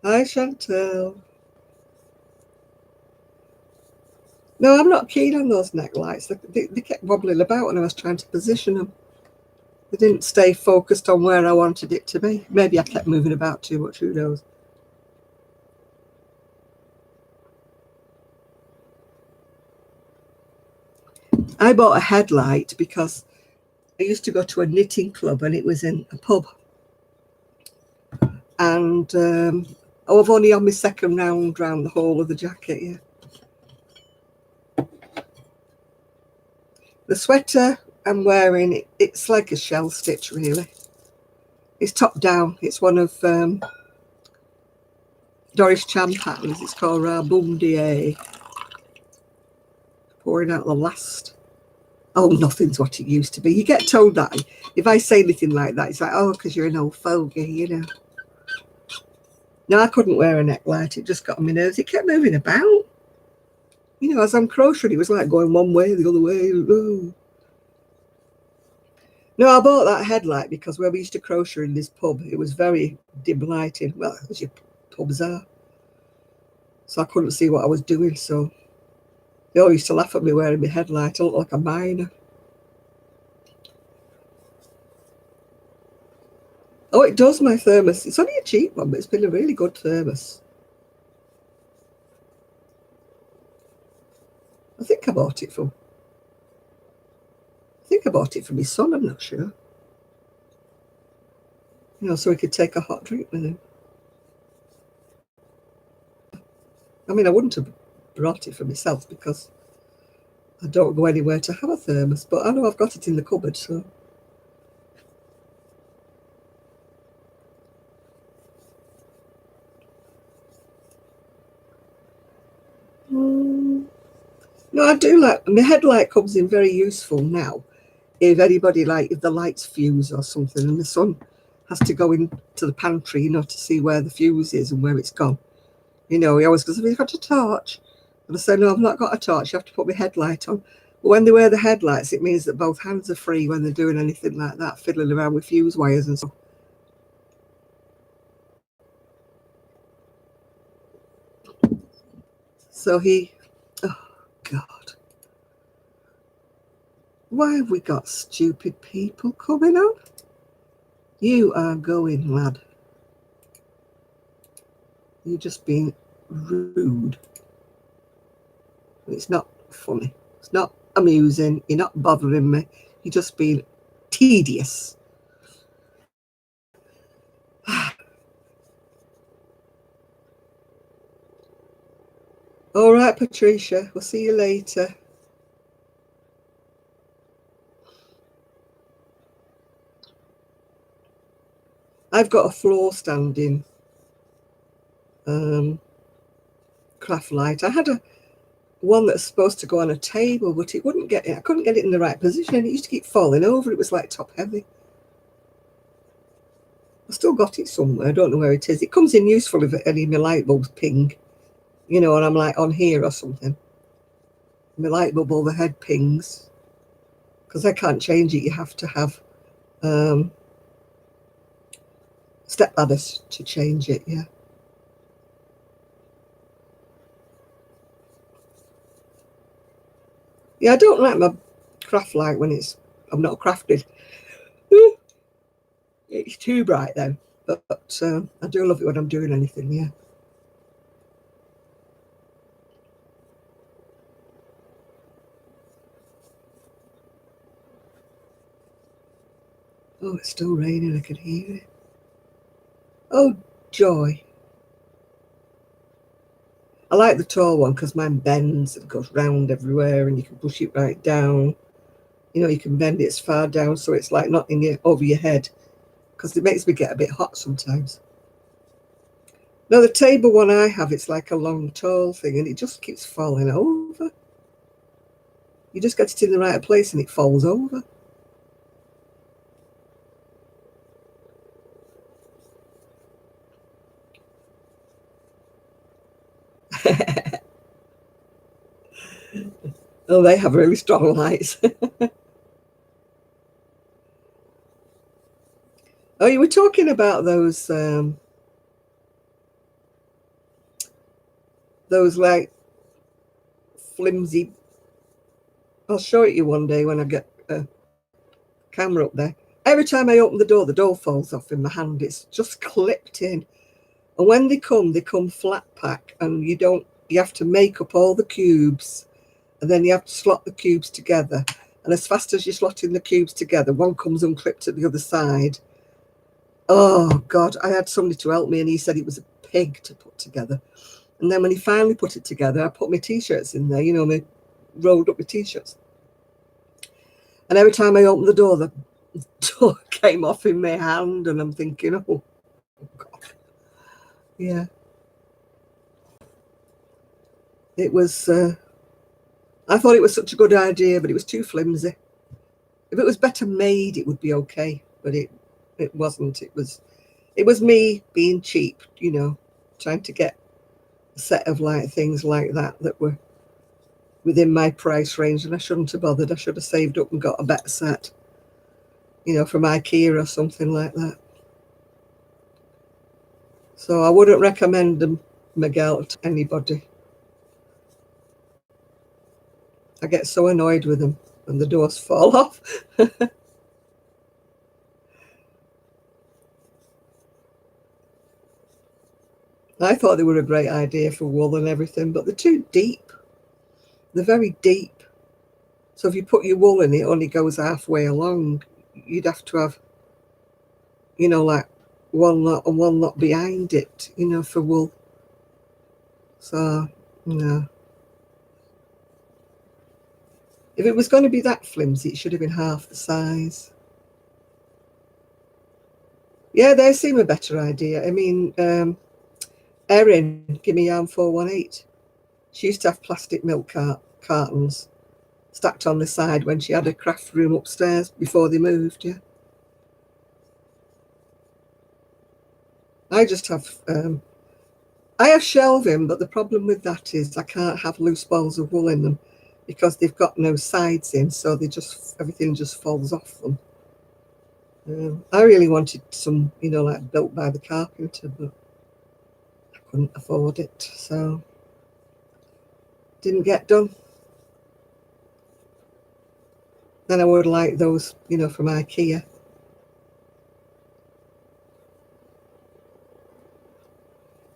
Hi, Chantel. No, I'm not keen on those neck lights. They kept wobbling about when I was trying to position them. They didn't stay focused on where I wanted it to be. Maybe I kept moving about too much, who knows. I bought a headlight because I used to go to a knitting club and it was in a pub. And I've only on my second round round the whole of the jacket, yeah. The sweater I'm wearing, it's like a shell stitch, really. It's top down. It's one of Doris Chan patterns. It's called Rabundier. Pouring out the last. Oh, nothing's what it used to be. You get told that. If I say anything like that, it's like, oh, because you're an old fogey, you know. No, I couldn't wear a neck light. It just got on my nerves. It kept moving about. You know, as I'm crocheting, it was like going one way, the other way. Oh. No, I bought that headlight because where we used to crochet in this pub, it was very dim lighted. Well, as your pubs are. So I couldn't see what I was doing. So they all used to laugh at me wearing my headlight. I looked like a miner. Oh, it does, my thermos. It's only a cheap one, but it's been a really good thermos. I think I bought it from. I think I bought it for my son. I'm not sure. You know, so he could take a hot drink with him. I mean, I wouldn't have brought it for myself because I don't go anywhere to have a thermos, but I know I've got it in the cupboard, so. No, I do like, my headlight comes in very useful now. If anybody if the lights fuse or something and the son has to go into the pantry, you know, to see where the fuse is and where it's gone. You know, he always goes, have you got a torch? And I say, no, I've not got a torch. You have to put my headlight on. But when they wear the headlights, it means that both hands are free when they're doing anything like that, fiddling around with fuse wires and stuff. So oh, God. Why have we got stupid people coming on? You are going, lad. You're just being rude. It's not funny. It's not amusing. You're not bothering me. You're just being tedious. All right, Patricia. We'll see you later. I've got a floor standing craft light. I had one that's supposed to go on a table, but it wouldn't get it. I couldn't get it in the right position, and it used to keep falling over. It was like top heavy. I still got it somewhere. I don't know where it is. It comes in useful if any of my light bulbs ping, you know, and I'm like on here or something. My light bulb overhead pings because I can't change it. You have to have step ladders to change it. Yeah. Yeah, I don't like my craft light when I'm not crafting. It's too bright then, but I do love it when I'm doing anything. Yeah. Oh, it's still raining, I can hear it. Oh, joy. I like the tall one because mine bends and goes round everywhere and you can push it right down. You know, you can bend it as far down so it's like not in your, over your head, because it makes me get a bit hot sometimes. Now, the table one I have, it's like a long, tall thing and it just keeps falling over. You just get it in the right place and it falls over. Oh, they have really strong lights. Oh, you were talking about those like flimsy. I'll show it you one day when I get a camera up there. Every time I open the door falls off in my hand. It's just clipped in. And when they come flat pack, and you have to make up all the cubes, and then you have to slot the cubes together. And as fast as you're slotting the cubes together, one comes unclipped at the other side. Oh God, I had somebody to help me and he said it was a pig to put together. And then when he finally put it together, I put my t-shirts in there, you know, my rolled up my t-shirts. And every time I opened the door came off in my hand and I'm thinking, oh God. Yeah. It was, I thought it was such a good idea, but it was too flimsy. If it was better made, it would be okay, but it wasn't. It was me being cheap, you know, trying to get a set of like things like that were within my price range, and I shouldn't have bothered. I should have saved up and got a better set, you know, from IKEA or something like that. So I wouldn't recommend them, Miguel, to anybody. I get so annoyed with them when the doors fall off. I thought they were a great idea for wool and everything, but they're too deep. They're very deep. So if you put your wool in, it only goes halfway along. You'd have to have, you know, like one lot and one lot behind it, you know, for wool. So, no. If it was going to be that flimsy, it should have been half the size. Yeah, they seem a better idea. I mean, Erin, give me yarn 418. She used to have plastic milk cartons stacked on the side when she had a craft room upstairs before they moved, yeah. I just have, I have shelving, but the problem with that is I can't have loose balls of wool in them because they've got no sides in, so everything just falls off them. I really wanted some, you know, like built by the carpenter, but I couldn't afford it, so didn't get done. Then I would like those, you know, from IKEA.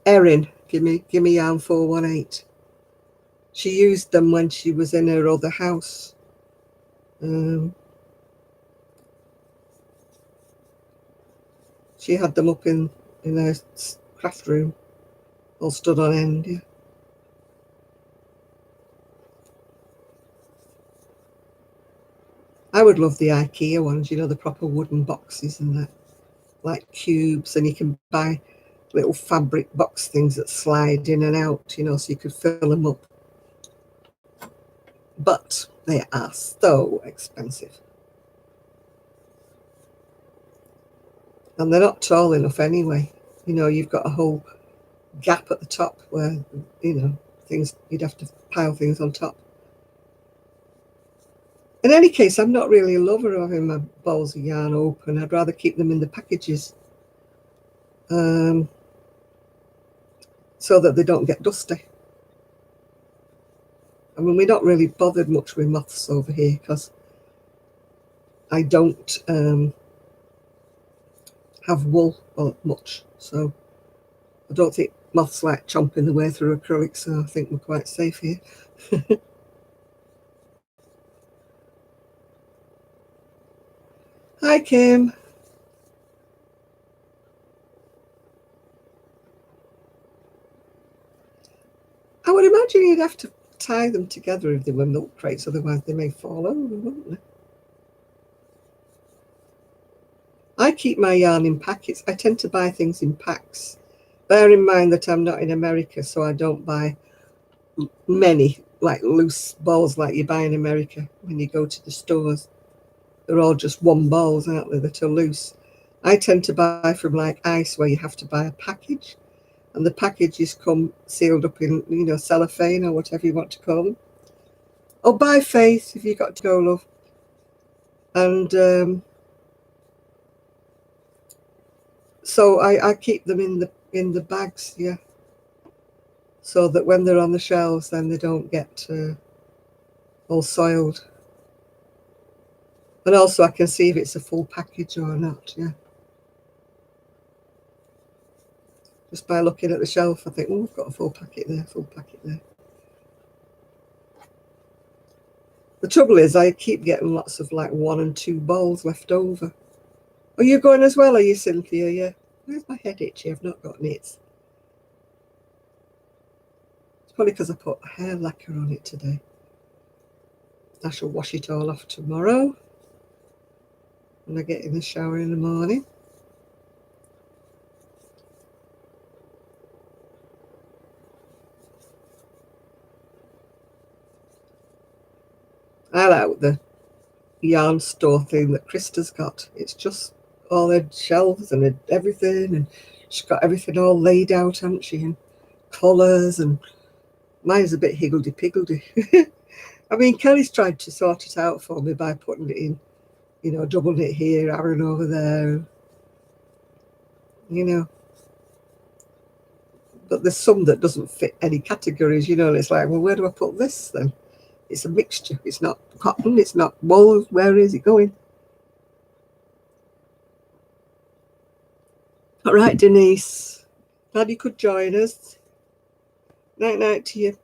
Erin, give me yarn 418. She used them when she was in her other house. She had them up in her craft room, all stood on end, yeah. I would love the IKEA ones, you know, the proper wooden boxes and that, like cubes, and you can buy little fabric box things that slide in and out, you know, so you could fill them up. But they are so expensive. And they're not tall enough anyway. You know, you've got a whole gap at the top where, you know, things, you'd have to pile things on top. In any case, I'm not really a lover of having my balls of yarn open. I'd rather keep them in the packages so that they don't get dusty. I mean, we're not really bothered much with moths over here because I don't have wool much, so I don't think moths like chomping their way through acrylic, so I think we're quite safe here. Hi, Kim. imagine you'd have to tie them together if they were milk crates, otherwise they may fall over, won't they? I keep my yarn in packets. I tend to buy things in packs. Bear in mind that I'm not in America, so I don't buy many like loose balls like you buy in America when you go to the stores. They're all just one balls, aren't they, that are loose. I tend to buy from like ice, where you have to buy a package, and the packages come sealed up in, you know, cellophane or whatever you want to call them. Oh, bye, Faith, if you got to go, love. And so I keep them in the bags, yeah, so that when they're on the shelves, then they don't get all soiled. And also I can see if it's a full package or not, yeah. Just by looking at the shelf, I think, oh, I've got a full packet there, full packet there. The trouble is I keep getting lots of like 1 and 2 balls left over. Are you going as well, are you, Cynthia? Yeah. Where's my head itchy? I've not got nits. It's probably because I put hair lacquer on it today. I shall wash it all off tomorrow when I get in the shower in the morning. I like the yarn store thing that Krista's got. It's just all her shelves and everything, and she's got everything all laid out, hasn't she? And colours, and mine's a bit higgledy-piggledy. I mean, Kelly's tried to sort it out for me by putting it in, you know, double knit here, Aaron over there, you know. But there's some that doesn't fit any categories, you know, and it's like, well, where do I put this then? It's a mixture. It's not cotton, it's not wool. Where is it going? All right, Denise. Glad you could join us. Night night to you.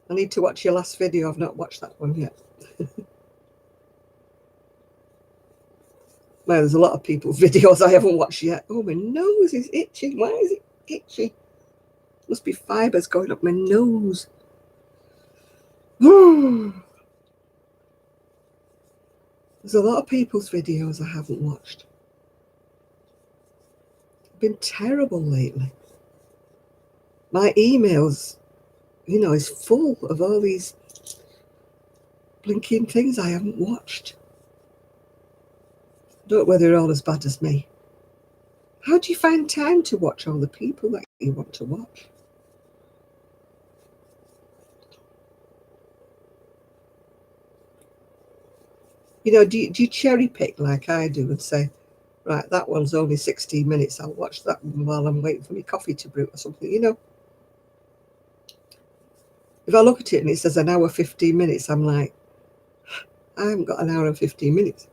I need to watch your last video. I've not watched that one yet. Well, there's a lot of people's videos I haven't watched yet. Oh, my nose is itching. Why is it itchy? Must be fibres going up my nose. There's a lot of people's videos I haven't watched. I've been terrible lately. My emails, you know, is full of all these blinking things I haven't watched. I don't know whether they're all as bad as me. How do you find time to watch all the people that you want to watch? You know, do you cherry pick like I do and say, right, that one's only 16 minutes. I'll watch that one while I'm waiting for my coffee to brew or something, you know? If I look at it and it says an hour, 15 minutes, I'm like, I haven't got an hour and 15 minutes.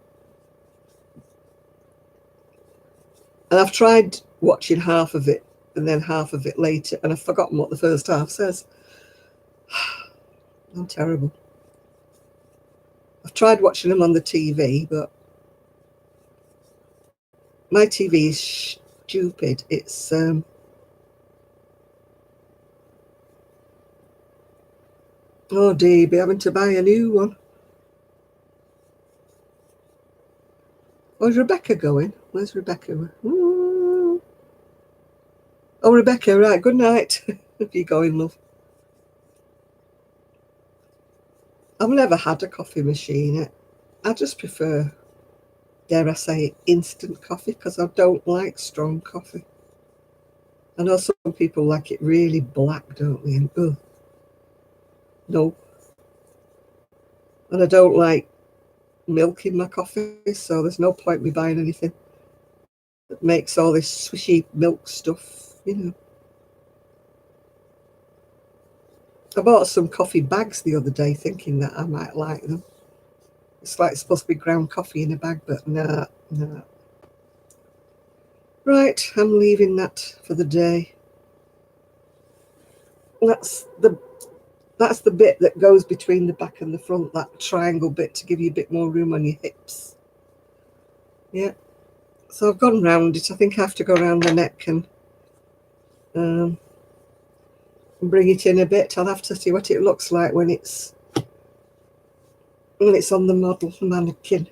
And I've tried watching half of it and then half of it later, and I've forgotten what the first half says. I'm terrible. I've tried watching them on the TV, but my TV is stupid. It's oh dear, be having to buy a new one. Where's Rebecca going? Where's Rebecca? Ooh. Oh, Rebecca, right, good night. If you're going, love. I've never had a coffee machine. I just prefer, dare I say, instant coffee, because I don't like strong coffee. I know some people like it really black, don't they? And no. And I don't like milk in my coffee, so there's no point me buying anything that makes all this swishy milk stuff, you know. I bought some coffee bags the other day thinking that I might like them. It's like it's supposed to be ground coffee in a bag, but nah. Right, I'm leaving that for the day. That's the bit that goes between the back and the front, that triangle bit, to give you a bit more room on your hips. Yeah. So I've gone round it. I think I have to go around the neck and and bring it in a bit. I'll have to see what it looks like when it's on the model mannequin.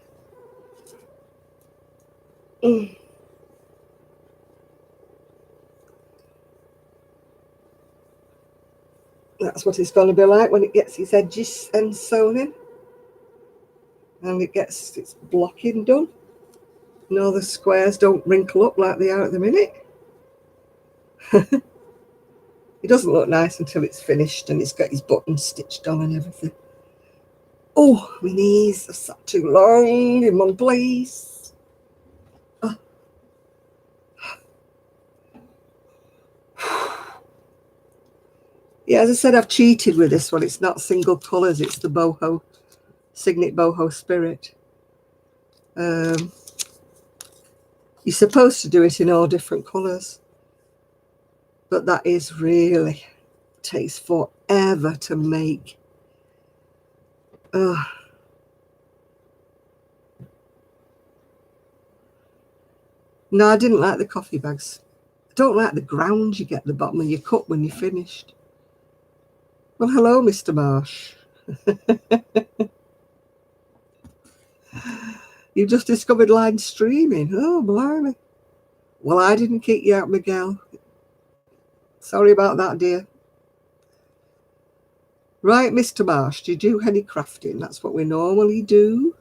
That's what it's going to be like when it gets its edges and sewn in, and it gets its blocking done. And all the squares don't wrinkle up like they are at the minute. It doesn't look nice until it's finished and it's got his buttons stitched on and everything. Oh, my knees are sat too long in one place. Oh. Yeah, as I said, I've cheated with this one. It's not single colours, it's the boho, Signet Boho Spirit. You're supposed to do it in all different colours, but that is really, takes forever to make. No, I didn't like the coffee bags. I don't like the ground you get at the bottom of your cup when you're finished. Well, hello, Mr. Marsh. You've just discovered line streaming. Oh, blimey. Well, I didn't kick you out, Miguel. Sorry about that, dear. Right, Mr. Marsh, do you do any crafting? That's what we normally do.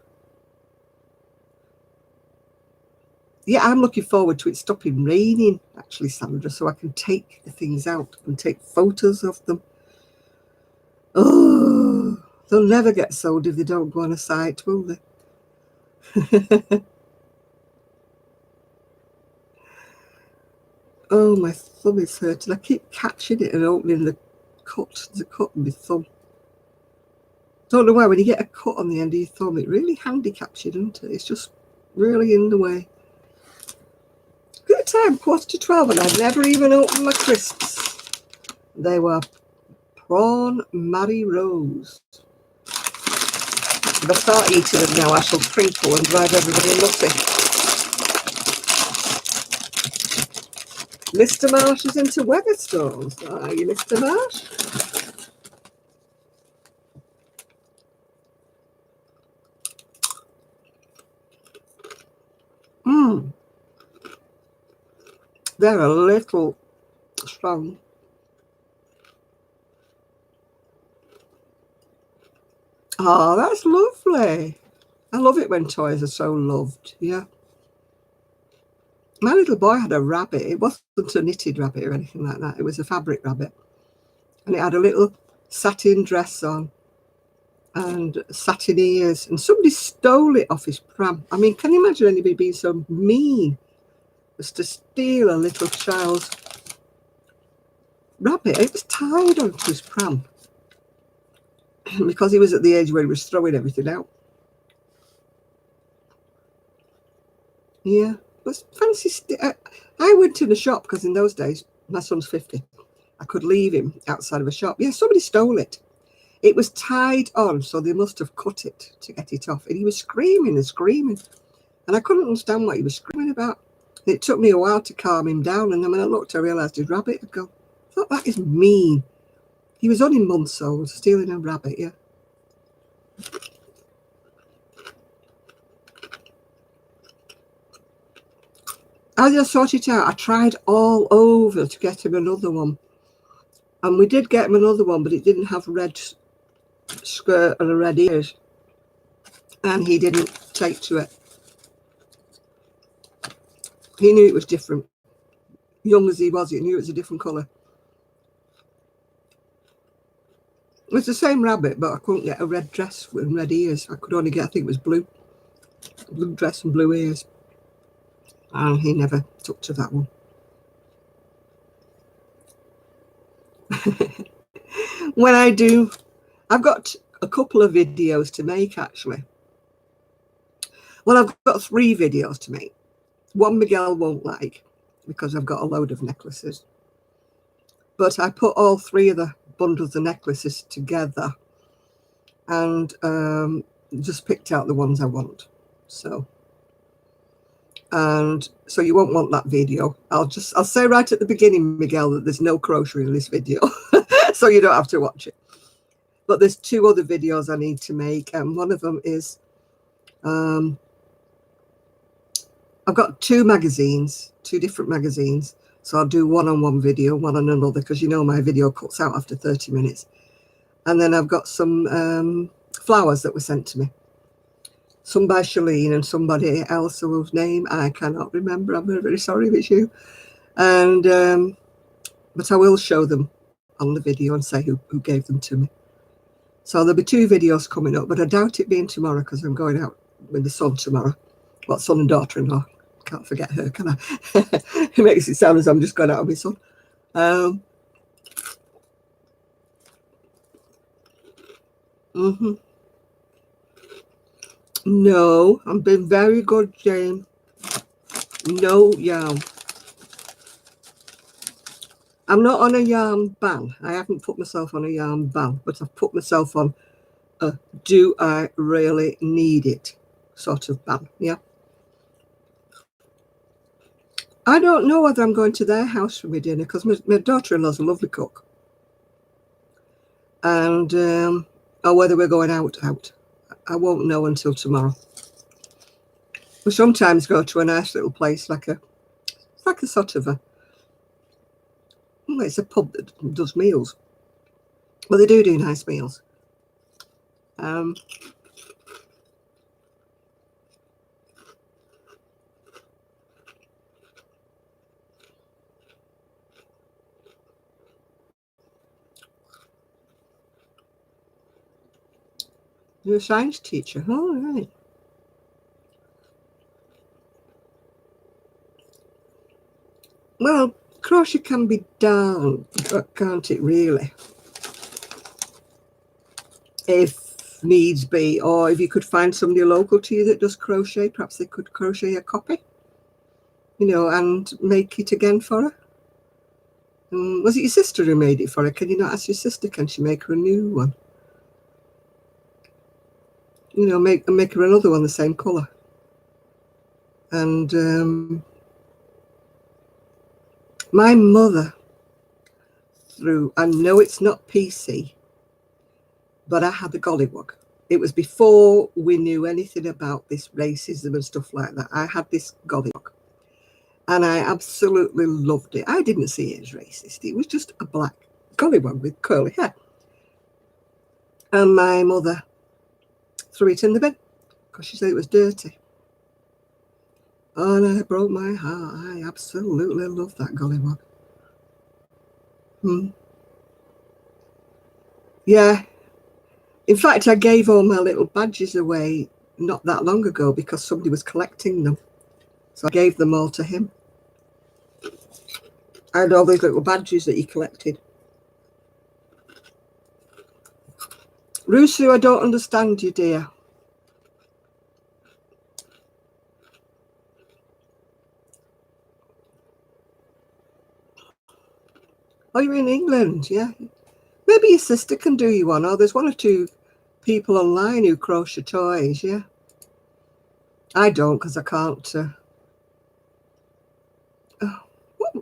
Yeah, I'm looking forward to it stopping raining, actually, Sandra, so I can take the things out and take photos of them. Oh, they'll never get sold if they don't go on a site, will they? Oh, my thumb is hurting. I keep catching it and opening the cut in my thumb. Don't know why, when you get a cut on the end of your thumb, it really handicaps you, doesn't it? It's just really in the way. Good time, 11:15, and I've never even opened my crisps. They were prawn Mary Rose. If I start eating them now, I shall crinkle and drive everybody nutty. Mr. Marsh is into Weatherstones. Are you, Mr. Marsh? They're a little strong. Oh, that's lovely. I love it when toys are so loved, yeah. My little boy had a rabbit. It wasn't a knitted rabbit or anything like that. It was a fabric rabbit. And it had a little satin dress on and satin ears. And somebody stole it off his pram. I mean, can you imagine anybody being so mean as to steal a little child's rabbit? It was tied onto his pram because he was at the age where he was throwing everything out. Yeah. Was fancy. I went to the shop because in those days, my son's 50. I could leave him outside of a shop. Yeah, somebody stole it. It was tied on, so they must have cut it to get it off. And he was screaming and screaming. And I couldn't understand what he was screaming about. And it took me a while to calm him down. And then when I looked, I realised his rabbit had gone. I thought, that is mean. He was only months old, stealing a rabbit, yeah. I just sorted it out. I tried all over to get him another one. And we did get him another one, but it didn't have red skirt and a red ears. And he didn't take to it. He knew it was different. Young as he was, he knew it was a different colour. It was the same rabbit, but I couldn't get a red dress with red ears. I could only get, I think it was blue. Blue dress and blue ears. And he never took to that one. When I do, I've got a couple of videos to make, actually. Well, I've got 3 videos to make. One Miguel won't like because I've got a load of necklaces. But I put all 3 of the bundles of necklaces together and just picked out the ones I want. And so you won't want that video. I'll say right at the beginning, Miguel, that there's no crochet in this video. so you don't have to watch it. But there's 2 other videos I need to make, and one of them is I've got 2 magazines, 2 different magazines. So I'll do one on one video, one on another, because you know my video cuts out after 30 minutes. And then I've got some flowers that were sent to me. Some by Shalene and somebody else whose name I cannot remember. I'm very, very sorry if it's you. And but I will show them on the video and say who gave them to me. So there'll be 2 videos coming up, but I doubt it being tomorrow because I'm going out with the son tomorrow. Well, son and daughter-in-law. Can't forget her, can I? It makes it sound as I'm just going out with my son. No, I've been very good, Jane. No yarn. I'm not on a yarn ban. I haven't put myself on a yarn ban, but I've put myself on a do I really need it sort of ban, yeah. I don't know whether I'm going to their house for my dinner because my daughter-in-law's a lovely cook. And or whether we're going out. I won't know until tomorrow. We sometimes go to a nice little place like a sort of a, well, it's a pub that does meals. Well, they do nice meals. You're a science teacher. Oh, right. Well, crochet can be done, can't it, really? If needs be, or if you could find somebody local to you that does crochet, perhaps they could crochet a copy, you know, and make it again for her. Was it your sister who made it for her? Can you not ask your sister, can she make her a new one? You know, make her another one the same colour. And my mother threw, I know it's not PC, but I had the gollywog. It was before we knew anything about this racism and stuff like that. I had this gollywog. And I absolutely loved it. I didn't see it as racist. It was just a black gollywog with curly hair. And my mother threw it in the bin because she said it was dirty. And it broke my heart. I absolutely love that gollywog. Yeah. In fact, I gave all my little badges away not that long ago because somebody was collecting them. So I gave them all to him. I had all those little badges that he collected. Rusu, I don't understand you, dear. Oh, you're in England, yeah. Maybe your sister can do you one. Oh, there's 1 or 2 people online who crochet toys, yeah. I don't because I can't.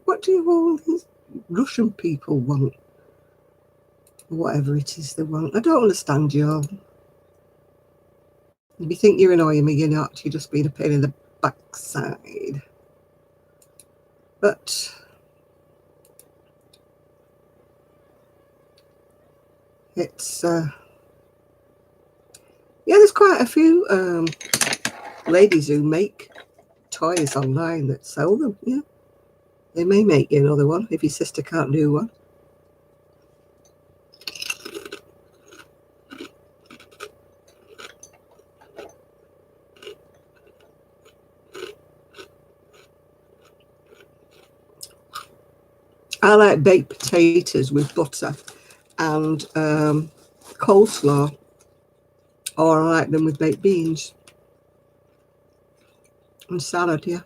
What do you all these Russian people want? Whatever it is they want. I don't understand you all. If you think you're annoying me, you're not. You're just being a pain in the backside. But it's yeah, there's quite a few ladies who make toys online that sell them. Yeah, they may make you another one if your sister can't do one. I like baked potatoes with butter and coleslaw, or I like them with baked beans and salad, yeah.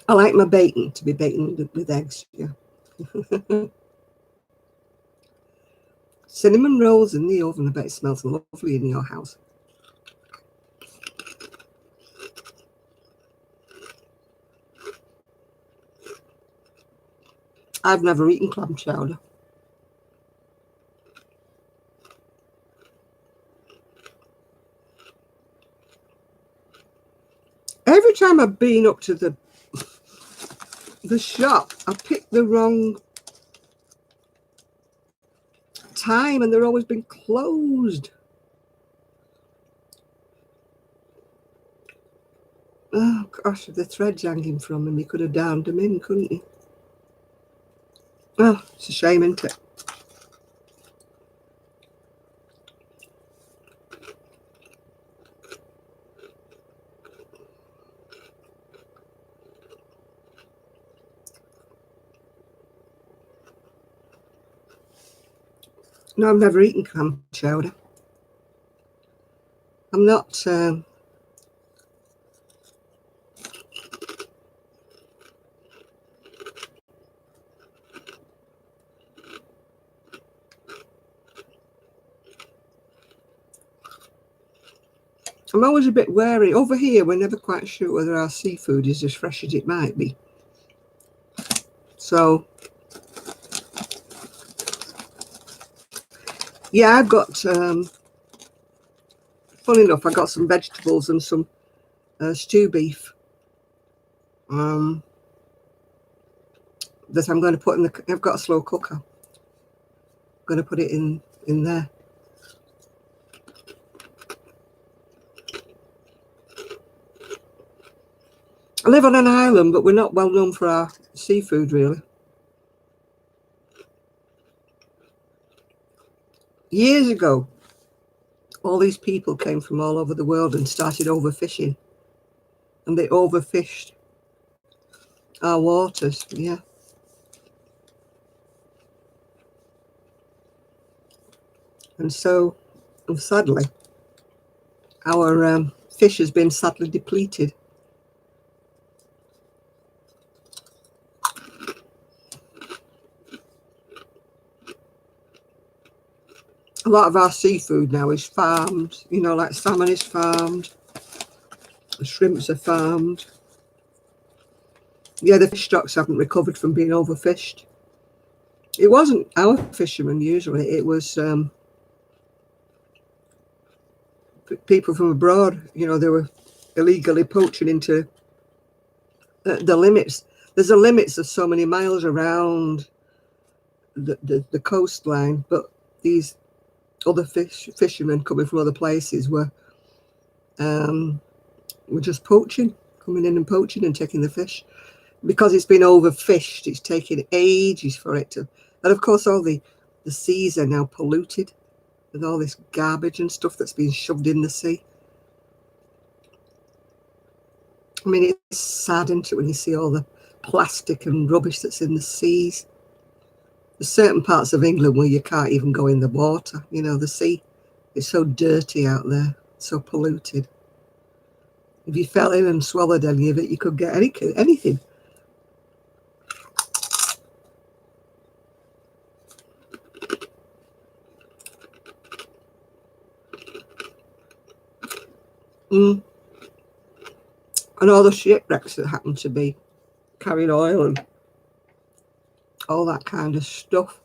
I like my bacon to be bacon with eggs, yeah. Cinnamon rolls in the oven. I bet it smells lovely in your house. I've never eaten clam chowder. Every time I've been up to the shop, I picked the wrong time and they're always been closed. Oh gosh, the threads hanging from them, you could have downed them in, couldn't you? Oh, it's a shame, isn't it? No, I've never eaten clam chowder. I'm not... I'm always a bit wary. Over here, we're never quite sure whether our seafood is as fresh as it might be. So, yeah, I've got, funny enough, I got some vegetables and some stew beef that I'm going to put in the, I've got a slow cooker. I'm going to put it in there. I live on an island, but we're not well known for our seafood, really. Years ago, all these people came from all over the world and started overfishing. And they overfished our waters, yeah. And so, sadly, our fish has been sadly depleted. A lot of our seafood now is farmed, you know, like salmon is farmed, the shrimps are farmed. Yeah, the fish stocks haven't recovered from being overfished. It wasn't our fishermen usually, it was people from abroad, you know, they were illegally poaching into the limits. There's a limits of so many miles around the coastline, but these other fishermen coming from other places were just poaching, coming in and poaching and taking the fish. Because it's been overfished, it's taken ages for it to, and of course all the seas are now polluted with all this garbage and stuff that's been shoved in the sea. I mean, it's sad, isn't it, when you see all the plastic and rubbish that's in the seas. There's certain parts of England where you can't even go in the water, you know, the sea. It's so dirty out there, so polluted. If you fell in and swallowed any of it, you could get anything. And all the shipwrecks that happen to be carrying oil and all that kind of stuff.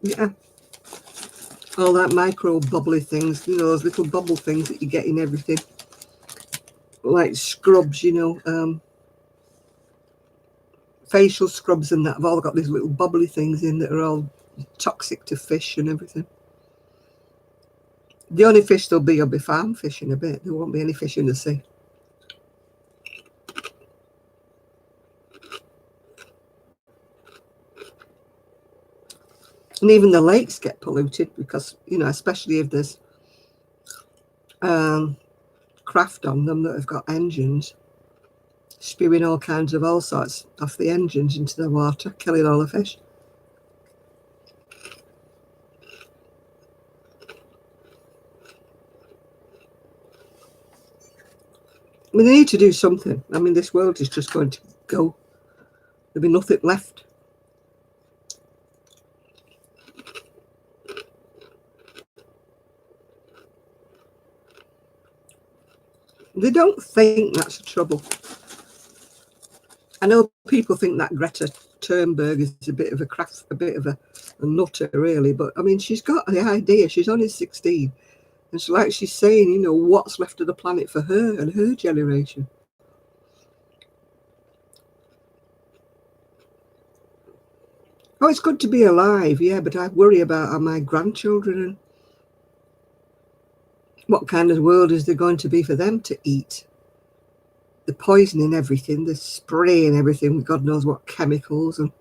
Yeah. All that micro bubbly things, you know, those little bubble things that you get in everything. Like scrubs, you know, facial scrubs and that have all got these little bubbly things in that are all toxic to fish and everything. The only fish there'll be farm fish in a bit. There won't be any fish in the sea. And even the lakes get polluted because, you know, especially if there's craft on them that have got engines, spewing all kinds of all sorts off the engines into the water, killing all the fish. I mean, they need to do something. I mean, this world is just going to go. There'll be nothing left. They don't think that's the trouble. I know people think that Greta Thunberg is a bit of a nutter, really. But I mean, she's got the idea. She's only 16, and so, like she's saying, you know, what's left of the planet for her and her generation. Oh, it's good to be alive, yeah, but I worry about my grandchildren and what kind of world is there going to be for them to eat. The poisoning everything, the spraying everything with God knows what chemicals. And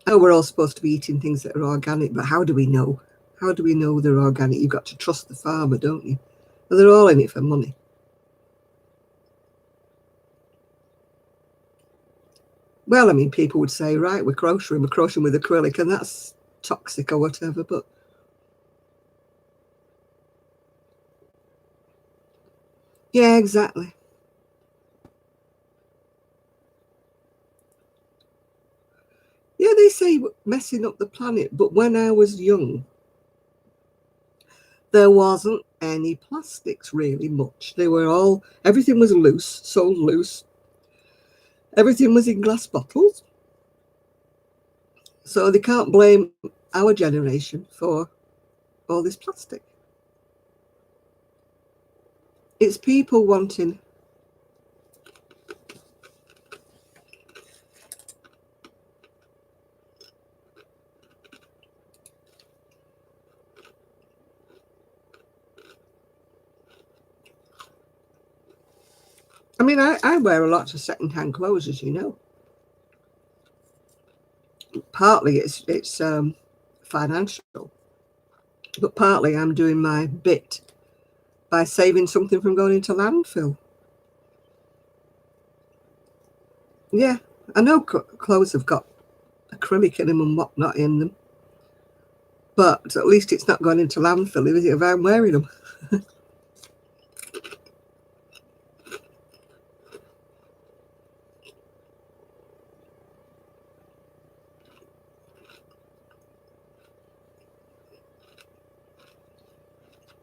oh, we're all supposed to be eating things that are organic, but how do we know? How do we know they're organic? You've got to trust the farmer, don't you? Well, they're all in it for money. Well, I mean, people would say, right, we're crocheting with acrylic, and that's toxic or whatever, but yeah, exactly. Yeah, they say messing up the planet, but when I was young, there wasn't any plastics really much. Everything was loose, sold loose. Everything was in glass bottles. So they can't blame our generation for all this plastic. It's people wanting. I mean, I wear a lot of second-hand clothes, as you know. Partly it's financial, but partly I'm doing my bit by saving something from going into landfill. Yeah, I know clothes have got acrylic in them and whatnot in them, but at least it's not going into landfill, is it, if I'm wearing them?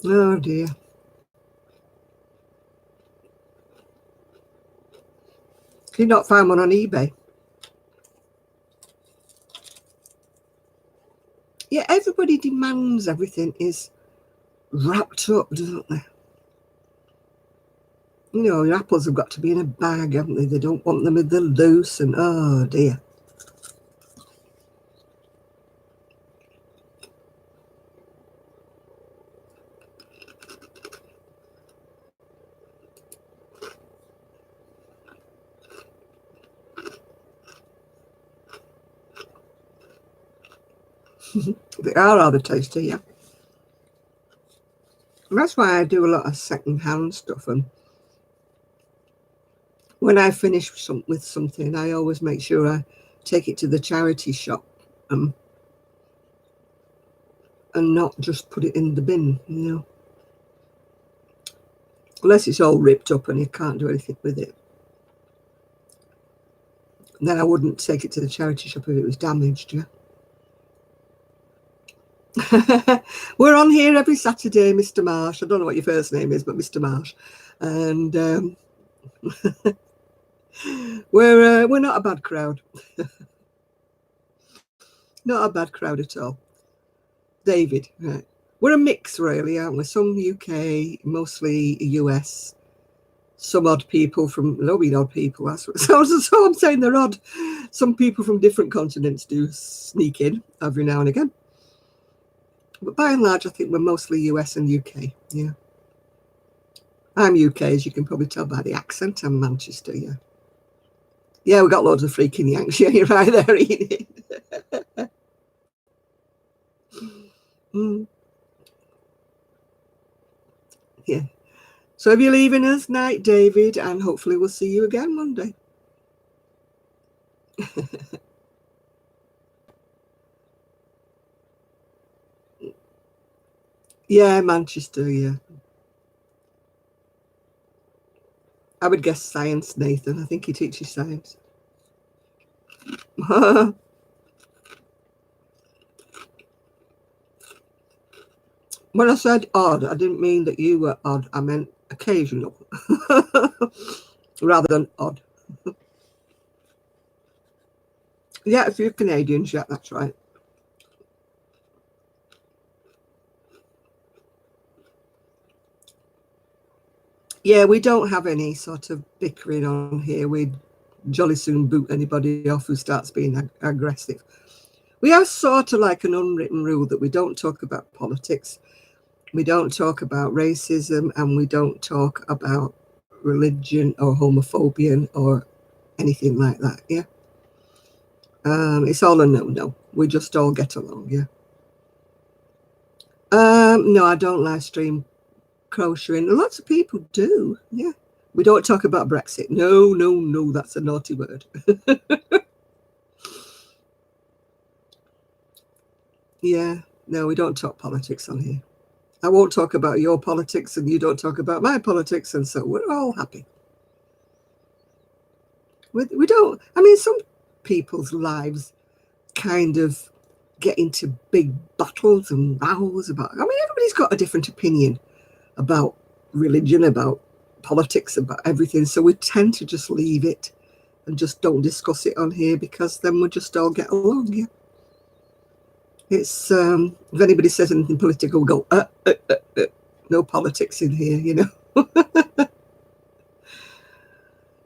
Oh dear. Can you not find one on eBay? Yeah, everybody demands everything is wrapped up, don't they? You know, your apples have got to be in a bag, haven't they? They don't want them with the loose, and oh dear. They are rather tasty, yeah. And that's why I do a lot of second-hand stuff. And when I finish with something, I always make sure I take it to the charity shop and not just put it in the bin, you know. Unless it's all ripped up and you can't do anything with it. And then I wouldn't take it to the charity shop if it was damaged, yeah. We're on here every Saturday, Mr. Marsh. I don't know what your first name is, but Mr. Marsh. And we're not a bad crowd. Not a bad crowd at all. David, right. We're a mix, really, aren't we? Some UK, mostly US. Some odd people from, no, we odd people. That's what, so I'm saying they're odd. Some people from different continents do sneak in every now and again. But by and large, I think we're mostly US and UK, yeah. I'm UK, as you can probably tell by the accent. I'm Manchester, yeah. Yeah, we got loads of freaking Yanks. Yeah, you're right there, Edith. Yeah. So if you're leaving us, night, David, and hopefully we'll see you again Monday. Yeah, Manchester, yeah. I would guess science, Nathan. I think he teaches science. When I said odd, I didn't mean that you were odd. I meant occasional rather than odd. Yeah, if you're Canadians, yeah, that's right. Yeah, we don't have any sort of bickering on here. We'd jolly soon boot anybody off who starts being aggressive. We have sort of like an unwritten rule that we don't talk about politics, we don't talk about racism, and we don't talk about religion or homophobia or anything like that. Yeah. It's all a no. We just all get along. Yeah. No, I don't live stream crocheting. Lots of people do. Yeah. We don't talk about Brexit. No, that's a naughty word. Yeah. No, we don't talk politics on here. I won't talk about your politics and you don't talk about my politics, and so we're all happy. We don't, I mean, some people's lives kind of get into big battles and rows about, I mean, everybody's got a different opinion about religion, about politics, about everything. So we tend to just leave it and just don't discuss it on here, because then we just all get along. Yeah. It's, if anybody says anything political, we go, no politics in here, you know.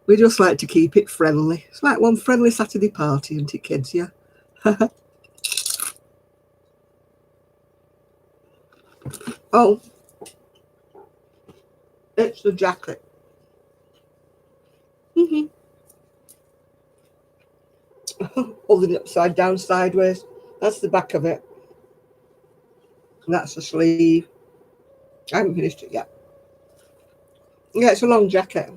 We just like to keep it friendly. It's like one friendly Saturday party, isn't it, kids? Yeah. Oh, it's the jacket. Mm-hmm. Holding it upside down, sideways. That's the back of it. And that's the sleeve. I haven't finished it yet. Yeah, it's a long jacket.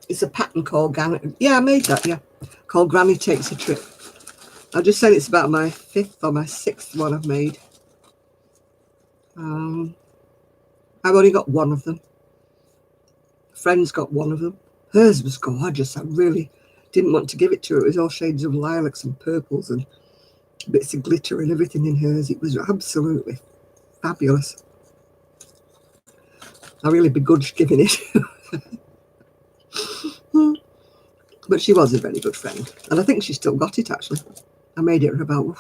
It's a pattern called Granny. Yeah, I made that, yeah. Called Granny Takes a Trip. I just said it's about my 5th or my 6th one I've made. I've only got one of them. A friend's got one of them. Hers was gorgeous. I really didn't want to give it to her. It was all shades of lilacs and purples and bits of glitter and everything in hers. It was absolutely fabulous. I really begrudged giving it. But she was a very good friend. And I think she still got it, actually. I made it about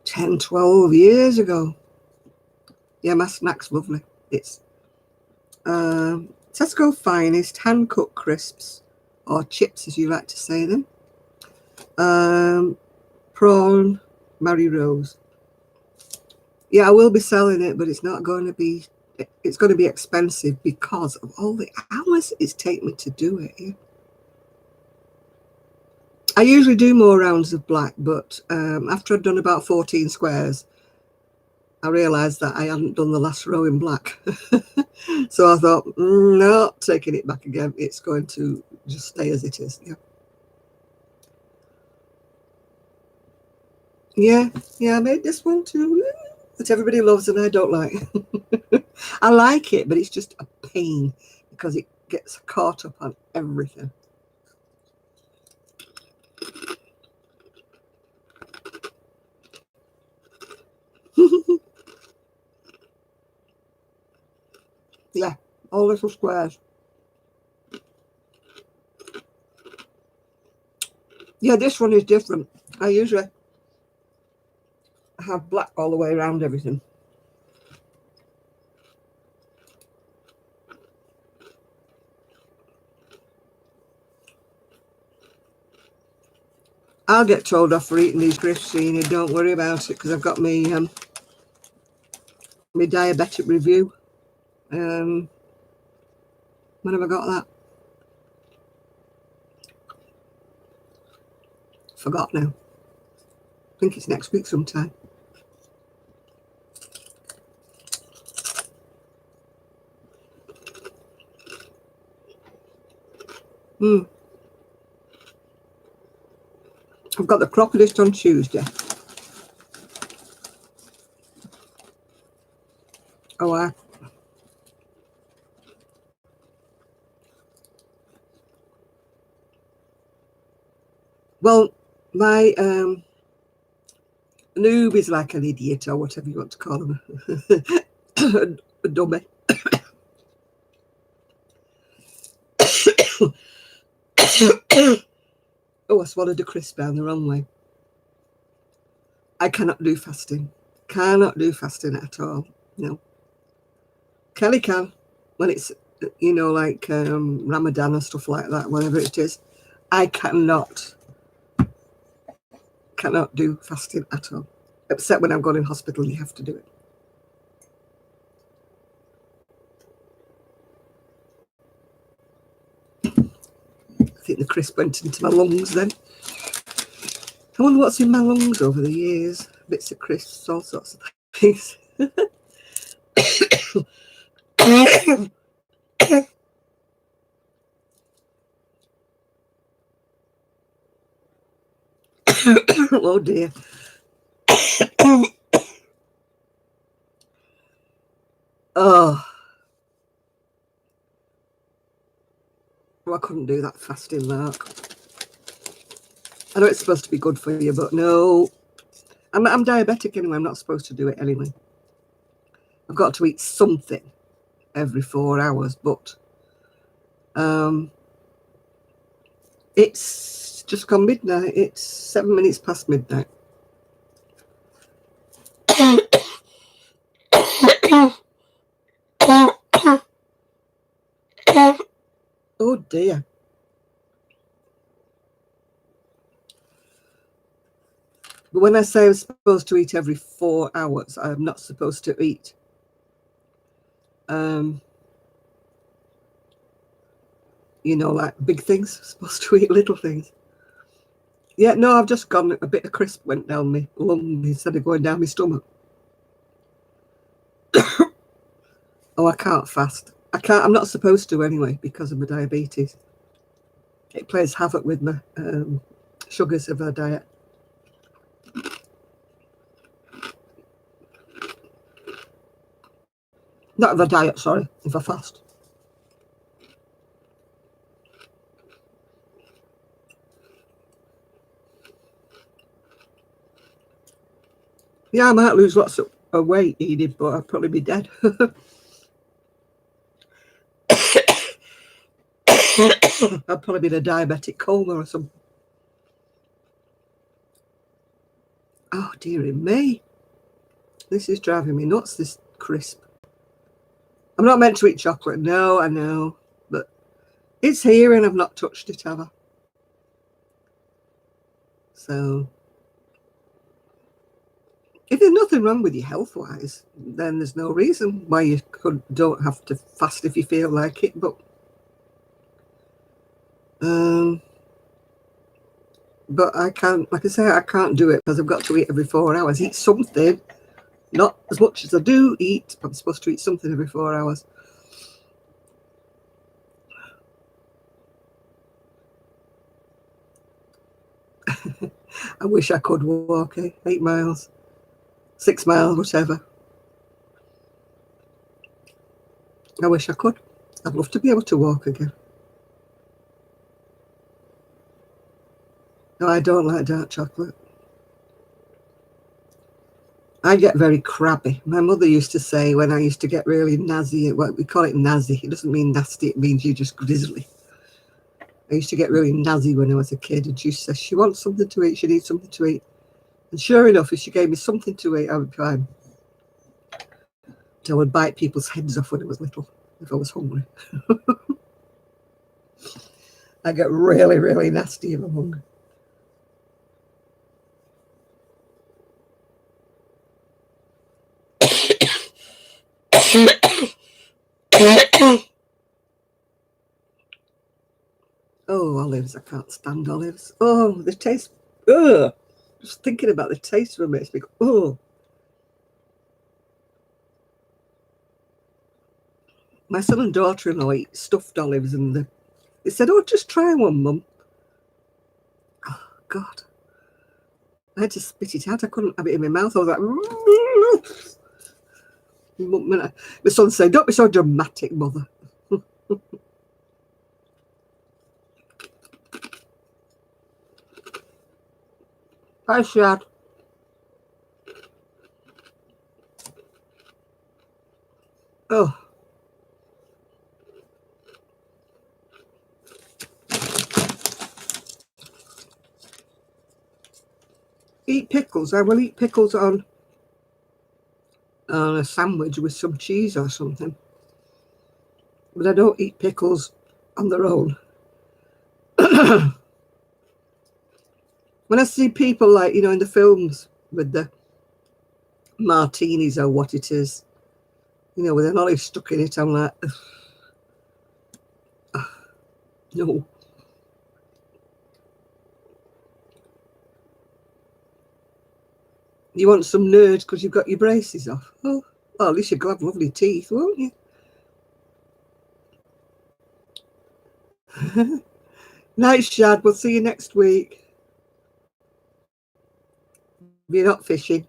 10, 12 years ago. Yeah, my snack's lovely. It's Tesco Finest hand-cut crisps, or chips as you like to say them. Prawn Mary Rose. Yeah, I will be selling it, but it's not going to be, it's going to be expensive because of all the hours it's taken me to do it. Yeah. I usually do more rounds of black, but after I'd done about 14 squares, I realised that I hadn't done the last row in black. So I thought, no, taking it back again. It's going to just stay as it is. Yeah, I made this one too, that everybody loves and I don't like. I like it, but it's just a pain because it gets caught up on everything. Yeah, all little squares. Yeah, this one is different. I usually have black all the way around everything. I'll get told off for eating these crisps, Christine. Don't worry about it, because I've got me my diabetic review. When have I got that? Forgot now. I think it's next week sometime. I've got the crocodist on Tuesday. Oh, well, my noob is like an idiot or whatever you want to call them. A dummy. Oh, I swallowed a crisp down the wrong way. I cannot do fasting. Cannot do fasting at all. No. Kelly can when it's, you know, like Ramadan or stuff like that, whatever it is. I cannot do fasting at all. Except when I've gone in hospital, you have to do it. I think the crisp went into my lungs then. I wonder what's in my lungs over the years. Bits of crisps, all sorts of things. Oh dear. Oh. Well, I couldn't do that fasting, Mark. I know it's supposed to be good for you, but no. I'm diabetic anyway. I'm not supposed to do it anyway. I've got to eat something every 4 hours, but it's just gone midnight. It's 7 minutes past midnight. Oh dear. But when I say I'm supposed to eat every 4 hours, I'm not supposed to eat you know, like big things. I'm supposed to eat little things. Yeah, no, I've just gone, a bit of crisp went down my lung instead of going down my stomach. Oh, I can't fast. I'm not supposed to anyway because of my diabetes. It plays havoc with my sugars of our diet. Not of a diet, sorry, if I fast. Yeah, I might lose lots of weight eating, but I'll probably be dead. I'll probably be in a diabetic coma or something. Oh, dearie me. This is driving me nuts, this crisp. I'm not meant to eat chocolate. No, I know. But it's here and I've not touched it, have I? So, if there's nothing wrong with you health-wise, then there's no reason why you don't have to fast if you feel like it. But I can't, like I say, I can't do it because I've got to eat every 4 hours. Eat something, not as much as I do eat, but I'm supposed to eat something every 4 hours. I wish I could walk 8 miles, 6 miles, whatever. I wish I could. I'd love to be able to walk again. No, I don't like dark chocolate. I get very crabby. My mother used to say when I used to get really nazi, well, we call it nazi. It doesn't mean nasty, it means you're just grizzly. I used to get really nazi when I was a kid, and she says she wants something to eat, she needs something to eat. And sure enough, if she gave me something to eat, I would be fine. I would bite people's heads off when I was little, if I was hungry. I get really, really nasty if I'm hungry. Oh, olives. I can't stand olives. Oh, the taste. Ugh. Just thinking about the taste of them makes me go, oh. My son and daughter-in-law eat stuffed olives, and they said, oh, just try one, Mum. Oh, God. I had to spit it out. I couldn't have it in my mouth. I was like, my son said, don't be so dramatic, Mother. Hi, Shad. Oh. Eat pickles. I will eat pickles on a sandwich with some cheese or something. But I don't eat pickles on their own. When I see people like, in the films with the martinis or what it is, with an olive stuck in it, I'm like, no. You want some nerds because you've got your braces off. Oh, well, at least you'll have lovely teeth, won't you? Night, Shad. We'll see you next week. If you're not fishing.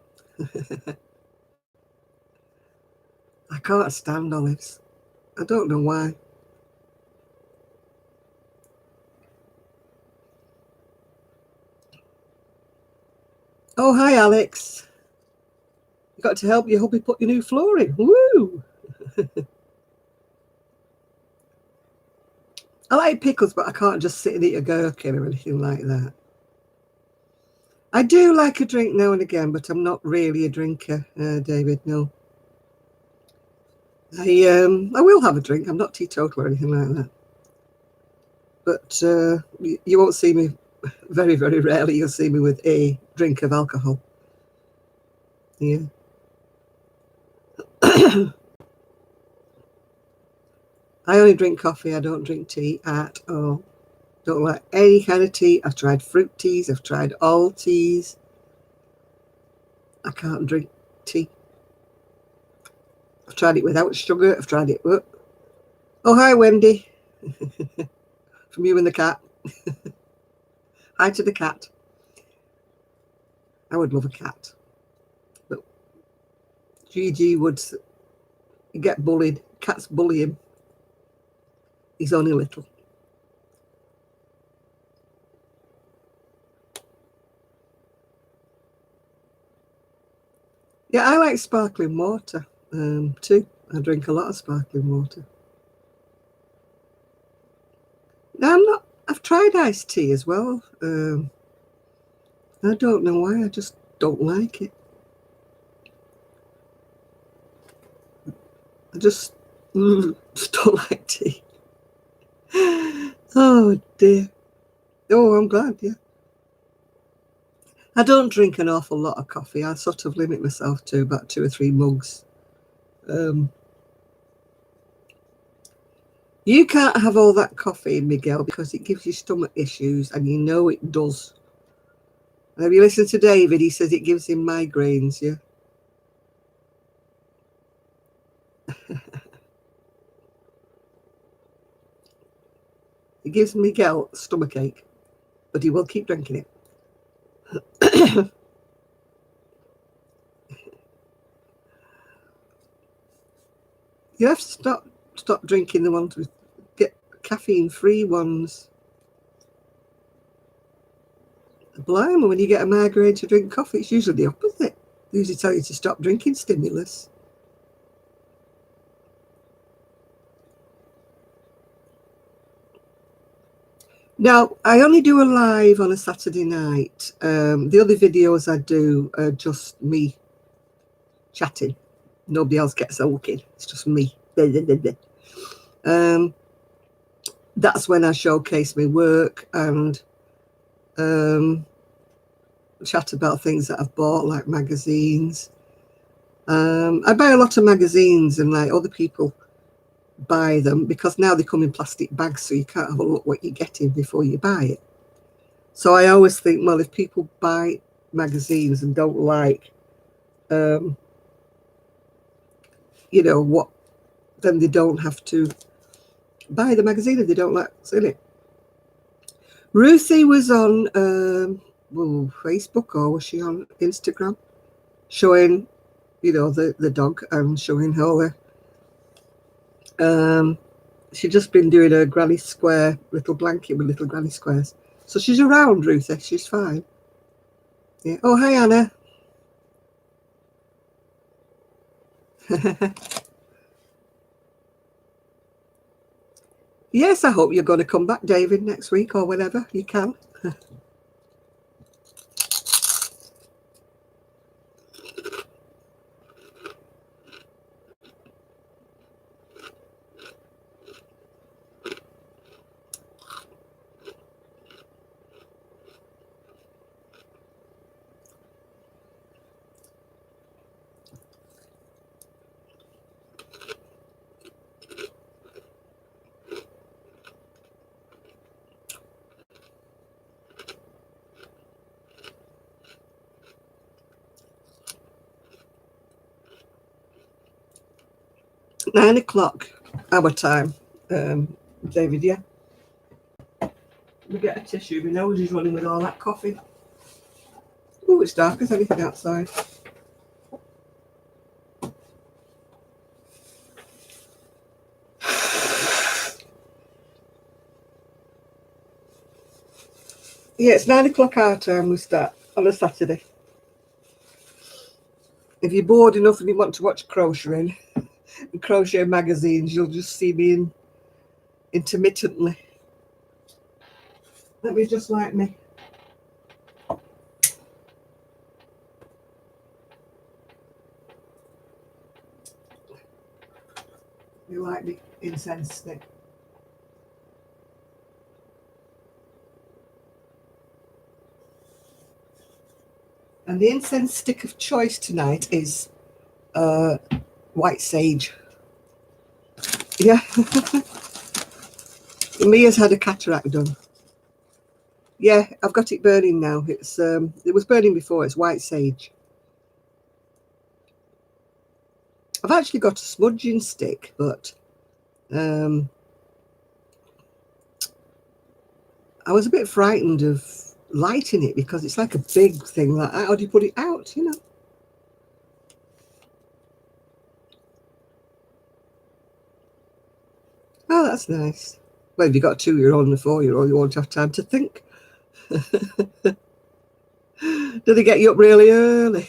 I can't stand olives. I don't know why. Oh, hi, Alex. You got to help your hubby put your new floor in. Woo! I like pickles, but I can't just sit and eat a gherkin or anything like that. I do like a drink now and again, but I'm not really a drinker, David, no. I will have a drink. I'm not teetotal or anything like that. But you won't see me, very, very rarely, you'll see me with a drink of alcohol. Yeah. I only drink coffee. I don't drink tea at all. Don't like any kind of tea. I've tried fruit teas. I've tried all teas. I can't drink tea. I've tried it without sugar. I've tried it. Oh, hi, Wendy. From you and the cat. Hi to the cat. I would love a cat. But Gigi would get bullied. Cats bully him. He's only little. Yeah, I like sparkling water too. I drink a lot of sparkling water. Now, I've tried iced tea as well. I don't know why. I just don't like it. I just don't like tea. Oh, dear. Oh, I'm glad, yeah. I don't drink an awful lot of coffee. I sort of limit myself to about 2 or 3 mugs. You can't have all that coffee, Miguel, because it gives you stomach issues, and you know it does. Have you listened to David? He says it gives him migraines, yeah? It gives Miguel stomachache, but he will keep drinking it. You have to stop drinking the ones with caffeine-free ones. Blimey, when you get a migraine to drink coffee, it's usually the opposite. They usually tell you to stop drinking stimulus. Now, I only do a live on a Saturday night. The other videos I do are just me chatting. Nobody else gets a look in. It's just me. That's when I showcase my work and chat about things that I've bought, like magazines. I buy a lot of magazines, and like other people buy them because now they come in plastic bags, so you can't have a look what you're getting before you buy it. So I always think, well, if people buy magazines and don't like what, then they don't have to buy the magazine if they don't like what's in it. Ruthie was on Facebook, or was she on Instagram, showing the dog and showing her she'd just been doing a granny square little blanket with little granny squares. So she's around, Ruthie. She's fine. Yeah. Oh, hi, Anna. Yes, I hope you're going to come back, David, next week or whenever you can. Nine o'clock our time, David, yeah. We get a tissue, my nose is running with all that coffee. Oh, it's dark as anything outside. Yeah, it's 9 o'clock our time we start on a Saturday. If you're bored enough and you want to watch crocheting and crochet magazines, you'll just see me intermittently. Let me just light me. You like the incense stick. And the incense stick of choice tonight is white sage. Yeah. Mia's had a cataract done. Yeah, I've got it burning now. It's it was burning before. It's white sage. I've actually got a smudging stick, but I was a bit frightened of lighting it because it's like a big thing like that. How do you put it out, you know? Oh, that's nice. Well, if you've got a 2-year-old and a 4-year-old, you won't have time to think. Do they get you up really early?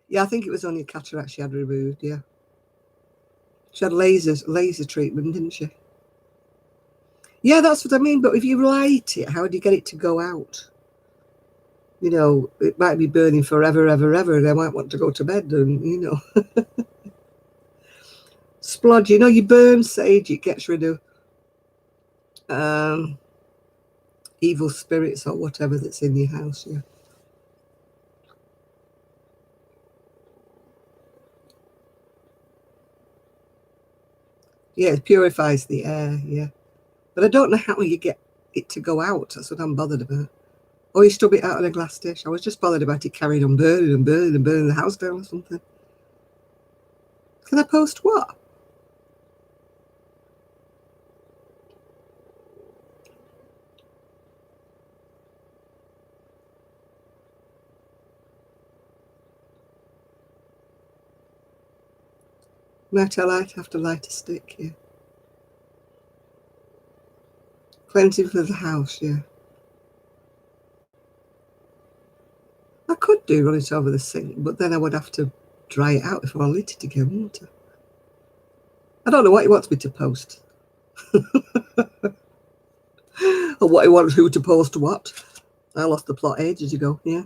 Yeah, I think it was only a cataract she had removed, yeah. She had laser treatment, didn't she? Yeah, that's what I mean. But if you light it, how do you get it to go out? You know, it might be burning forever, ever, ever. They might want to go to bed and, you know. Splodge, you know, you burn sage, it gets rid of evil spirits or whatever that's in your house, yeah. Yeah, it purifies the air, yeah. But I don't know how you get it to go out. That's what I'm bothered about. Or you stub it out in a glass dish. I was just bothered about it carrying on burning and burning and burning the house down or something. Can I post what? Might I have to light a stick, yeah. Cleansing for the house, yeah. I could do run it over the sink, but then I would have to dry it out before I lit it again, wouldn't I? I don't know what he wants me to post. Or what he wants who to post what. I lost the plot ages ago, yeah.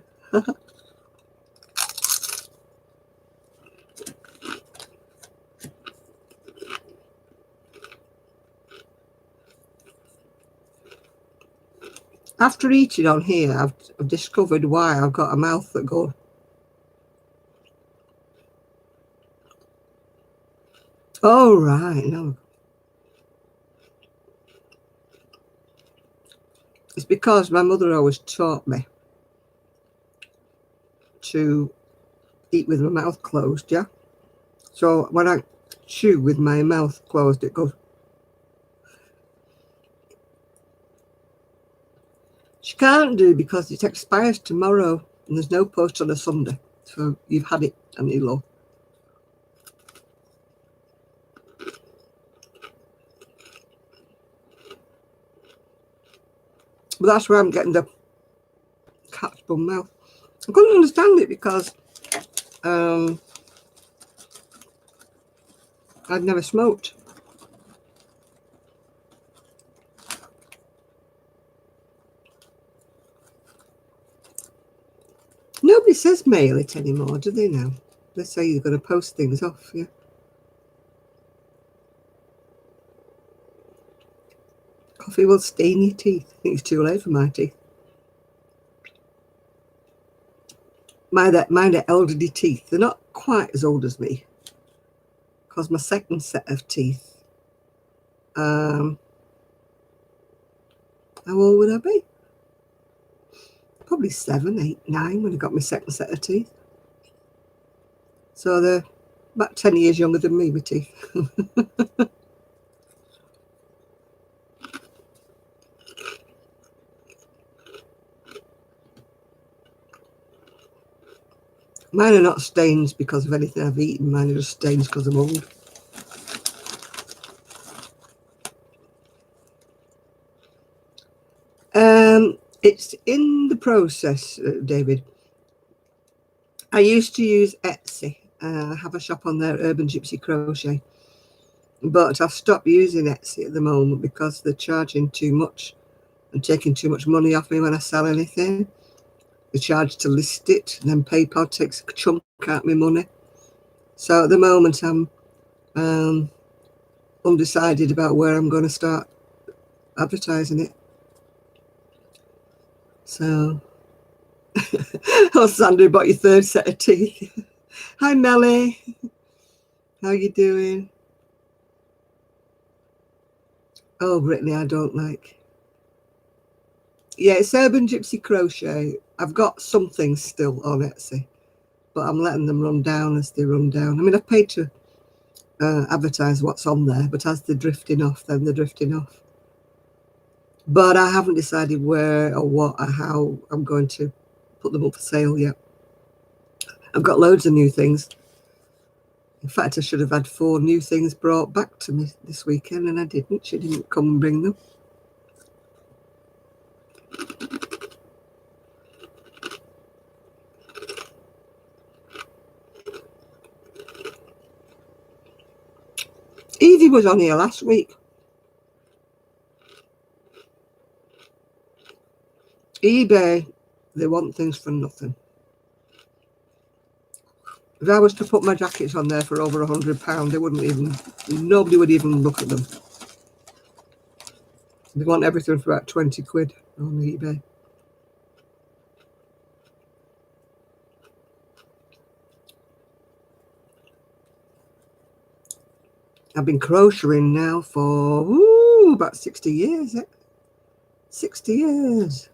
After eating on here, I've discovered why I've got a mouth that goes. Oh, right, no. It's because my mother always taught me to eat with my mouth closed, yeah? So when I chew with my mouth closed, it goes. She can't do because it expires tomorrow and there's no post on a Sunday. So you've had it, and you love. But that's where I'm getting the cat's bum mouth. I couldn't understand it because I'd never smoked. says mail it anymore, do they now? They say you're going to post things off, yeah. Coffee will stain your teeth. I think it's too late for my teeth. Mine are elderly teeth. They're not quite as old as me. Because my second set of teeth, how old would I be? Probably 7, 8, 9 when I got my second set of teeth. So they're about 10 years younger than me, my teeth. Mine are not stains because of anything I've eaten. Mine are just stains because I'm old. It's in the process, David. I used to use Etsy. I have a shop on there, Urban Gypsy Crochet. But I've stopped using Etsy at the moment because they're charging too much and taking too much money off me when I sell anything. They charge to list it, and then PayPal takes a chunk out of my money. So at the moment, I'm undecided about where I'm going to start advertising it. So, oh, Sandra, bought your third set of teeth. Hi, Melly. How you doing? Oh, Brittany, I don't like. Yeah, it's Urban Gypsy Crochet. I've got some things still on Etsy, but I'm letting them run down as they run down. I mean, I've paid to advertise what's on there, but as they're drifting off, then they're drifting off. But I haven't decided where or what or how I'm going to put them up for sale yet. I've got loads of new things. In fact, I should have had 4 new things brought back to me this weekend, and I didn't. She didn't come and bring them. Evie was on here last week. eBay, they want things for nothing. If I was to put my jackets on there for over £100, they wouldn't even, nobody would even look at them. They want everything for about 20 quid on eBay. I've been crocheting now for about 60 years. 60 years.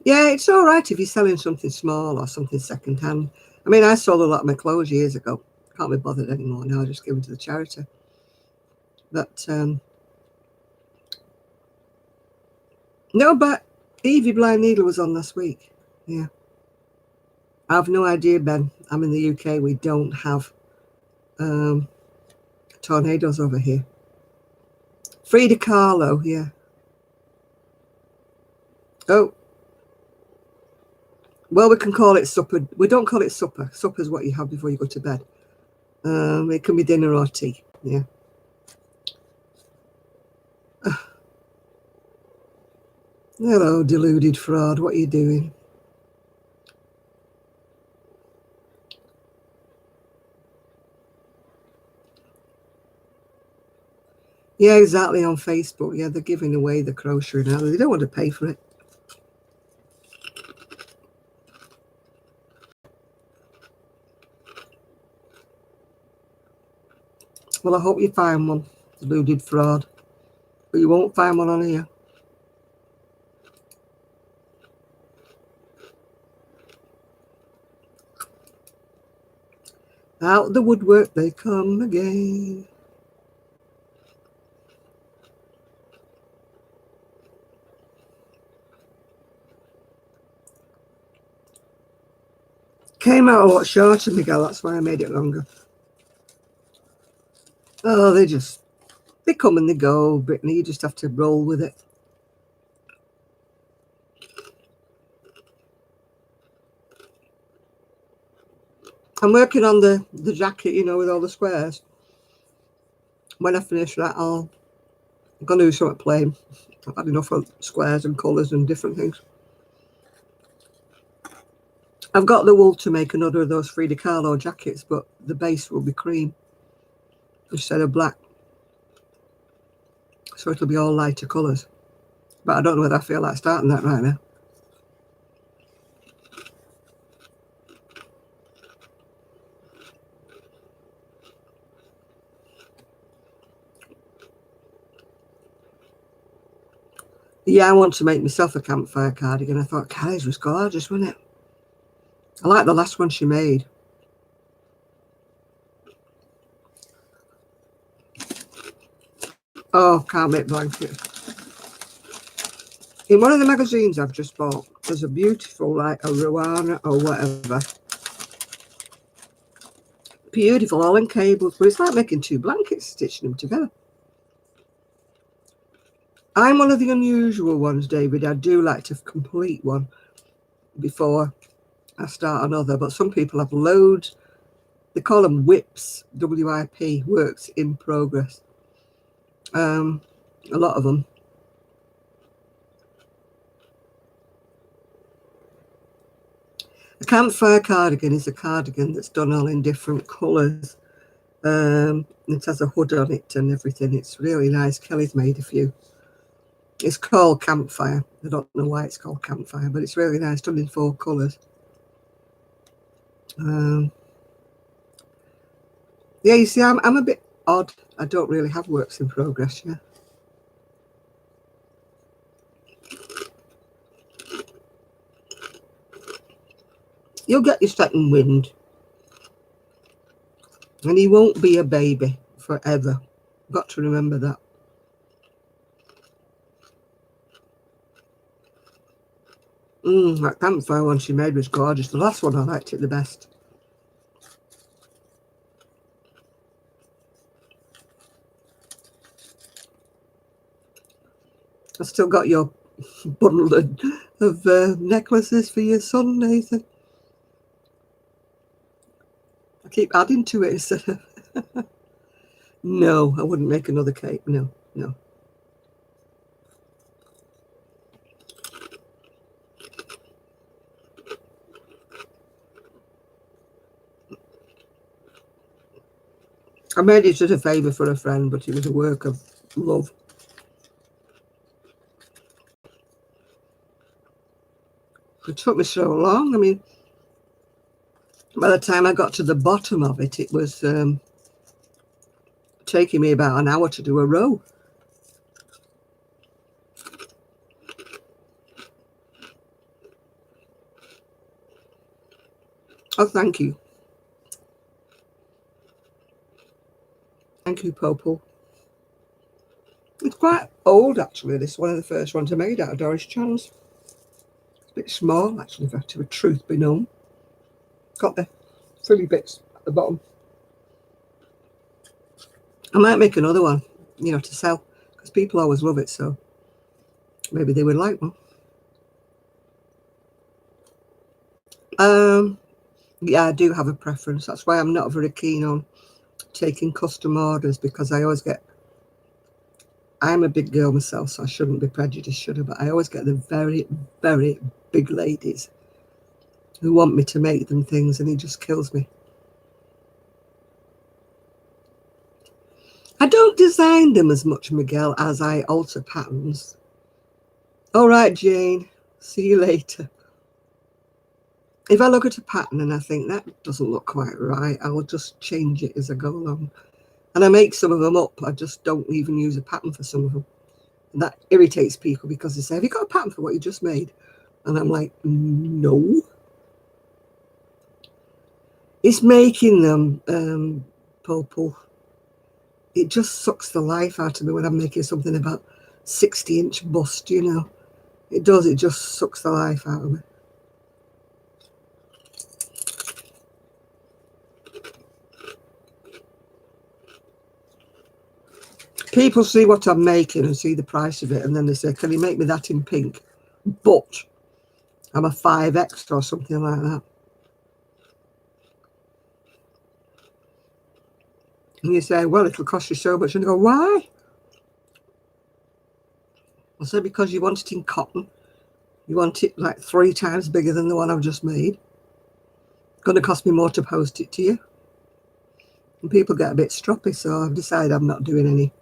Yeah, it's all right if you're selling something small or something secondhand. I mean, I sold a lot of my clothes years ago. Can't be bothered anymore now. I just give them to the charity. But no, but Evie Blind Needle was on last week. Yeah. I have no idea, Ben. I'm in the UK. We don't have tornadoes over here. Frida Kahlo, yeah. Oh. Well, we can call it supper. We don't call it supper. Supper's what you have before you go to bed. It can be dinner or tea, yeah. Hello, deluded fraud. What are you doing? Yeah, exactly, on Facebook. Yeah, they're giving away the crochet now. They don't want to pay for it. Well, I hope you find one, deluded fraud. But you won't find one on here. Out the woodwork they come again. Came out a lot shorter, Miguel. That's why I made it longer. Oh, they come and they go, Brittany. You just have to roll with it. I'm working on the jacket, with all the squares. When I finish that, I'll I'm going to do something plain. I've had enough of squares and colours and different things. I've got the wool to make another of those Frida Kahlo jackets, but the base will be cream instead of black. So it'll be all lighter colours. But I don't know whether I feel like starting that right now. Yeah, I want to make myself a campfire cardigan. I thought Kylie's was gorgeous, wasn't it? I like the last one she made. Oh, can't make blankets. In one of the magazines I've just bought, there's a beautiful, like a Ruana or whatever. Beautiful, all in cables, but it's like making two blankets, stitching them together. I'm one of the unusual ones, David. I do like to complete one before I start another, but some people have loads. They call them WIPs, WIP, works in progress. A lot of them. A campfire cardigan is a cardigan that's done all in different colours. It has a hood on it and everything. It's really nice. Kelly's made a few. It's called Campfire. I don't know why it's called Campfire, but it's really nice, done in 4 colours. Yeah, you see, I'm a bit odd. I don't really have works in progress yet. You'll get your second wind. And he won't be a baby forever. Got to remember that. That campfire one she made was gorgeous. The last one I liked it the best. I still got your bundle of necklaces for your son, Nathan. I keep adding to it instead of... No, I wouldn't make another cake. No, no. I made it as a favour for a friend, but it was a work of love. It took me so long. I mean, by the time I got to the bottom of it, it was taking me about an hour to do a row. Oh, thank you. Thank you, Popel. It's quite old, actually. This is one of the first ones I made out of Doris Chan's. It's a bit small, actually, to a truth be known. Got the frilly bits at the bottom. I might make another one, you know, to sell, because people always love it, so maybe they would like one. Yeah, I do have a preference. That's why I'm not very keen on taking custom orders, because I always get... I'm a big girl myself, so I shouldn't be prejudiced, should I? But I always get the very, very big ladies who want me to make them things, and it just kills me. I don't design them as much, Miguel, as I alter patterns. All right, Jane. See you later. If I look at a pattern and I think that doesn't look quite right, I will just change it as I go along. And I make some of them up. I just don't even use a pattern for some of them. And that irritates people, because they say, have you got a pattern for what you just made? And I'm like, no. It's making them, Popel. It just sucks the life out of me when I'm making something about 60-inch bust, you know. It does, it just sucks the life out of me. People see what I'm making and see the price of it, and then they say, can you make me that in pink? But I'm a 5X or something like that. And you say, well, it'll cost you so much. And I go, why? I said, because you want it in cotton, you want it like 3 times bigger than the one I've just made. It's going to cost me more to post it to you. And people get a bit stroppy, so I've decided I'm not doing any.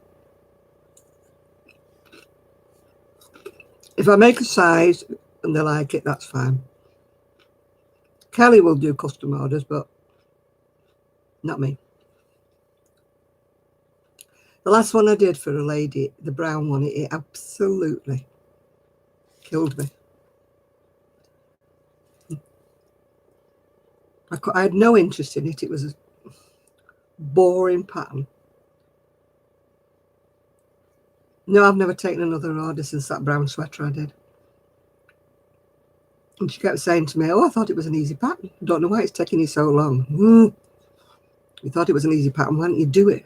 If I make a size and they like it, that's fine. Kelly will do custom orders, but not me. The last one I did for a lady, the brown one, it absolutely killed me. I had no interest in it. It was a boring pattern. No, I've never taken another order since that brown sweater I did. And she kept saying to me, oh, I thought it was an easy pattern. I don't know why it's taking you so long. You thought it was an easy pattern. Why don't you do it?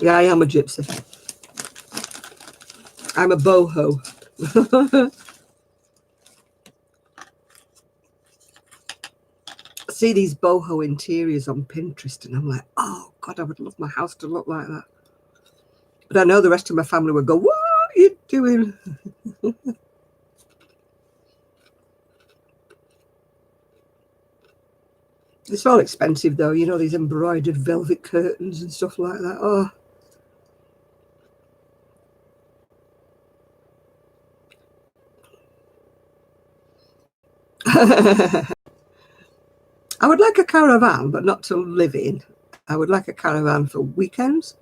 Yeah, I am a gypsy. I'm a boho. See these boho interiors on Pinterest and I'm like, oh God, I would love my house to look like that. But I know the rest of my family would go, what are you doing? It's all expensive though, you know, these embroidered velvet curtains and stuff like that. Oh. I would like a caravan, but not to live in. I would like a caravan for weekends,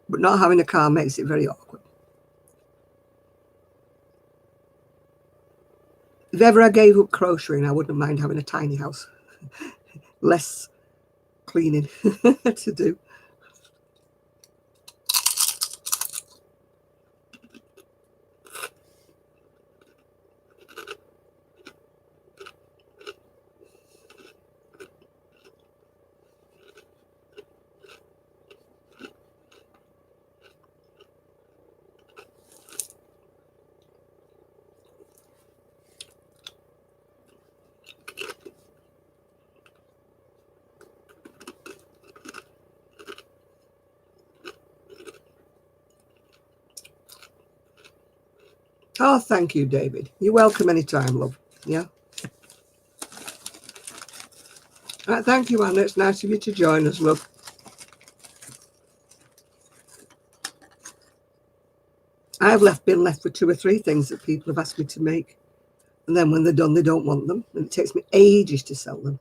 but not having a car makes it very awkward. If ever I gave up crocheting, I wouldn't mind having a tiny house. Less cleaning to do. Oh, thank you, David. You're welcome anytime, love. Yeah. Right, thank you, Anna. It's nice of you to join us, love. I've been left with 2 or 3 things that people have asked me to make. And then when they're done, they don't want them. And it takes me ages to sell them.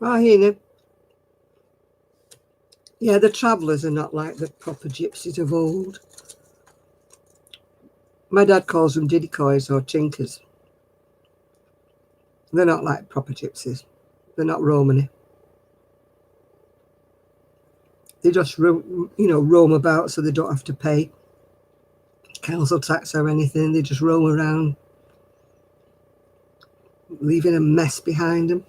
Oh, Hina. Yeah, the travellers are not like the proper gypsies of old. My dad calls them diddycoys or tinkers. They're not like proper gypsies. They're not Romany. They just, roam about so they don't have to pay council tax or anything. They just roam around, leaving a mess behind them.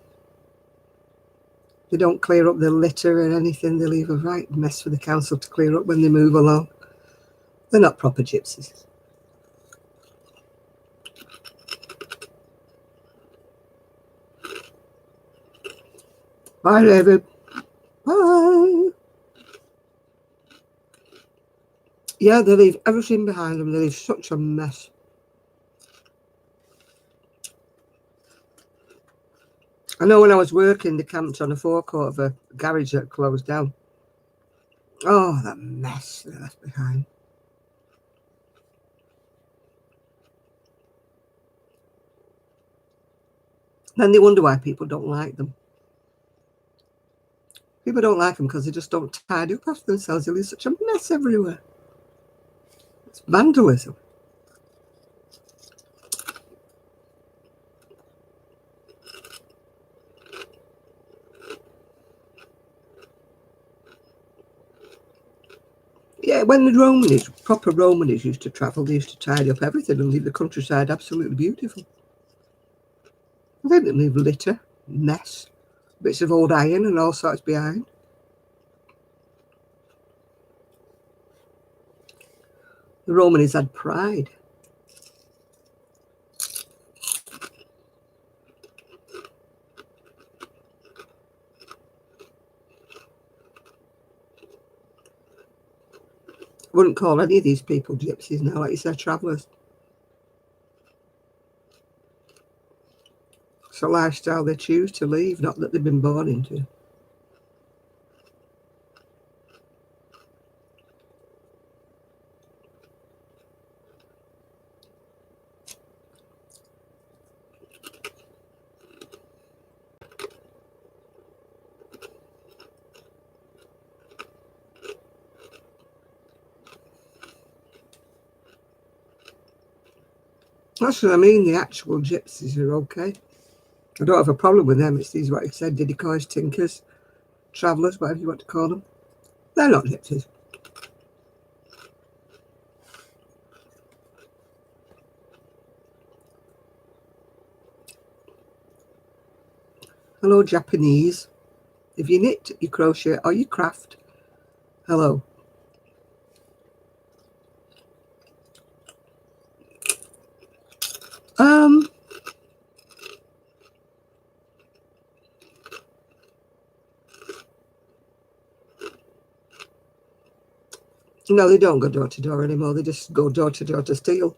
They don't clear up their litter or anything. They leave a right mess for the council to clear up when they move along. They're not proper gypsies. Bye, David. Bye. Yeah, they leave everything behind them. They leave such a mess. I know when I was working, they camped on a forecourt of a garage that closed down. Oh, that mess they left behind. Then they wonder why people don't like them. People don't like them because they just don't tidy up after themselves. They leave such a mess everywhere. It's vandalism. Yeah, when the Romans, proper Romans used to travel, they used to tidy up everything and leave the countryside absolutely beautiful. They didn't leave litter, mess, bits of old iron and all sorts behind. The Romans had pride. I wouldn't call any of these people gypsies now, like you said, travellers. It's a lifestyle they choose to leave, not that they've been born into. That's what I mean, the actual gypsies are okay. I don't have a problem with them. It's these, what I said, decoys, tinkers, travellers, whatever you want to call them. They're not gypsies. Hello, Japanese. If you knit, you crochet, or you craft, hello. No, they don't go door to door anymore. They just go door to steal.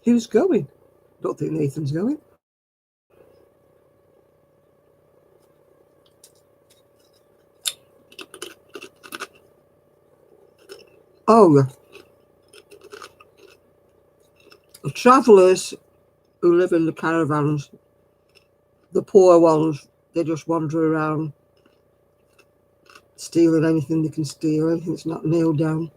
Who's going? Don't think Nathan's going. Oh, the travellers who live in the caravans, the poor ones, they just wander around stealing anything they can steal, anything that's not nailed down.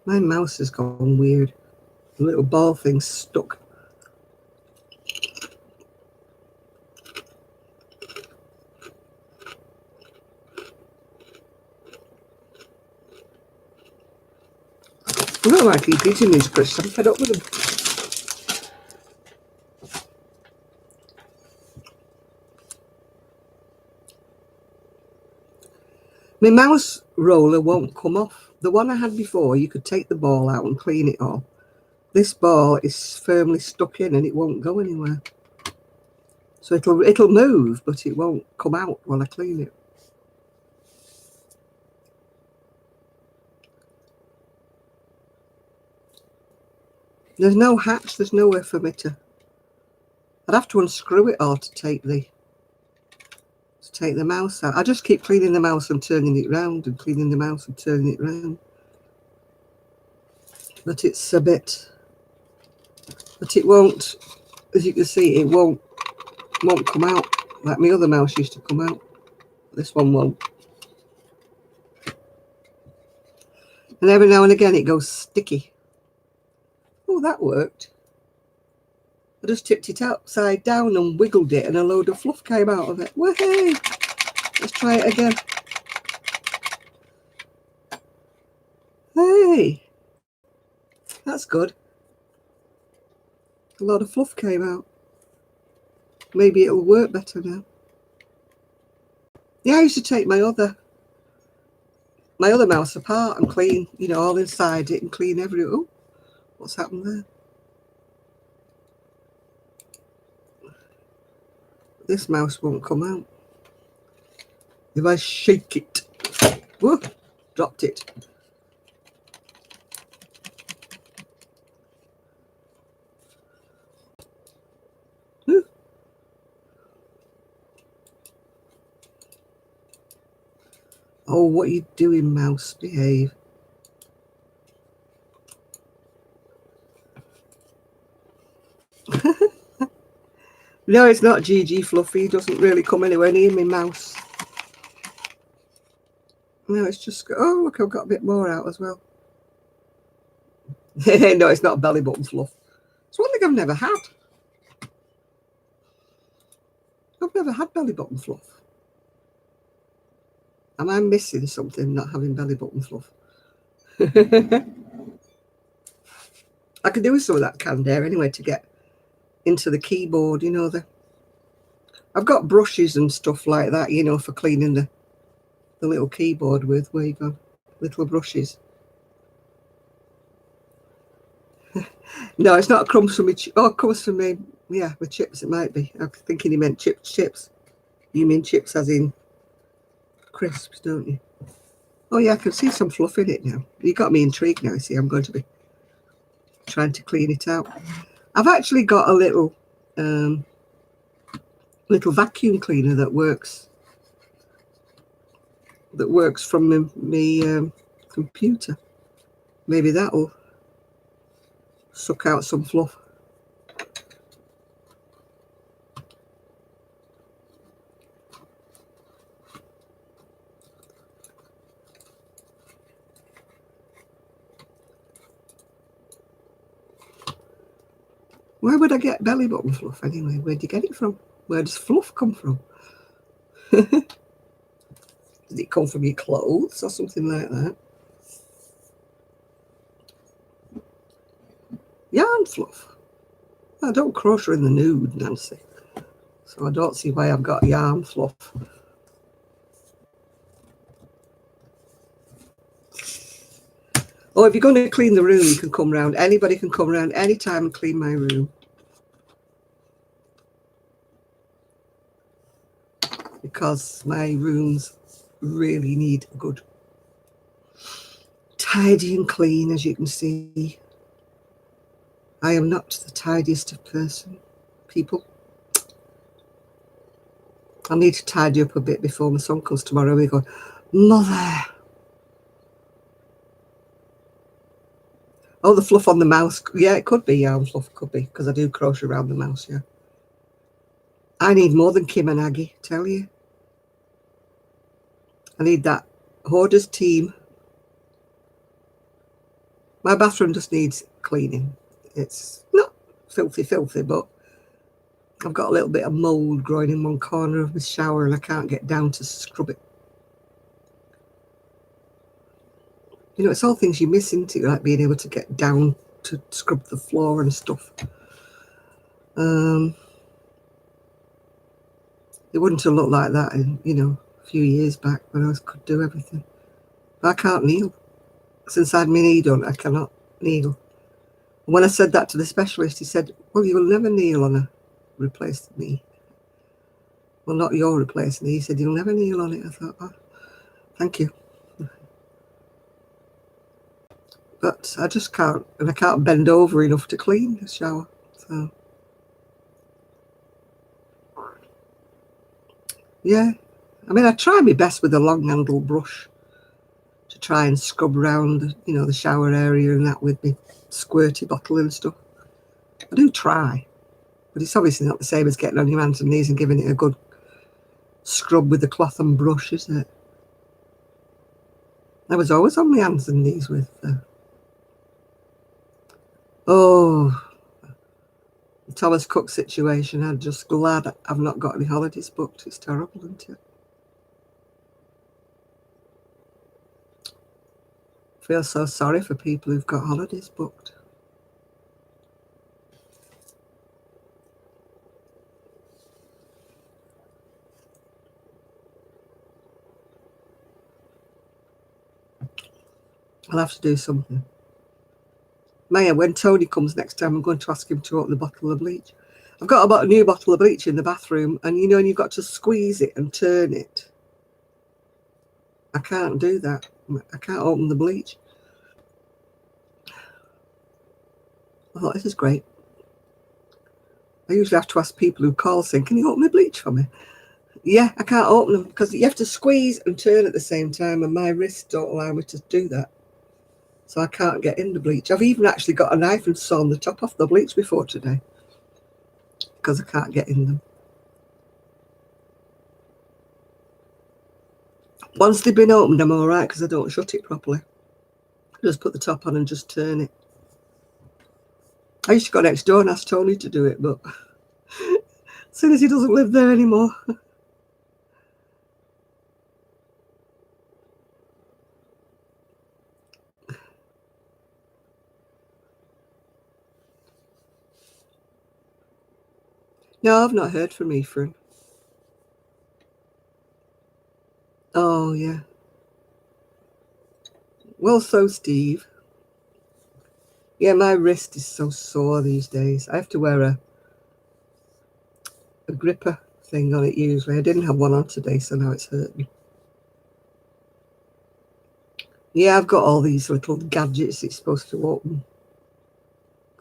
My mouse has gone weird. The little ball thing's stuck. I don't like keep eating these crisps. I'm fed up with them. My mouse roller won't come off. The one I had before, you could take the ball out and clean it off. This ball is firmly stuck in and it won't go anywhere. So it'll move, but it won't come out while I clean it. There's no hatch, there's nowhere for me to. I'd have to unscrew it all to take the mouse out. I just keep cleaning the mouse and turning it round and cleaning the mouse and turning it round. But it's a bit, but it won't, as you can see, it won't come out like my other mouse used to come out. This one won't. And every now and again it goes sticky. Oh, that worked. I just tipped it upside down and wiggled it and a load of fluff came out of it. Woohoo! Let's try it again. Hey! That's good. A lot of fluff came out. Maybe it'll work better now. Yeah, I used to take my other my other mouse apart and clean, you know, all inside it and clean every. Oh, what's happened there? This mouse won't come out. If I shake it, whoa, dropped it. Oh, what are you doing, mouse? Behave. No, it's not GG Fluffy. He doesn't really come anywhere near me, mouse. No, it's just... Oh, look, I've got a bit more out as well. No, it's not belly button fluff. It's one thing I've never had. I've never had belly button fluff. Am I missing something not having belly button fluff? I could do with some of that canned air anyway to get into the keyboard, you know. I've got brushes and stuff like that, you know, for cleaning the little keyboard with. Where you go? Little brushes. No, it's not crumbs from me. Oh, it comes from me. Yeah, with chips it might be. I'm thinking he meant chips. You mean chips as in crisps, don't you? Oh yeah, I can see some fluff in it now. You got me intrigued now. See, I'm going to be trying to clean it out. I've actually got a little vacuum cleaner that works from my computer. Maybe that'll suck out some fluff. Where would I get belly button fluff anyway? Where do you get it from? Where does fluff come from? Does it come from your clothes or something like that? Yarn fluff. I don't crochet in the nude, Nancy. So I don't see why I've got yarn fluff. Oh, if you're going to clean the room, you can come round. Anybody can come round anytime and clean my room. Because my rooms really need a good tidy and clean, as you can see. I am not the tidiest of people. I need to tidy up a bit before my son comes tomorrow. We go, Mother. Oh, the fluff on the mouse. Yeah, it could be yarn fluff, could be, because I do crochet around the mouse, yeah. I need more than Kim and Aggie, tell you. I need that hoarders team. My bathroom just needs cleaning. It's not filthy, but I've got a little bit of mould growing in one corner of my shower and I can't get down to scrub it. You know, it's all things you miss, isn't it? Like being able to get down to scrub the floor and stuff. It wouldn't have looked like that in, you know, a few years back when I could do everything. But I can't kneel. Since I had my knee done, I cannot kneel. And when I said that to the specialist, he said, well, you will never kneel on a replaced knee. Well, not your replaced knee. He said, you'll never kneel on it. I thought, oh, thank you. But I just can't, and I can't bend over enough to clean the shower. So, yeah. I mean, I try my best with a long handle brush to try and scrub around, you know, the shower area and that with my squirty bottle and stuff. I do try, but it's obviously not the same as getting on your hands and knees and giving it a good scrub with the cloth and brush, is it? I was always on my hands and knees with oh, the Thomas Cook situation. I'm just glad I've not got any holidays booked. It's terrible, isn't it? I feel so sorry for people who've got holidays booked. I'll have to do something. Maya, when Tony comes next time, I'm going to ask him to open the bottle of bleach. I've got a new bottle of bleach in the bathroom, and you know, and you've got to squeeze it and turn it. I can't do that. I can't open the bleach. I thought, this is great. I usually have to ask people who call saying, can you open my bleach for me? Yeah, I can't open them because you have to squeeze and turn at the same time, and my wrists don't allow me to do that. So I can't get in the bleach. I've even actually got a knife and sawn the top off the bleach before today because I can't get in them. Once they've been opened, I'm all right because I don't shut it properly. I just put the top on and just turn it. I used to go next door and ask Tony to do it, but as soon as he doesn't live there anymore. No, I've not heard from Ephraim. Oh, yeah. Well, so Steve. Yeah, my wrist is so sore these days. I have to wear a gripper thing on it usually. I didn't have one on today, so now it's hurting. Yeah, I've got all these little gadgets it's supposed to open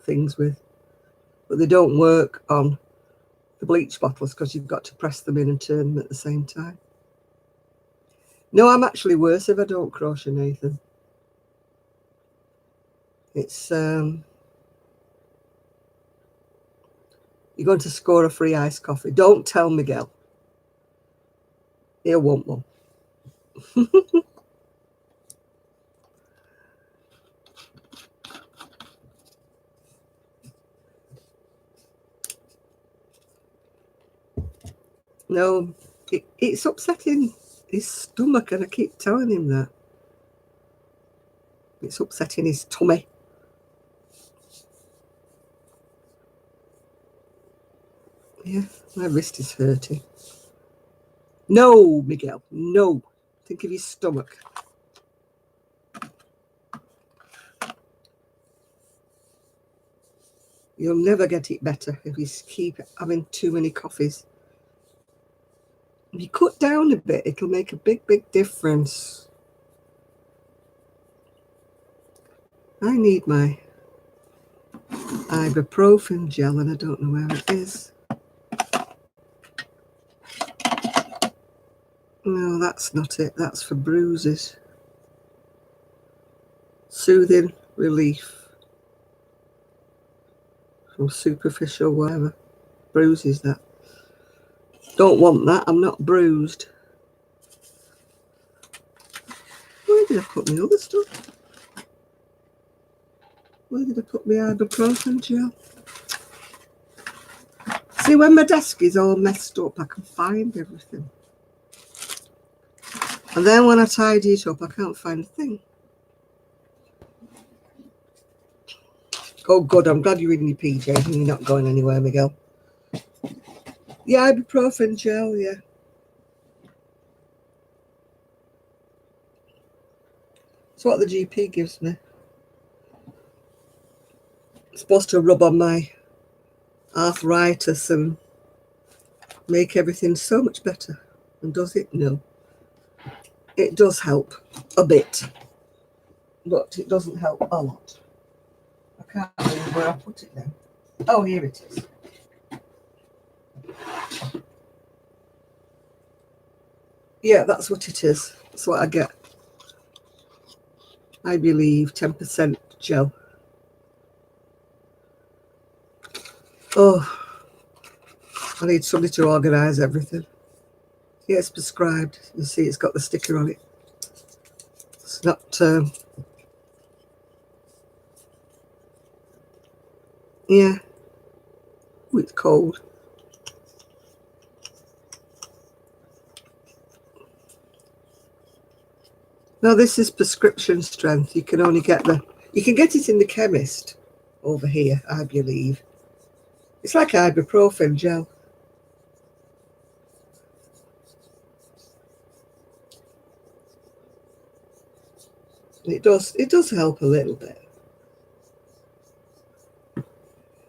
things with, but they don't work on the bleach bottles because you've got to press them in and turn them at the same time. No, I'm actually worse if I don't crochet, Nathan. It's you're going to score a free iced coffee. Don't tell Miguel. He'll want one. No, it's upsetting his stomach, and I keep telling him that. It's upsetting his tummy. Yeah, my wrist is hurting. No, Miguel, no. Think of his stomach. You'll never get it better if you keep having too many coffees. If you cut down a bit, it'll make a big, big difference. I need my ibuprofen gel, and I don't know where it is. No, that's not it. That's for bruises. Soothing relief from superficial whatever. Bruises, that. Don't want that. I'm not bruised. Where did I put my other stuff? Where did I put my ibuprofen gel? See, when my desk is all messed up, I can find everything. And then when I tidy it up, I can't find a thing. Oh, good. I'm glad you're in your PJs and you're not going anywhere, Miguel. Yeah, ibuprofen gel, yeah. It's what the GP gives me. It's supposed to rub on my arthritis and make everything so much better. And does it? No. It does help a bit, but it doesn't help a lot. I can't remember where I put it now. Oh, here it is. Yeah, that's what it is. That's what I get. I believe 10% gel. Oh, I need somebody to organise everything. Yeah, it's prescribed. You see, it's got the sticker on it. It's not. Yeah. Ooh, it's cold. No, this is prescription strength. You can only get you can get it in the chemist over here, I believe. It's like ibuprofen gel. It does help a little bit.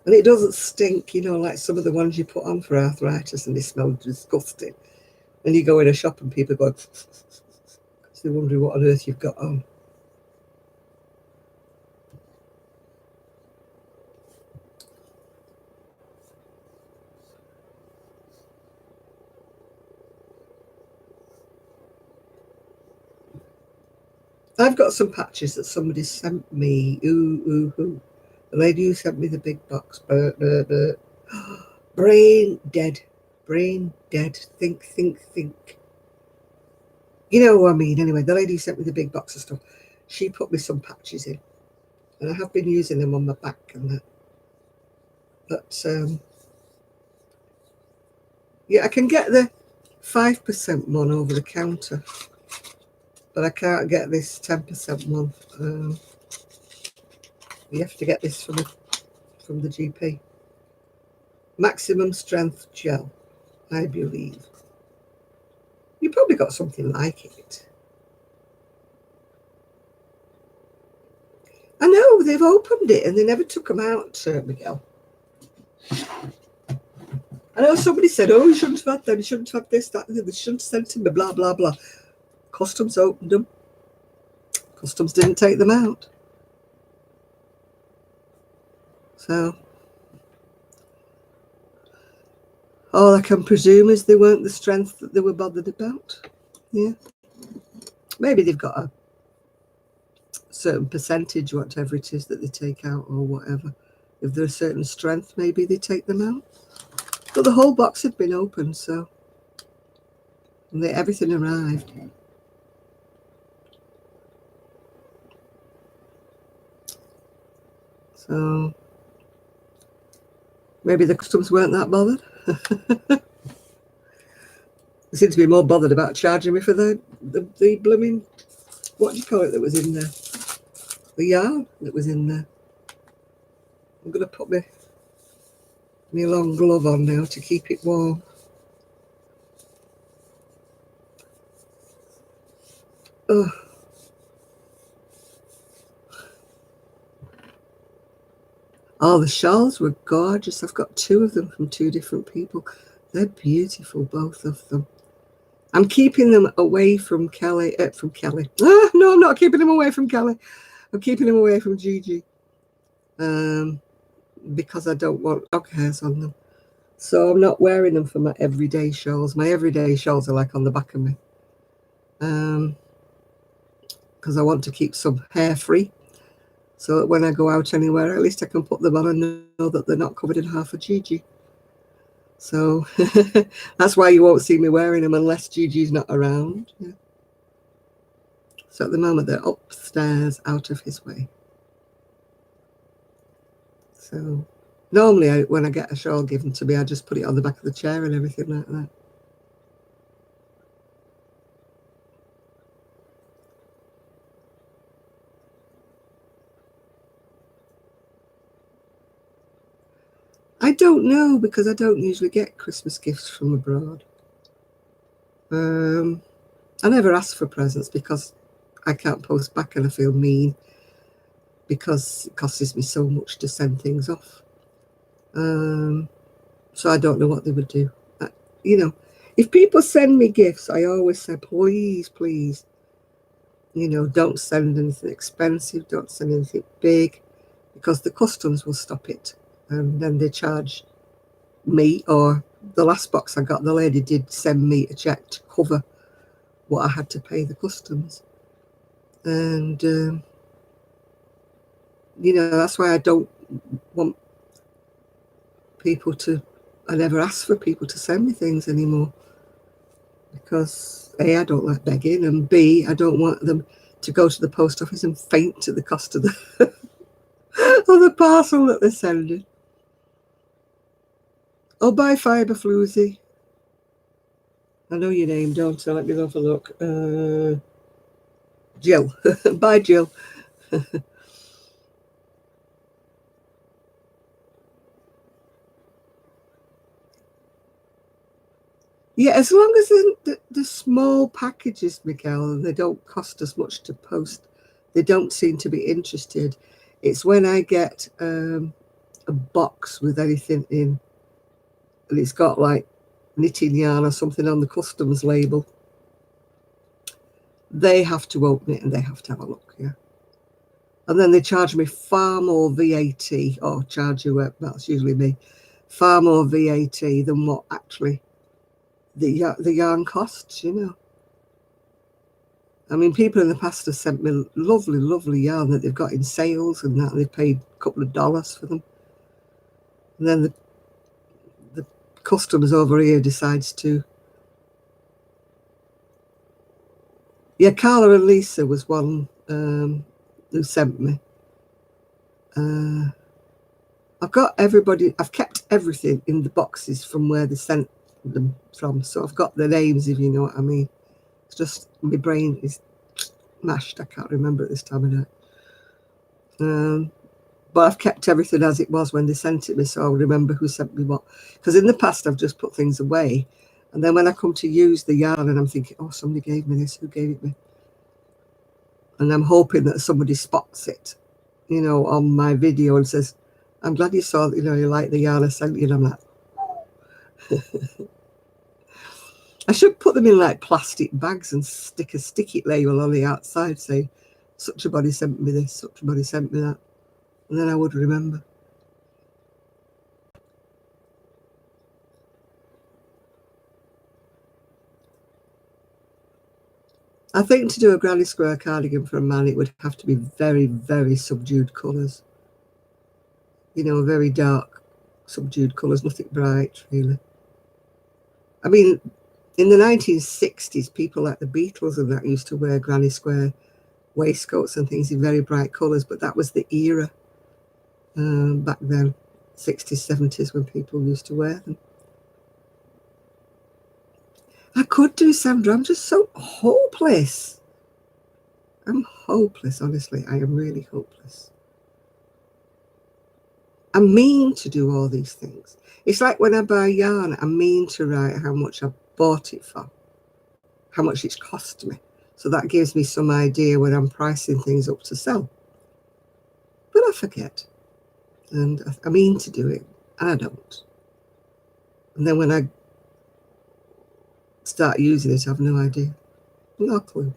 And it doesn't stink, you know, like some of the ones you put on for arthritis and they smell disgusting. And you go in a shop and people go, because they're wondering what on earth you've got on. I've got some patches that somebody sent me. Ooh. The lady who sent me the big box. Brain dead. Brain dead. Think. You know what I mean? Anyway, the lady who sent me the big box of stuff, she put me some patches in. And I have been using them on my back and that. But, yeah, I can get the 5% one over the counter. But I can't get this 10% one. You have to get this from the GP. Maximum strength gel, I believe. You probably got something like it. I know, they've opened it and they never took them out, Miguel. I know somebody said, oh, you shouldn't have had them, you shouldn't have had this, that, they shouldn't have sent them, blah, blah, blah. Customs opened them. Customs didn't take them out. So, all I can presume is they weren't the strength that they were bothered about. Yeah. Maybe they've got a certain percentage, whatever it is that they take out or whatever. If they're a certain strength, maybe they take them out. But the whole box had been opened, so and everything arrived. So maybe the customs weren't that bothered. They seem to be more bothered about charging me for the blooming, what do you call it, that was in there? The yarn that was in there. I'm going to put my long glove on now to keep it warm. Oh. Oh, the shawls were gorgeous. I've got 2 of them from 2 different people. They're beautiful, both of them. I'm keeping them away from Kelly. Ah, no, I'm not keeping them away from Kelly. I'm keeping them away from Gigi. Because I don't want dog hairs on them. So I'm not wearing them for my everyday shawls. My everyday shawls are like on the back of me. Because I want to keep some hair free. So that when I go out anywhere, at least I can put them on and know that they're not covered in half a Gigi. So that's why you won't see me wearing them unless Gigi's not around. Yeah. So at the moment, they're upstairs out of his way. So normally when I get a shawl given to me, I just put it on the back of the chair and everything like that. I don't know, because I don't usually get Christmas gifts from abroad. I never ask for presents because I can't post back and I feel mean because it costs me so much to send things off. So I don't know what they would do. You know, if people send me gifts, I always say, please, please, you know, don't send anything expensive, don't send anything big, because the customs will stop it. And then they charge me, or the last box I got, the lady did send me a check to cover what I had to pay the customs. And, you know, that's why I don't want people to, I never ask for people to send me things anymore. Because A, I don't like begging, and B, I don't want them to go to the post office and faint at the cost of the, of the parcel that they're sending. Oh, bye, Fibre Floozy. I know your name, don't I? Let me have a look. Jill. Bye, Jill. Yeah, as long as the small packages, Miguel, they don't cost as much to post, They don't seem to be interested. It's when I get a box with anything in, and it's got like knitting yarn or something on the customs label, they have to open it and they have to have a look, yeah. And then they charge me far more VAT, or charge you, that's usually me, far more VAT than what actually the yarn costs, you know. I mean, people in the past have sent me lovely, lovely yarn that they've got in sales and that, they've paid a couple of dollars for them. And then the customs over here decides to... Yeah, Carla and Lisa was one who sent me. I've got everybody, I've kept everything in the boxes from where they sent them from. So I've got the names, if you know what I mean. It's just my brain is mashed. I can't remember at this time of night. But I've kept everything as it was when they sent it me, so I'll remember who sent me what. Because in the past, I've just put things away. And then when I come to use the yarn and I'm thinking, oh, somebody gave me this, who gave it me? And I'm hoping that somebody spots it, you know, on my video and says, I'm glad you saw, you know, you like the yarn I sent you. And I'm like, I should put them in like plastic bags and stick a sticky label on the outside saying, such a body sent me this, such a body sent me that. And then I would remember. I think to do a granny square cardigan for a man, it would have to be very, very subdued colours. You know, very dark, subdued colours, nothing bright, really. I mean, in the 1960s, people like the Beatles and that used to wear granny square waistcoats and things in very bright colours, but that was the era back then, 60s, 70s, when people used to wear them. I could do, Sandra. I'm just so hopeless. I'm hopeless, honestly. I am really hopeless. I mean to do all these things. It's like when I buy yarn, I mean to write how much I bought it for, how much it's cost me. So that gives me some idea when I'm pricing things up to sell. But I forget. And I mean to do it, and I don't. And then when I start using it, I have no idea. No clue.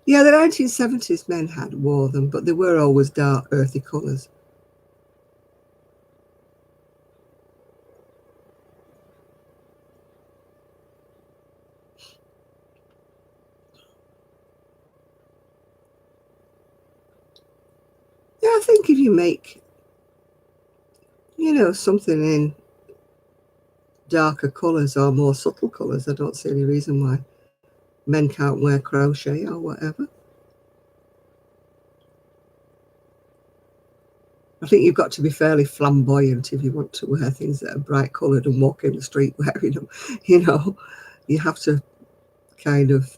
Yeah, the 1970s men wore them, but they were always dark, earthy colours. Yeah, I think if you make, you know, something in darker colours or more subtle colours, I don't see any reason why men can't wear crochet or whatever. I think you've got to be fairly flamboyant if you want to wear things that are bright coloured and walk in the street wearing them. You know, you have to kind of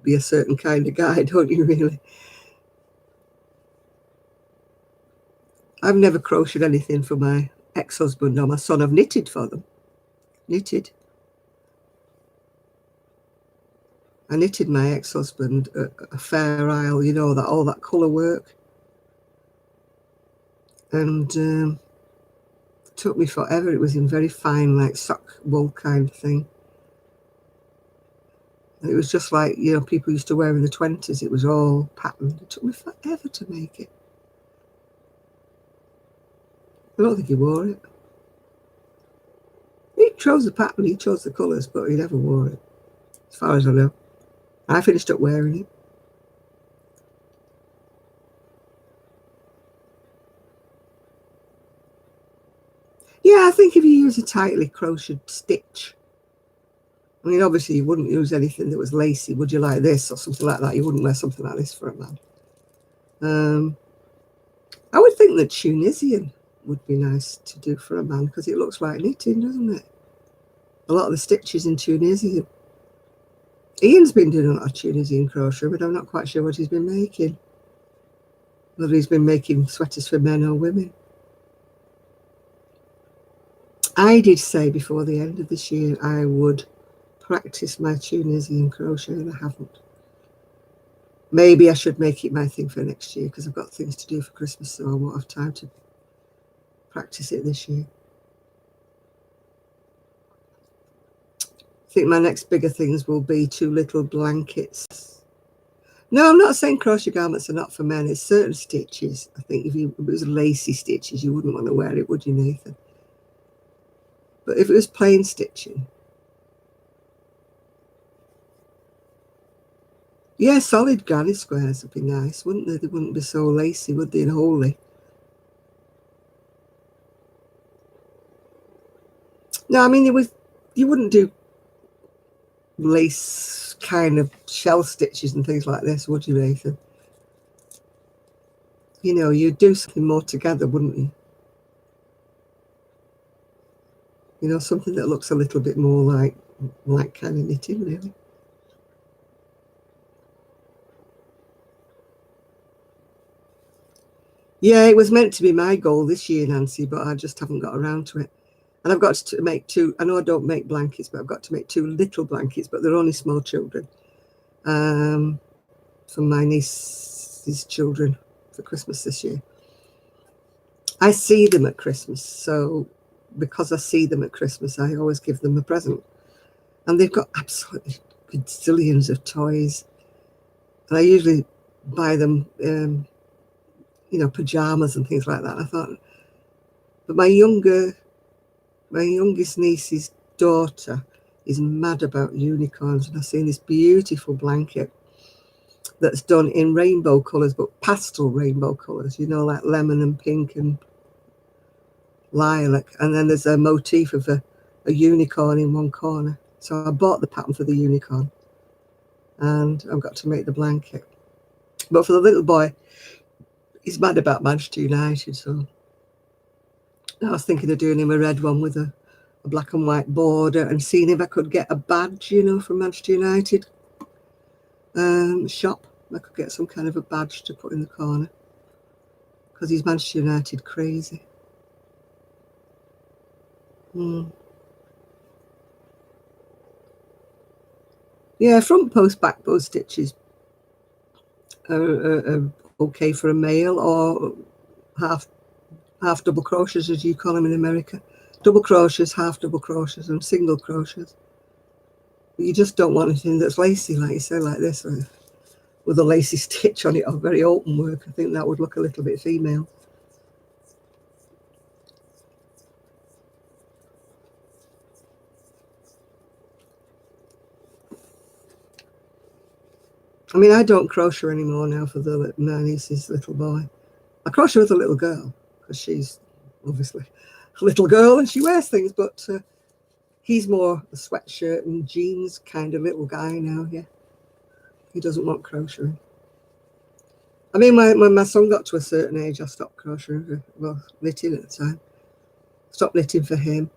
be a certain kind of guy, don't you, really? I've never crocheted anything for my ex-husband or my son. I've knitted for them. Knitted. I knitted my ex-husband a Fair Isle, you know, that all that colour work. And it took me forever. It was in very fine, like sock wool kind of thing. And it was just like, you know, people used to wear in the 20s. It was all patterned. It took me forever to make it. I don't think he wore it. He chose the pattern, he chose the colours, but he never wore it, as far as I know. I finished up wearing it. Yeah, I think if you use a tightly crocheted stitch, I mean, obviously you wouldn't use anything that was lacy, would you, like this or something like that? You wouldn't wear something like this for a man. I would think that Tunisian would be nice to do for a man because it looks like knitting, doesn't it? A lot of the stitches in Tunisian. Ian's been doing a lot of Tunisian crochet, but I'm not quite sure what he's been making. Whether he's been making sweaters for men or women. I did say before the end of this year I would practiced my Tunisian crochet, and I haven't. Maybe I should make it my thing for next year, because I've got things to do for Christmas, so I won't have time to practice it this year. I think my next bigger things will be 2 little blankets. No, I'm not saying crochet garments are not for men. It's certain stitches. I think if it was lacy stitches, you wouldn't want to wear it, would you, Nathan? But if it was plain stitching, yeah, solid granny squares would be nice, wouldn't they? They wouldn't be so lacy, would they, and holey? No, I mean, you wouldn't do lace kind of shell stitches and things like this, would you, Nathan? You know, you'd do something more together, wouldn't you? You know, something that looks a little bit more like kind of knitting, really. Yeah, it was meant to be my goal this year, Nancy, but I just haven't got around to it. And I've got to make 2, I know I don't make blankets, but I've got to make 2 little blankets, but they're only small children. For my niece's children for Christmas this year. I see them at Christmas, so because I see them at Christmas, I always give them a present. And they've got absolutely gazillions of toys. And I usually buy them, you know, pajamas and things like that. I thought, but my youngest niece's daughter is mad about unicorns, and I've seen this beautiful blanket that's done in rainbow colours, but pastel rainbow colours, you know, like lemon and pink and lilac. And then there's a motif of a unicorn in one corner. So I bought the pattern for the unicorn, and I've got to make the blanket. But for the little boy, he's mad about Manchester United, so I was thinking of doing him a red one with a black and white border, and seeing if I could get a badge, you know, from Manchester United shop. I could get some kind of a badge to put in the corner, because he's Manchester United crazy. Yeah, front post, back post stitches are okay for a male, or half double crochets, as you call them in America. Double crochets, half double crochets, and single crochets. But you just don't want anything that's lacy, like you say, like this, with a lacy stitch on it, or very open work. I think that would look a little bit female. I mean, I don't crochet anymore now for my niece's little boy. I crochet with a little girl, because she's obviously a little girl and she wears things, but he's more a sweatshirt and jeans kind of little guy now, yeah. He doesn't want crocheting. I mean, when my son got to a certain age, I stopped crocheting, knitting at the time. Stopped knitting for him.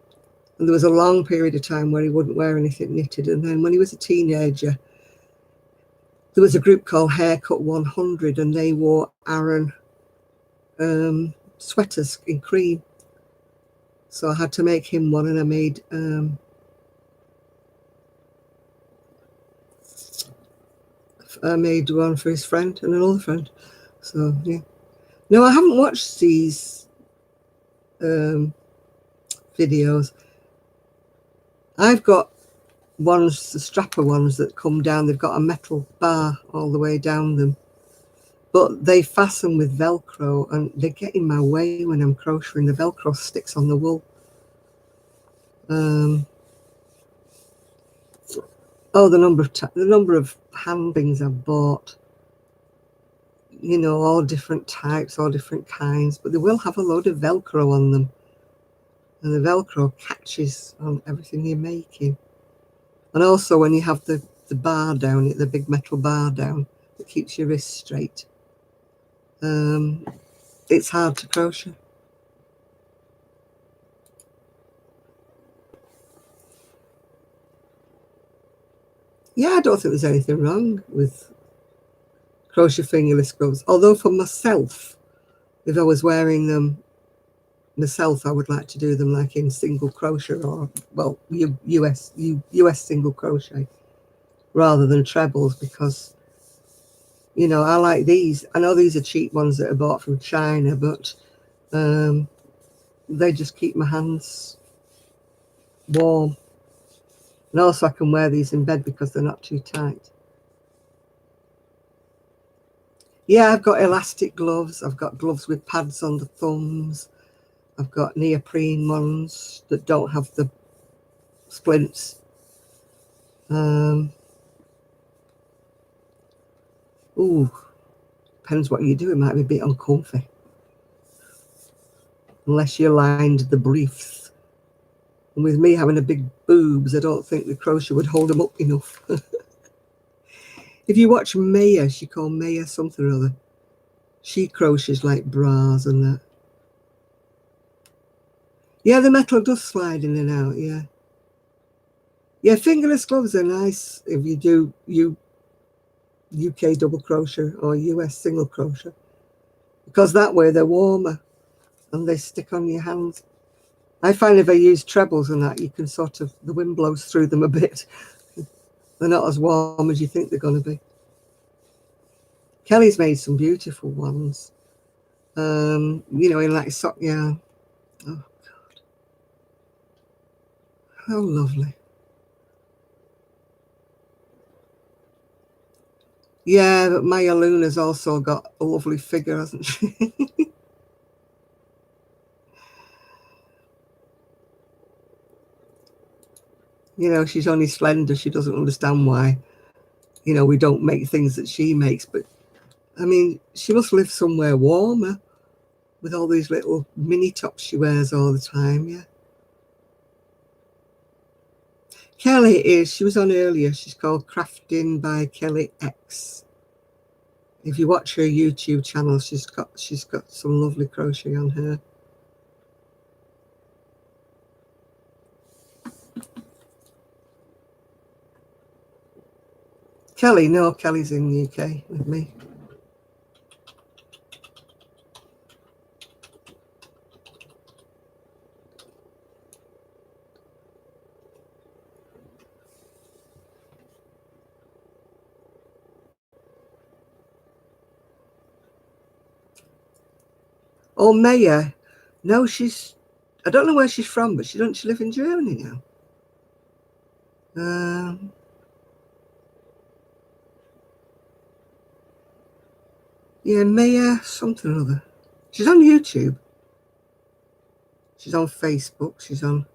And there was a long period of time where he wouldn't wear anything knitted. And then when he was a teenager, there was a group called Haircut 100, and they wore Aran sweaters in cream. So I had to make him one, and I made one for his friend and another friend. So yeah. No, I haven't watched these videos. I've got ones, the strapper ones that come down. They've got a metal bar all the way down them, but they fasten with Velcro, and they get in my way when I'm crocheting. The Velcro sticks on the wool. Oh, the number of hand things I've bought. You know, all different types, all different kinds, but they will have a load of Velcro on them, and the Velcro catches on everything you're making. And also when you have the bar down, the big metal bar down that keeps your wrist straight, it's hard to crochet. Yeah, I don't think there's anything wrong with crochet fingerless gloves. Although for myself, if I was wearing them myself, I would like to do them like in single crochet, or well, US single crochet rather than trebles, because you know I like these. I know these are cheap ones that are bought from China, but they just keep my hands warm, and also I can wear these in bed because they're not too tight. Yeah, I've got elastic gloves. I've got gloves with pads on the thumbs. I've got neoprene ones that don't have the splints. Ooh, depends what you do. It might be a bit uncomfy. Unless you lined the briefs. And with me having a big boobs, I don't think the crochet would hold them up enough. If you watch Maya, she called Maya something or other. She crochets like bras and that. Yeah, the metal does slide in and out, yeah. Yeah, fingerless gloves are nice if you do UK double crochet or US single crochet, because that way they're warmer and they stick on your hands. I find if I use trebles and that, you can sort of, the wind blows through them a bit. They're not as warm as you think they're going to be. Kelly's made some beautiful ones. You know, in like sock yarn. Oh, God. How lovely. Yeah, but Maya Luna's also got a lovely figure, hasn't she? You know, she's only slender. She doesn't understand why, you know, we don't make things that she makes. But, I mean, she must live somewhere warmer with all these little mini tops she wears all the time, yeah. Kelly she was on earlier. She's called Crafting by Kelly X. If you watch her YouTube channel, she's got some lovely crochet on her. Kelly, no, Kelly's in the UK with me. Oh, Maya. No, I don't know where she's from, but she live in Germany now. Yeah, Maya something or other. She's on YouTube. She's on Facebook. She's on...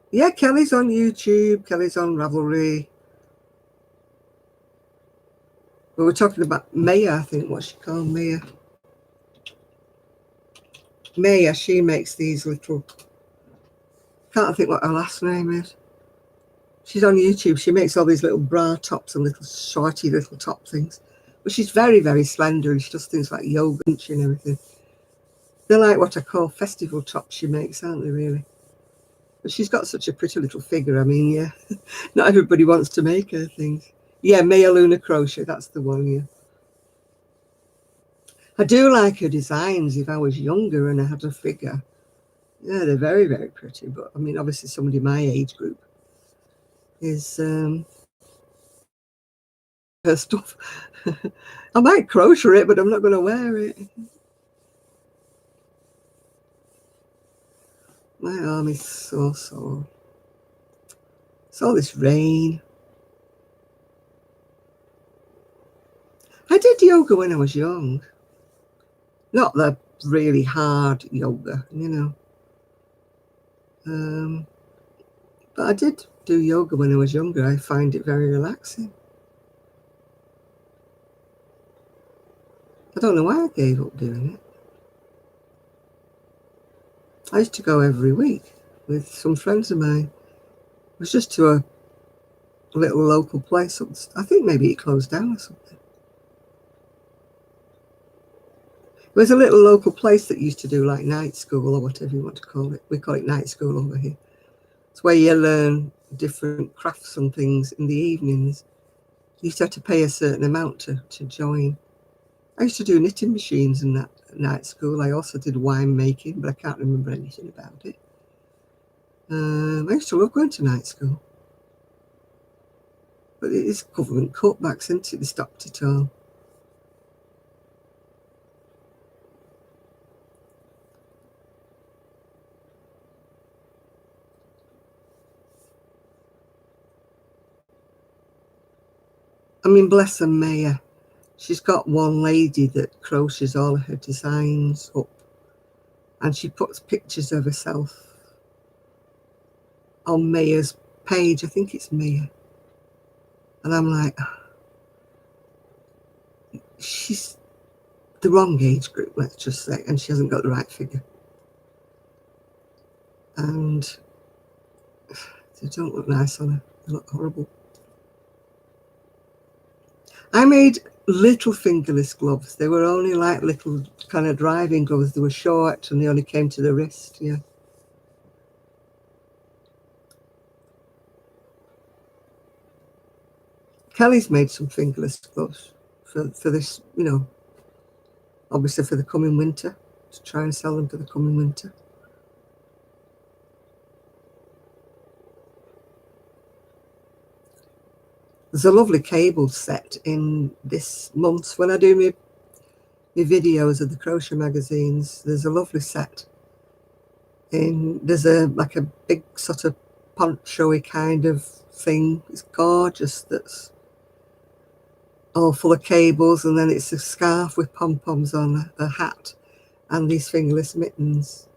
Yeah, Kelly's on YouTube. Kelly's on Ravelry. We were talking about Maya, I think, what she called Maya. Maya, she makes these little... Can't think what her last name is. She's on YouTube. She makes all these little bra tops and little shorty little top things. But she's very, very slender, and she does things like yoga and everything. They're like what I call festival tops she makes, aren't they, really? But she's got such a pretty little figure. I mean, yeah, not everybody wants to make her things. Yeah, Maya Luna Crochet, that's the one, yeah. I do like her designs if I was younger and I had a figure. Yeah, they're very, very pretty. But, I mean, obviously somebody my age group is her stuff. I might crochet it, but I'm not going to wear it. My arm is so sore. It's all this rain. I did yoga when I was young. Not the really hard yoga, you know. But I did do yoga when I was younger. I find it very relaxing. I don't know why I gave up doing it. I used to go every week with some friends of mine. It was just to a little local place. I think maybe it closed down or something. It was a little local place that used to do like night school or whatever you want to call it. We call it night school over here. It's where you learn different crafts and things in the evenings. You used to have to pay a certain amount to join. I used to do knitting machines and that at night school. I also did wine making, but I can't remember anything about it. I used to love going to night school. But it is government cutbacks, isn't it? They stopped it all. I mean, bless her, Maya. She's got one lady that crochets all her designs up, and she puts pictures of herself on Maya's page. I think it's Maya. And I'm like, she's the wrong age group, let's just say, and she hasn't got the right figure. And they don't look nice on her. They look horrible. I made little fingerless gloves. They were only like little kind of driving gloves. They were short and they only came to the wrist, yeah. Kelly's made some fingerless gloves for this, you know, obviously for the coming winter, to try and sell them for the coming winter. There's a lovely cable set in this month. When I do my videos of the crochet magazines, there's a lovely set. There's like a big sort of poncho-y kind of thing. It's gorgeous. That's all full of cables, and then it's a scarf with pom-poms on, a hat, and these fingerless mittens.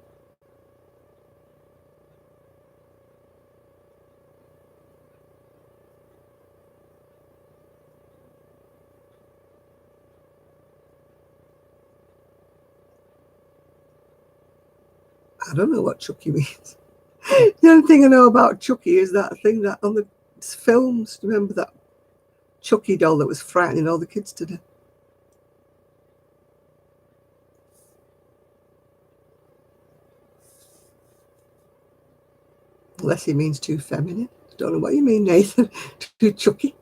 I don't know what Chucky means. The only thing I know about Chucky is that thing that on the films, remember that Chucky doll that was frightening all the kids to death? Unless he means too feminine. Don't know what you mean, Nathan. Too Chucky.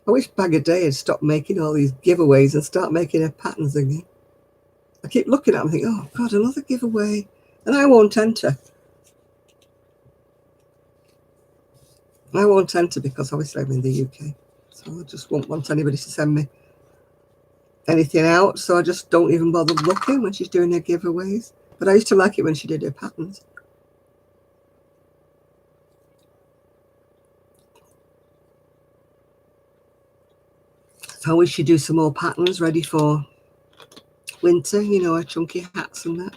I wish Bag a Day had stopped making all these giveaways and start making her patterns again. I keep looking at them and think, oh God, another giveaway. And I won't enter. I won't enter because obviously I'm in the UK. So I just won't want anybody to send me anything out. So I just don't even bother looking when she's doing her giveaways. But I used to like it when she did her patterns. So I wish she'd do some more patterns ready for winter, you know, her chunky hats and that.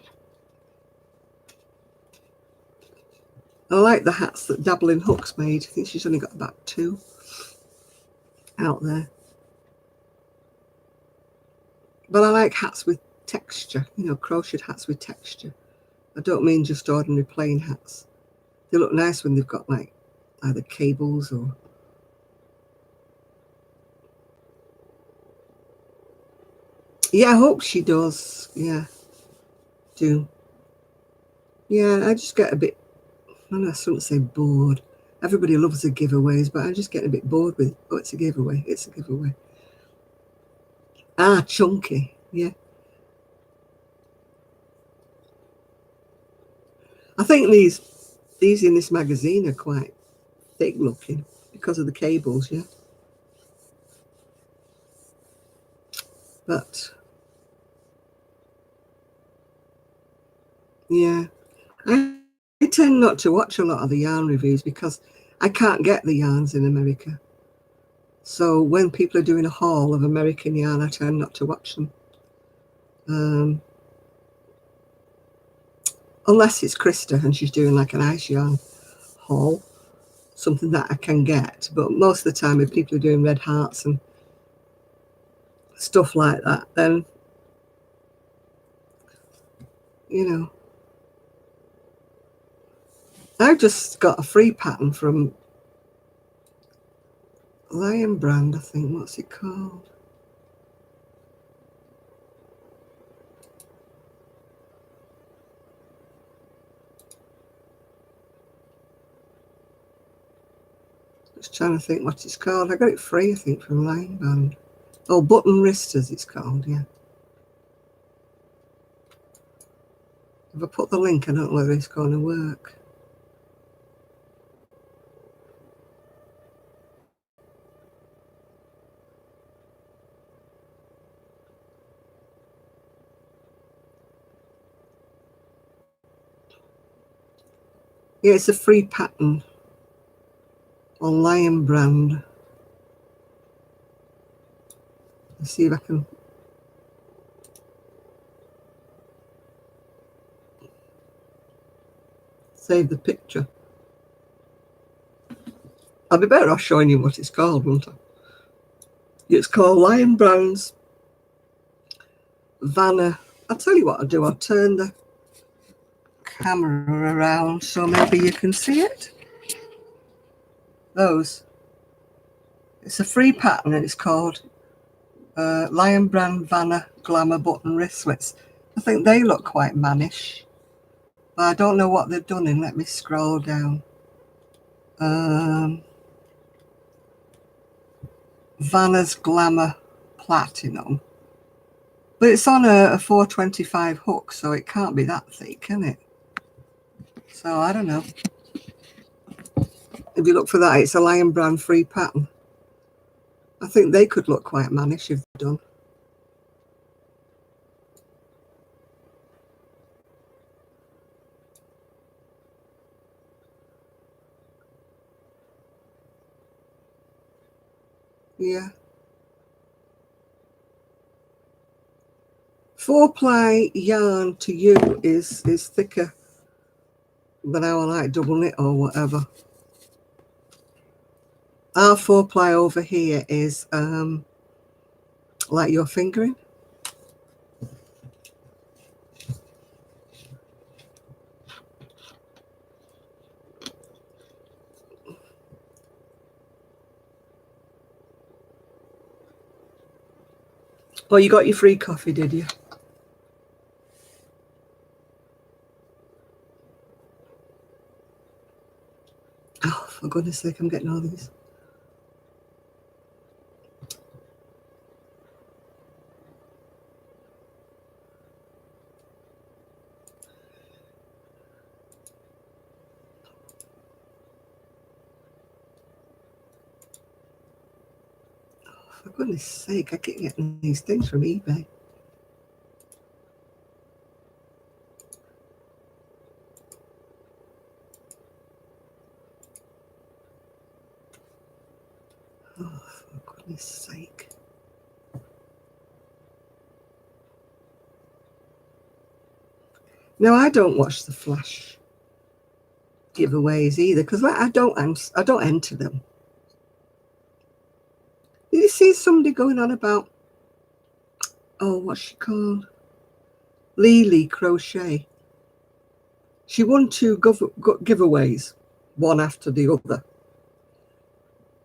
I like the hats that Dabbling Hooks made. I think she's only got about 2 out there. But I like hats with texture, you know, crocheted hats with texture. I don't mean just ordinary plain hats. They look nice when they've got like either cables or... Yeah, I hope she does. Yeah, do. Yeah, I just get a bit, I shouldn't say bored. Everybody loves the giveaways, but I just get a bit bored with, oh, it's a giveaway, it's a giveaway. Ah, chunky, yeah. I think these in this magazine are quite thick looking because of the cables, yeah. But yeah, I tend not to watch a lot of the yarn reviews because I can't get the yarns in America. So when people are doing a haul of American yarn, I tend not to watch them. Unless it's Krista and she's doing like an ice yarn haul, something that I can get. But most of the time, if people are doing red hearts and stuff like that, then, you know, I just got a free pattern from Lion Brand, I think. What's it called? Just trying to think what it's called. I got it free, I think, from Lion Band. Oh, Button Wristers it's called, yeah. If I put the link, I don't know whether it's going to work. Yeah, it's a free pattern on Lion Brand. Let's see if I can save the picture. I'll be better off showing you what it's called, won't I? It's called Lion Brand's Vanna. I'll tell you what I'll do. I'll turn the camera around so maybe you can see it. Those. It's a free pattern and it's called Lion Brand Vanna Glamour Button Wristlets. I think they look quite mannish. But I don't know what they've done in. Let me scroll down. Vanna's Glamour Platinum. But it's on a 425 hook, so it can't be that thick, can it? So I don't know. If you look for that, it's a Lion Brand free pattern. I think they could look quite mannish if done. Yeah. 4-ply yarn to you is thicker than our like double knit or whatever. Our 4-ply over here is like your fingering. Oh, you got your free coffee, did you? Oh, for goodness sake, I'm getting all these. Oh, for goodness sake, I keep getting these things from eBay. Oh, for goodness sake. No, I don't watch the flash giveaways either because I don't enter them. Did you see somebody going on about, oh, what's she called? Lily Crochet. She won 2 giveaways, one after the other,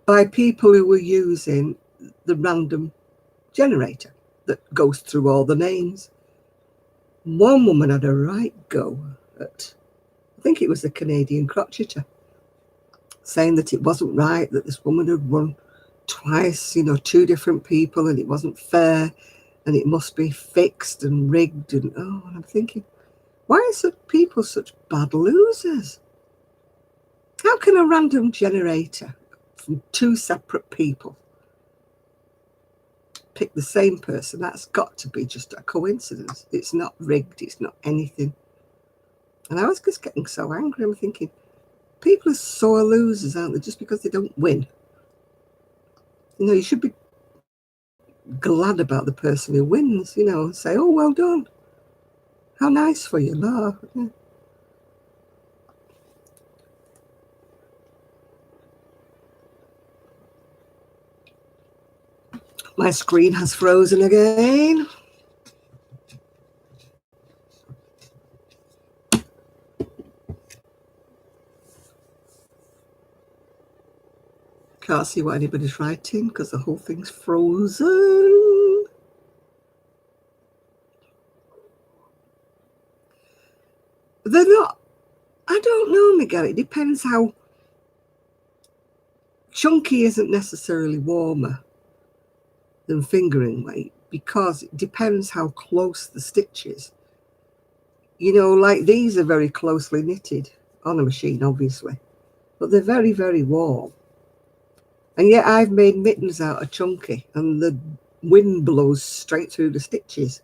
by people who were using the random generator that goes through all the names. One woman had a right go at, I think it was a Canadian crocheter, saying that it wasn't right, that this woman had won twice, 2 different people, and it wasn't fair, and it must be fixed and rigged. And and I'm thinking, why are such people such bad losers? How can a random generator from 2 separate people pick the same person? That's got to be just a coincidence. It's not rigged, it's not anything. And I was just getting so angry. I'm thinking, people are sore losers, aren't they, just because they don't win? You should be glad about the person who wins, and say, oh, well done. How nice for you, love. Yeah. My screen has frozen again. Can't see what anybody's writing because the whole thing's frozen. They're not, I don't know, Miguel. It depends how chunky isn't necessarily warmer than fingering weight because it depends how close the stitch is. You know, like these are very closely knitted on a machine, obviously, but they're very, very warm. And yet I've made mittens out of chunky and the wind blows straight through the stitches,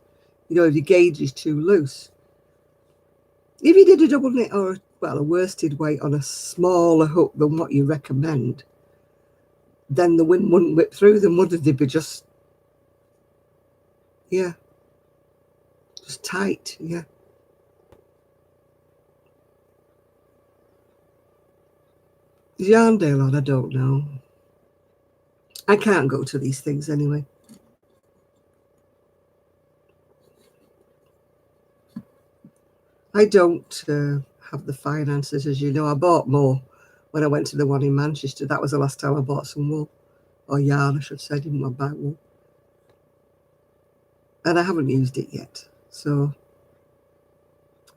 you know, if your gauge is too loose. If you did a double knit or, well, a worsted weight on a smaller hook than what you recommend, then the wind wouldn't whip through them, would it? They'd be just, yeah, just tight, yeah. Is Yarndale on? I don't know. I can't go to these things anyway. I don't have the finances, as you know. I bought more when I went to the one in Manchester. That was the last time I bought some wool, or yarn, I should say. I didn't want to buy wool. And I haven't used it yet. So,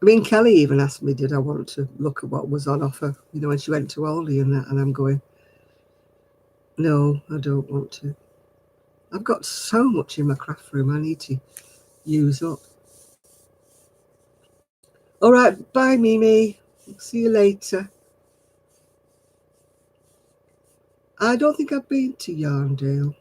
I mean, Kelly even asked me, did I want to look at what was on offer, you know, when she went to Aldi and that, and I'm going, no, I don't want to. I've got so much in my craft room I need to use up. All right, bye, Mimi. See you later. I don't think I've been to Yarndale.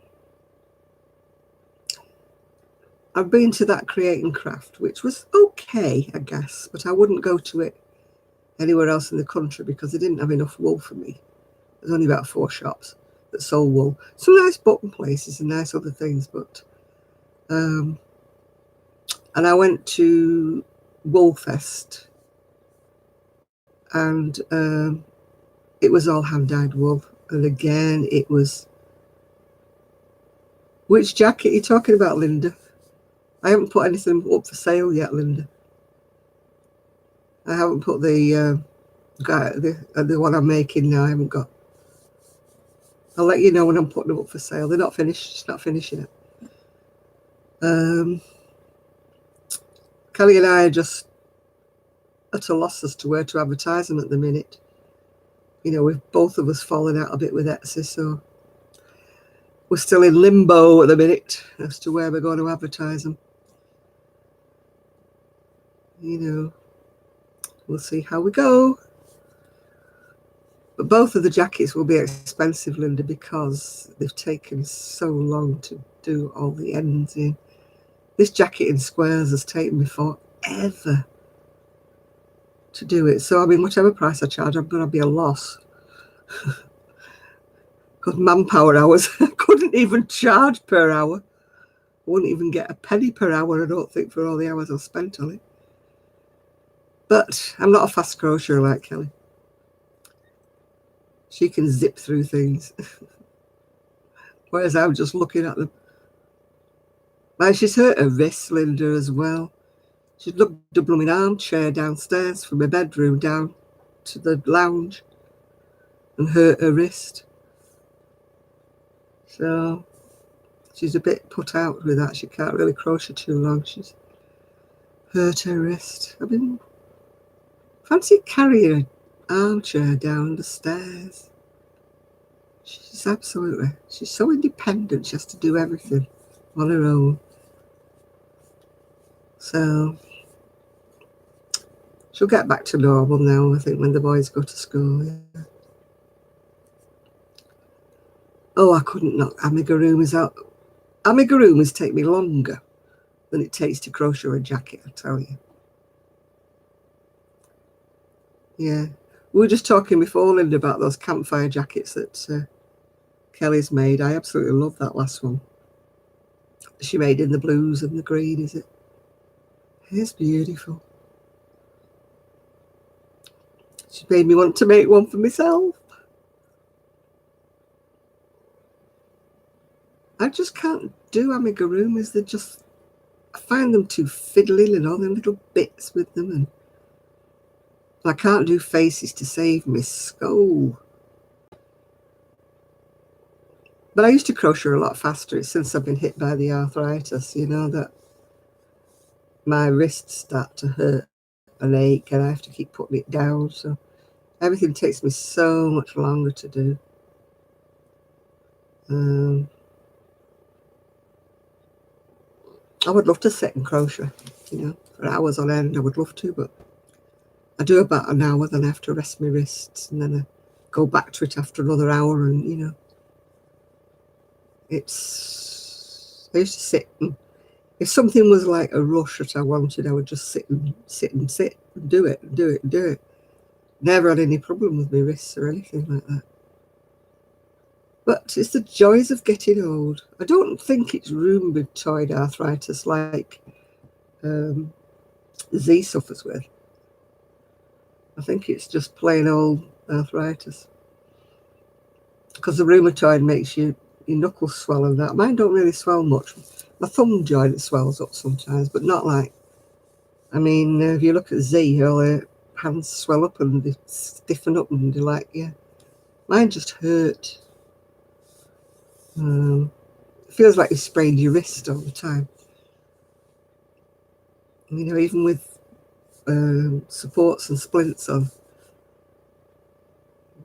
I've been to that Create and Craft, which was okay, I guess, but I wouldn't go to it anywhere else in the country because they didn't have enough wool for me. There's only about 4 shops that sold wool. Some nice button places and nice other things, but and I went to Woolfest and it was all hand-dyed wool, and again it was. Which jacket are you talking about, Linda? I haven't put anything up for sale yet, Linda. I haven't put the one I'm making now. I haven't got. I'll let you know when I'm putting them up for sale. They're not finished. It's not finished yet. Kelly and I are just at a loss as to where to advertise them at the minute. You know, we've both of us fallen out a bit with Etsy, so we're still in limbo at the minute as to where we're going to advertise them. You know, we'll see how we go. But both of the jackets will be expensive, Linda, because they've taken so long to do all the ends in. This jacket in squares has taken me forever to do it. So, I mean, whatever price I charge, I'm going to be a loss. Because manpower hours, I couldn't even charge per hour. I wouldn't even get a penny per hour, I don't think, for all the hours I've spent on it. But I'm not a fast crocheter like Kelly. She can zip through things. Whereas I'm just looking at them. And she's hurt her wrist, Linda, as well. She's looked at a blooming armchair downstairs from her bedroom down to the lounge and hurt her wrist. So she's a bit put out with that. She can't really crochet too long. She's hurt her wrist. I mean, fancy carrying an armchair down the stairs. She's so independent. She has to do everything on her own. So she'll get back to normal now, I think, when the boys go to school. Yeah. Oh, I couldn't knock amigurumis out. Amigurumis take me longer than it takes to crochet a jacket, I tell you. Yeah. We were just talking before, Linda, about those campfire jackets that Kelly's made. I absolutely love that last one. She made in the blues and the green, is it? It's beautiful. She made me want to make one for myself. I just can't do amigurumis. They're just, I find them too fiddly and all them little bits with them, and I can't do faces to save my skull. But I used to crochet a lot faster since I've been hit by the arthritis, you know, that my wrists start to hurt and ache and I have to keep putting it down. So everything takes me so much longer to do. I would love to sit and crochet, you know, for hours on end. I would love to, but I do about an hour, then I have to rest my wrists, and then I go back to it after another hour, and you know, it's. I used to sit, and if something was like a rush that I wanted, I would just sit and do it and do it and do it. Never had any problem with my wrists or anything like that. But it's the joys of getting old. I don't think it's rheumatoid arthritis like Z suffers with. I think it's just plain old arthritis. Because the rheumatoid makes your knuckles swell and that. Mine don't really swell much. My thumb joint swells up sometimes, but not like. I mean, if you look at Z, all her hands swell up and they stiffen up and they're like, yeah. Mine just hurt. It feels like you sprained your wrist all the time. You know, even with supports and splints on.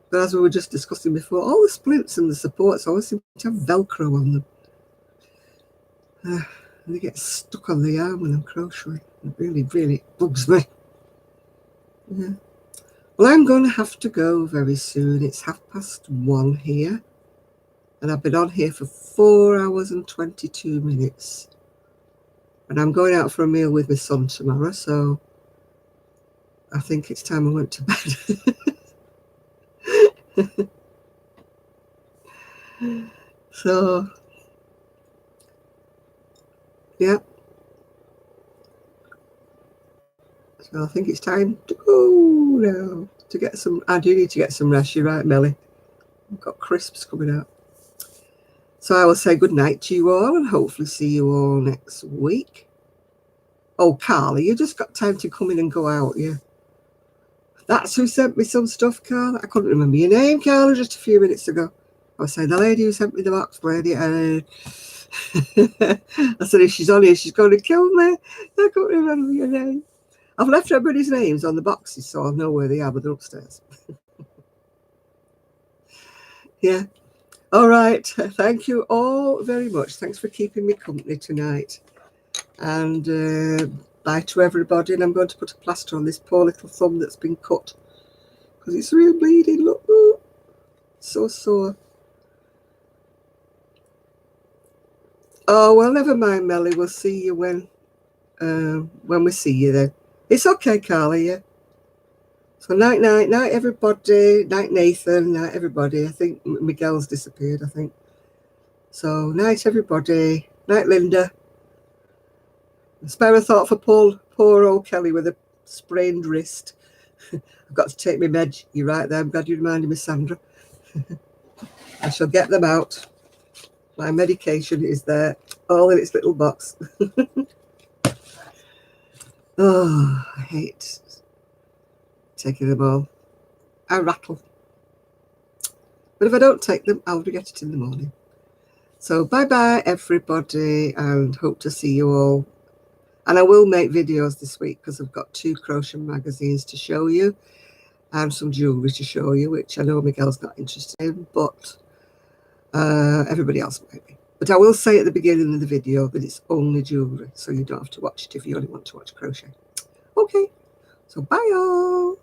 But as we were just discussing before, all the splints and the supports always seem to have Velcro on them. And they get stuck on the arm when I'm crocheting. It really, really bugs me. Yeah. Well, I'm going to have to go very soon. It's 1:30 here. And I've been on here for 4 hours and 22 minutes. And I'm going out for a meal with my son tomorrow, so I think it's time I went to bed. So, yeah. So I think it's time to go now to get some. I do need to get some rest. You're right, Melly. I've got crisps coming out. So I will say good night to you all and hopefully see you all next week. Oh, Carly, you just got time to come in and go out, yeah? That's who sent me some stuff, Carla. I couldn't remember your name, Carla, just a few minutes ago. I was saying the lady who sent me the box, lady. I said, if she's on here, she's going to kill me. I couldn't remember your name. I've left everybody's names on the boxes, so I'll know where they are, but they're upstairs. Yeah. All right. Thank you all very much. Thanks for keeping me company tonight. And bye to everybody. And I'm going to put a plaster on this poor little thumb that's been cut because it's really bleeding. Look, oh, so sore. Oh, well, never mind, Melly. We'll see you when we see you then. It's okay, Carly, yeah? So night, everybody. Night, Nathan. Night, everybody. I think Miguel's disappeared, I think. So night, everybody. Night, Linda. Spare a thought for poor old Kelly with a sprained wrist. I've got to take my meds. You're right there. I'm glad you reminded me, Sandra. I shall get them out. My medication is there, all in its little box. Oh, I hate taking them all. I rattle. But if I don't take them, I'll forget it in the morning. So bye-bye, everybody, and hope to see you all. And I will make videos this week because I've got 2 crochet magazines to show you and some jewellery to show you, which I know Miguel's not interested in, but everybody else might be. But I will say at the beginning of the video that it's only jewellery, so you don't have to watch it if you only want to watch crochet. Okay, so bye all.